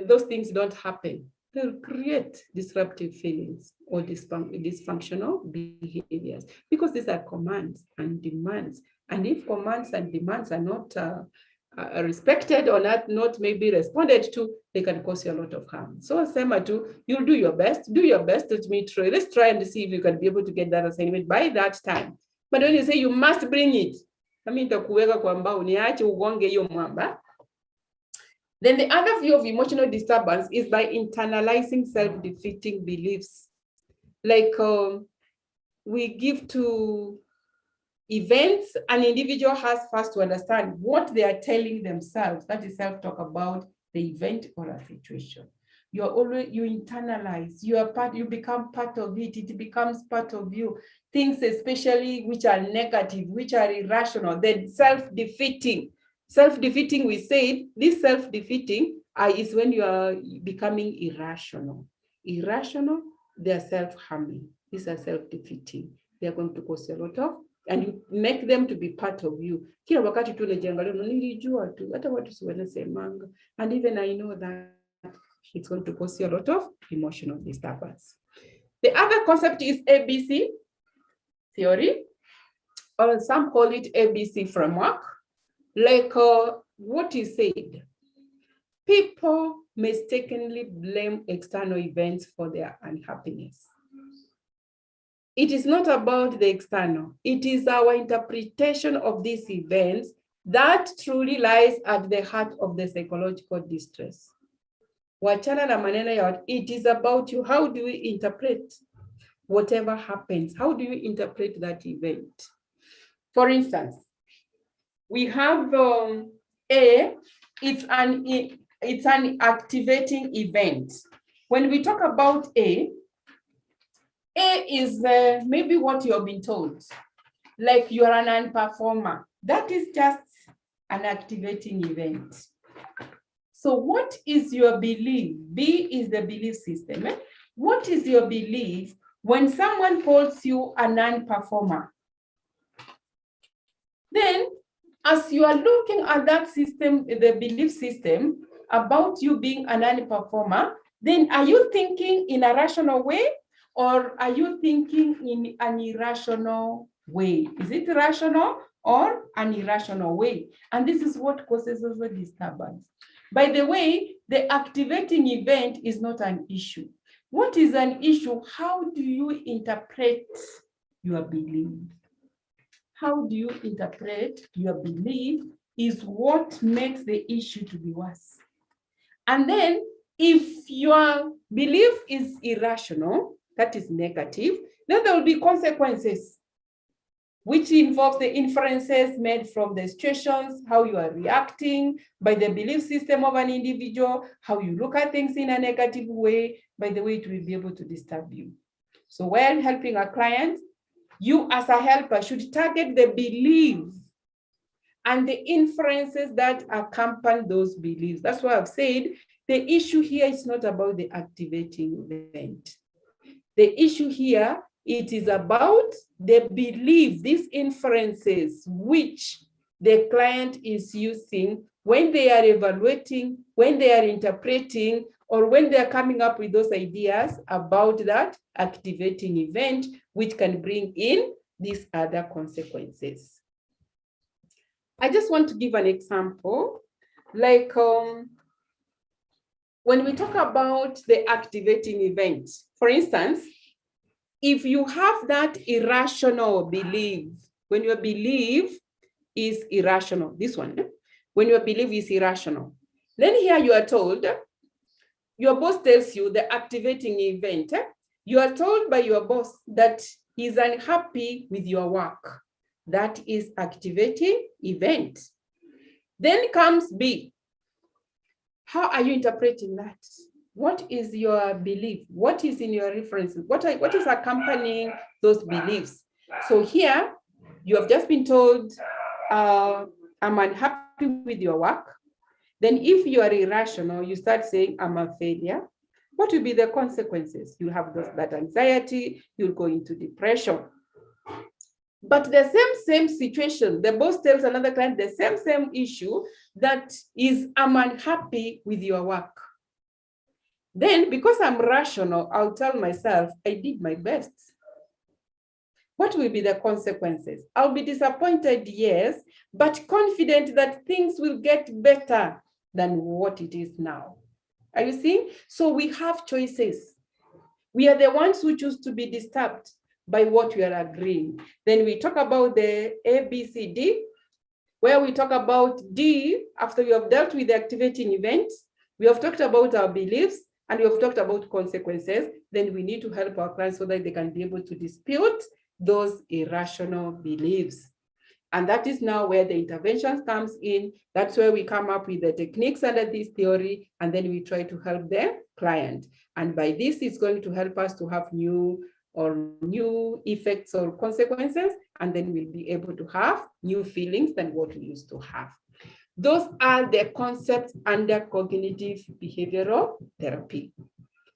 those things don't happen. They'll create disruptive feelings or dysfunctional behaviors because these are commands and demands. And if commands and demands are not respected or not maybe responded to, they can cause you a lot of harm. So Sema too, you'll do your best. Let me try. Let's try and see if you can be able to get that assignment by that time. But when you say you must bring it, then the other view of emotional disturbance is by internalizing self-defeating beliefs. Like we give to events, an individual has first to understand what they are telling themselves. That is self-talk about the event or a situation. You internalize, you become part of it, it becomes part of you. Things especially which are negative, which are irrational, then self-defeating. Self-defeating, we said, this self-defeating is when you are becoming irrational. Irrational, they are self-harming. These are self-defeating. They are going to cause a lot of, and you make them to be part of you. And even I know that it's going to cause you a lot of emotional disturbance. The other concept is ABC theory, or some call it ABC framework. Like what is said, people mistakenly blame external events for their unhappiness. It is not about the external. It is our interpretation of these events that truly lies at the heart of the psychological distress. It is about you. How do we interpret whatever happens? How do you interpret that event? For instance, we have it's an activating event. When we talk about A is maybe what you have been told, like you are an non-performer. That is just an activating event. So what is your belief? B is the belief system. What is your belief when someone calls you a non-performer? Then, as you are looking at that system, the belief system about you being a non-performer, then are you thinking in a rational way or are you thinking in an irrational way? Is it rational or an irrational way? And this is what causes also disturbance. By the way, the activating event is not an issue. What is an issue? How do you interpret your belief? How do you interpret your belief is what makes the issue to be worse. And then if your belief is irrational, that is negative, then there will be consequences, which involve the inferences made from the situations, how you are reacting by the belief system of an individual, how you look at things in a negative way. By the way, it will be able to disturb you. So while helping a client, you as a helper should target the beliefs and the inferences that accompany those beliefs. That's why I've said the issue here is not about the activating event. The issue here, it is about the belief, these inferences, which the client is using when they are evaluating, when they are interpreting, or when they're coming up with those ideas about that activating event, which can bring in these other consequences. I just want to give an example, like when we talk about the activating event, for instance, if you have that irrational belief, when your belief is irrational, this one, when your belief is irrational, then here you are told, your boss tells you the activating event. You are told by your boss that he's unhappy with your work. That is activating event. Then comes B. How are you interpreting that? What is your belief? What is in your references? What is accompanying those beliefs? So here, you have just been told, I'm unhappy with your work. Then if you are irrational, you start saying, I'm a failure. What will be the consequences? You have that anxiety, you'll go into depression. But the same situation, the boss tells another client the same issue, that is, I'm unhappy with your work. Then, because I'm rational, I'll tell myself, I did my best. What will be the consequences? I'll be disappointed, yes, but confident that things will get better than what it is now. Are you seeing? So we have choices. We are the ones who choose to be disturbed by what we are agreeing. Then we talk about the A, B, C, D, where we talk about D, after we have dealt with the activating events, we have talked about our beliefs, and we have talked about consequences. Then we need to help our clients so that they can be able to dispute those irrational beliefs. And that is now where the intervention comes in. That's where we come up with the techniques under this theory, and then we try to help the client. And by this, it's going to help us to have new effects or consequences, and then we'll be able to have new feelings than what we used to have. Those are the concepts under cognitive behavioral therapy.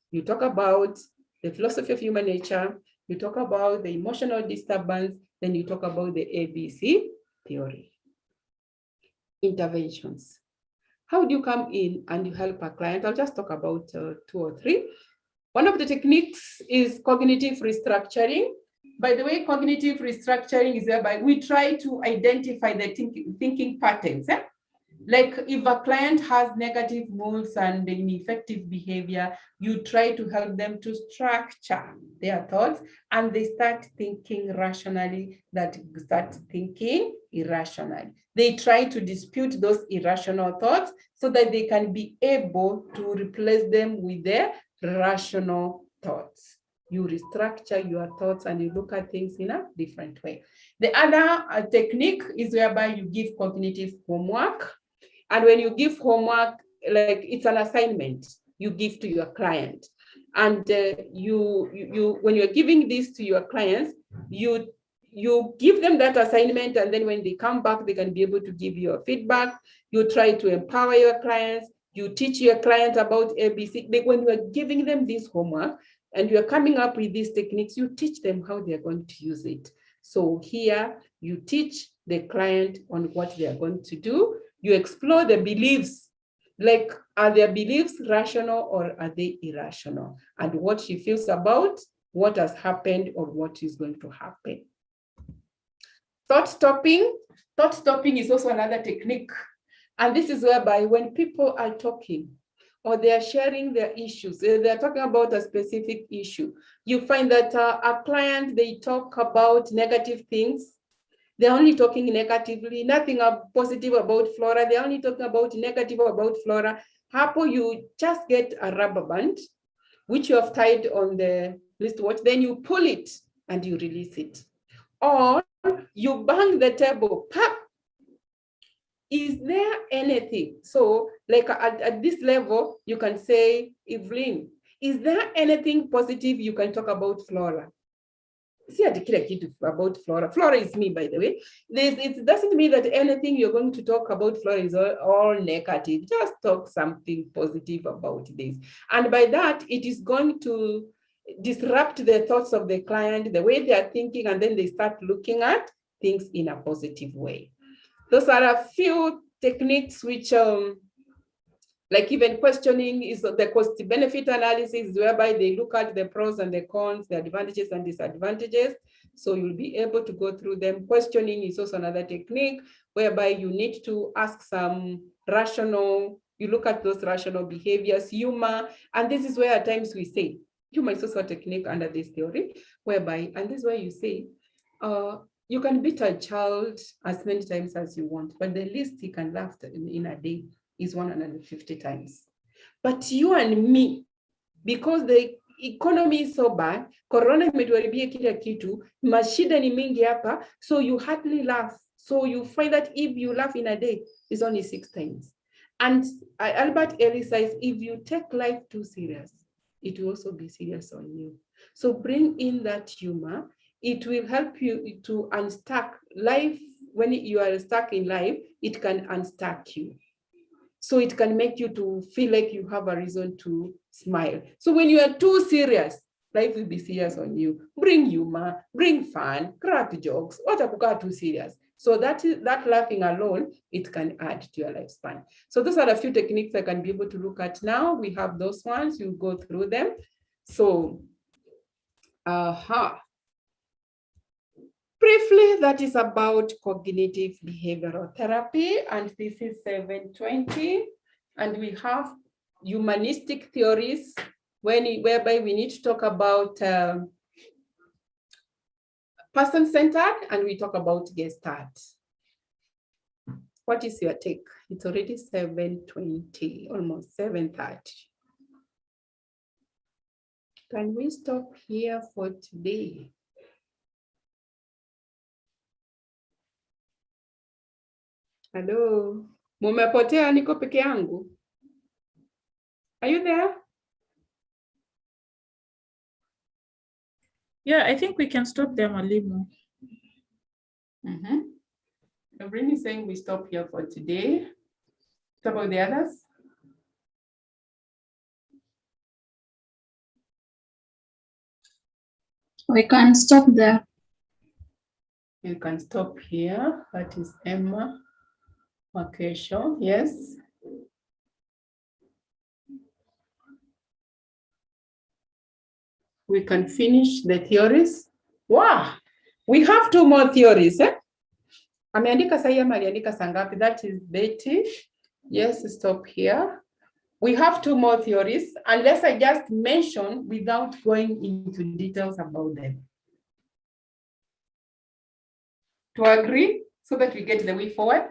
You talk about the philosophy of human nature, you talk about the emotional disturbance, then you talk about the ABC theory. Interventions. How do you come in and you help a client? I'll just talk about 2 or 3. One of the techniques is cognitive restructuring. By the way, cognitive restructuring is whereby we try to identify the thinking patterns. Like if a client has negative moods and ineffective behavior, you try to help them to structure their thoughts, and they start thinking rationally, that start thinking irrationally. They try to dispute those irrational thoughts so that they can be able to replace them with their rational thoughts. You restructure your thoughts and you look at things in a different way. The other technique is whereby you give cognitive homework. And when you give homework, like it's an assignment you give to your client. And when you're giving this to your clients, you give them that assignment, and then when they come back, they can be able to give you a feedback. You try to empower your clients. You teach your client about ABC. When you are giving them this homework and you are coming up with these techniques, you teach them how they are going to use it. So here you teach the client on what they are going to do. You explore the beliefs, like are their beliefs rational or are they irrational? And what she feels about what has happened or what is going to happen. Thought stopping. Thought stopping is also another technique. And this is whereby when people are talking or they are sharing their issues, they're talking about a specific issue, you find that a client, they talk about negative things. They're only talking negatively, nothing positive about Flora. They're only talking about negative about Flora. Hapo, you just get a rubber band, which you have tied on the wristwatch, then you pull it and you release it. Or you bang the table, pop. Is there anything? So like at this level, you can say, Evelyn, is there anything positive you can talk about Flora? See, about Flora. Flora is me, by the way. It doesn't mean that anything you're going to talk about Flora is all negative. Just talk something positive about this. And by that, it is going to disrupt the thoughts of the client, the way they are thinking, and then they start looking at things in a positive way. Those are a few techniques which like even questioning is the cost-benefit analysis, whereby they look at the pros and the cons, the advantages and disadvantages. So you'll be able to go through them. Questioning is also another technique whereby you need to ask some rational, you look at those rational behaviors, humor. And this is where at times we say, humor is also a technique under this theory, whereby, and this is where you say, you can beat a child as many times as you want, but the least he can laugh in a day is 150 times. But you and me, because the economy is so bad, corona imetuharibia kila kitu, mashida ni mingi hapa, so you hardly laugh. So you find that if you laugh in a day, it's only 6 times. And Albert Ellis says, if you take life too serious, it will also be serious on you. So bring in that humor. It will help you to unstuck life. When you are stuck in life, it can unstuck you. So it can make you to feel like you have a reason to smile. So when you are too serious, life will be serious on you. Bring humor, bring fun, crack jokes, watakukaa too serious. So that laughing alone, it can add to your lifespan. So those are a few techniques I can be able to look at now. We have those ones, you go through them. So, briefly, that is about cognitive behavioral therapy, and this is 720. And we have humanistic theories whereby we need to talk about person-centered, and we talk about Gestalt. What is your take? It's already 7:20, almost 7:30. Can we stop here for today? Hello, mumepotea, niko peke yangu. Are you there? Yeah, I think we can stop there, Mwalimu. I'm really saying we stop here for today. What about the others? We can stop there. You can stop here. That is Emma Makesho. Yes. We can finish the theories. Wow, we have 2 more theories. Ameandika sahi ama aliandika saa ngapi? That is Betty. Yes, stop here. We have 2 more theories, unless I just mention without going into details about them. To agree, so that we get the way forward.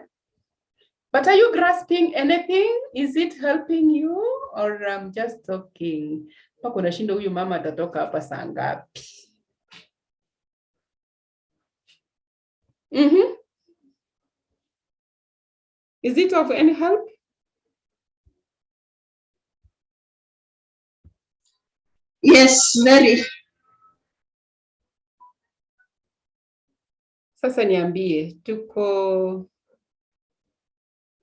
But are you grasping anything? Is it helping you, or I'm just talking? Kuna shindo huyu mama atatoka hapa saa ngapi? Is it of any help? Yes, very. Sasa niambie, tuko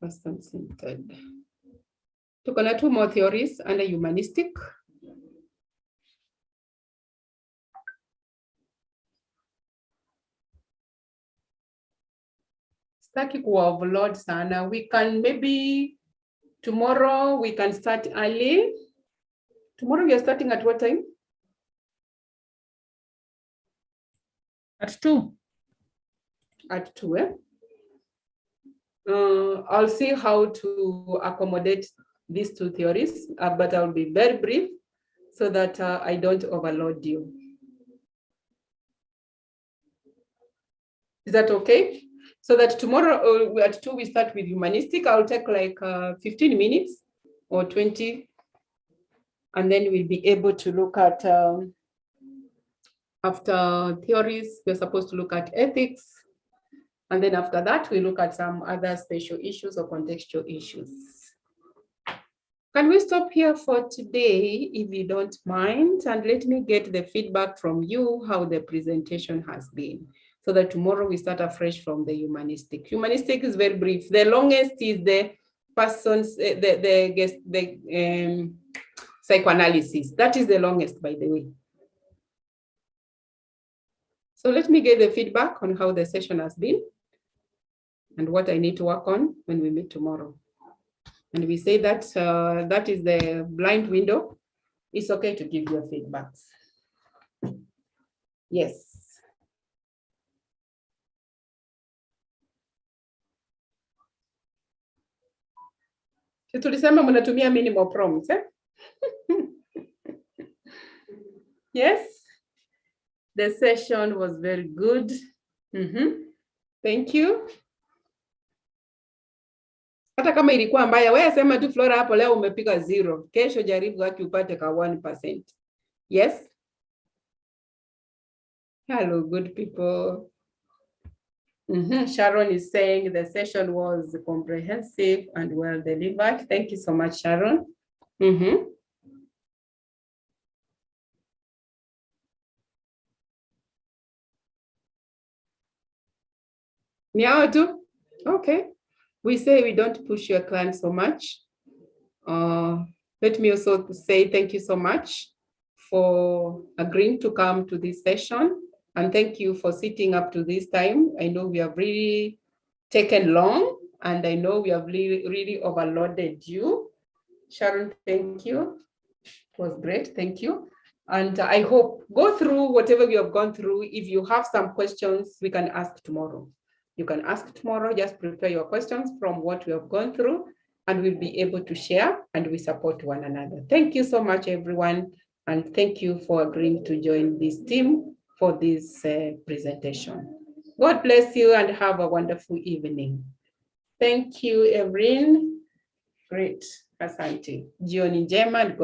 person-centered. Tuko na 2 more theories under humanistic. Staki kuoverload sana. We can maybe tomorrow we can start early. Tomorrow we are starting at what time? At 2. At 2, eh? I'll see how to accommodate these 2 theories, but I'll be very brief so that I don't overload you. Is that okay? So that tomorrow at 2 we start with humanistic. I'll take like 15 minutes or 20, and then we'll be able to look at, after theories, we're supposed to look at ethics. And then after that, we look at some other special issues or contextual issues. Can we stop here for today, if you don't mind, and let me get the feedback from you, how the presentation has been, so that tomorrow we start afresh from the humanistic. Humanistic is very brief. The longest is the person's, psychoanalysis. That is the longest, by the way. So let me get the feedback on how the session has been and what I need to work on when we meet tomorrow. And we say that that is the blind window. It's okay to give your feedbacks. Yes. Tulisema mnatumia minimal prompts, eh? Yes. The session was very good. Thank you. hata kama ilikuwa mbaya, wewe sema tu Flora hapo leo umepiga 0. Kesho jaribu haki upate ka 1%. Yes? Hello, good people. Sharon is saying the session was comprehensive and well delivered. Thank you so much, Sharon. Meow too? Okay. We say we don't push your client so much. Let me also say thank you so much for agreeing to come to this session. And thank you for sitting up to this time. I know we have really taken long, and I know we have really overloaded you. Sharon, thank you. It was great, thank you. And I hope, go through whatever we have gone through. If you have some questions, we can ask tomorrow. You can ask tomorrow, just prepare your questions from what we have gone through, and we'll be able to share, and we support one another. Thank you so much, everyone. And thank you for agreeing to join this team for this presentation. God bless you and have a wonderful evening. Thank you, Evelyn. Great. Asante. Jioni njema.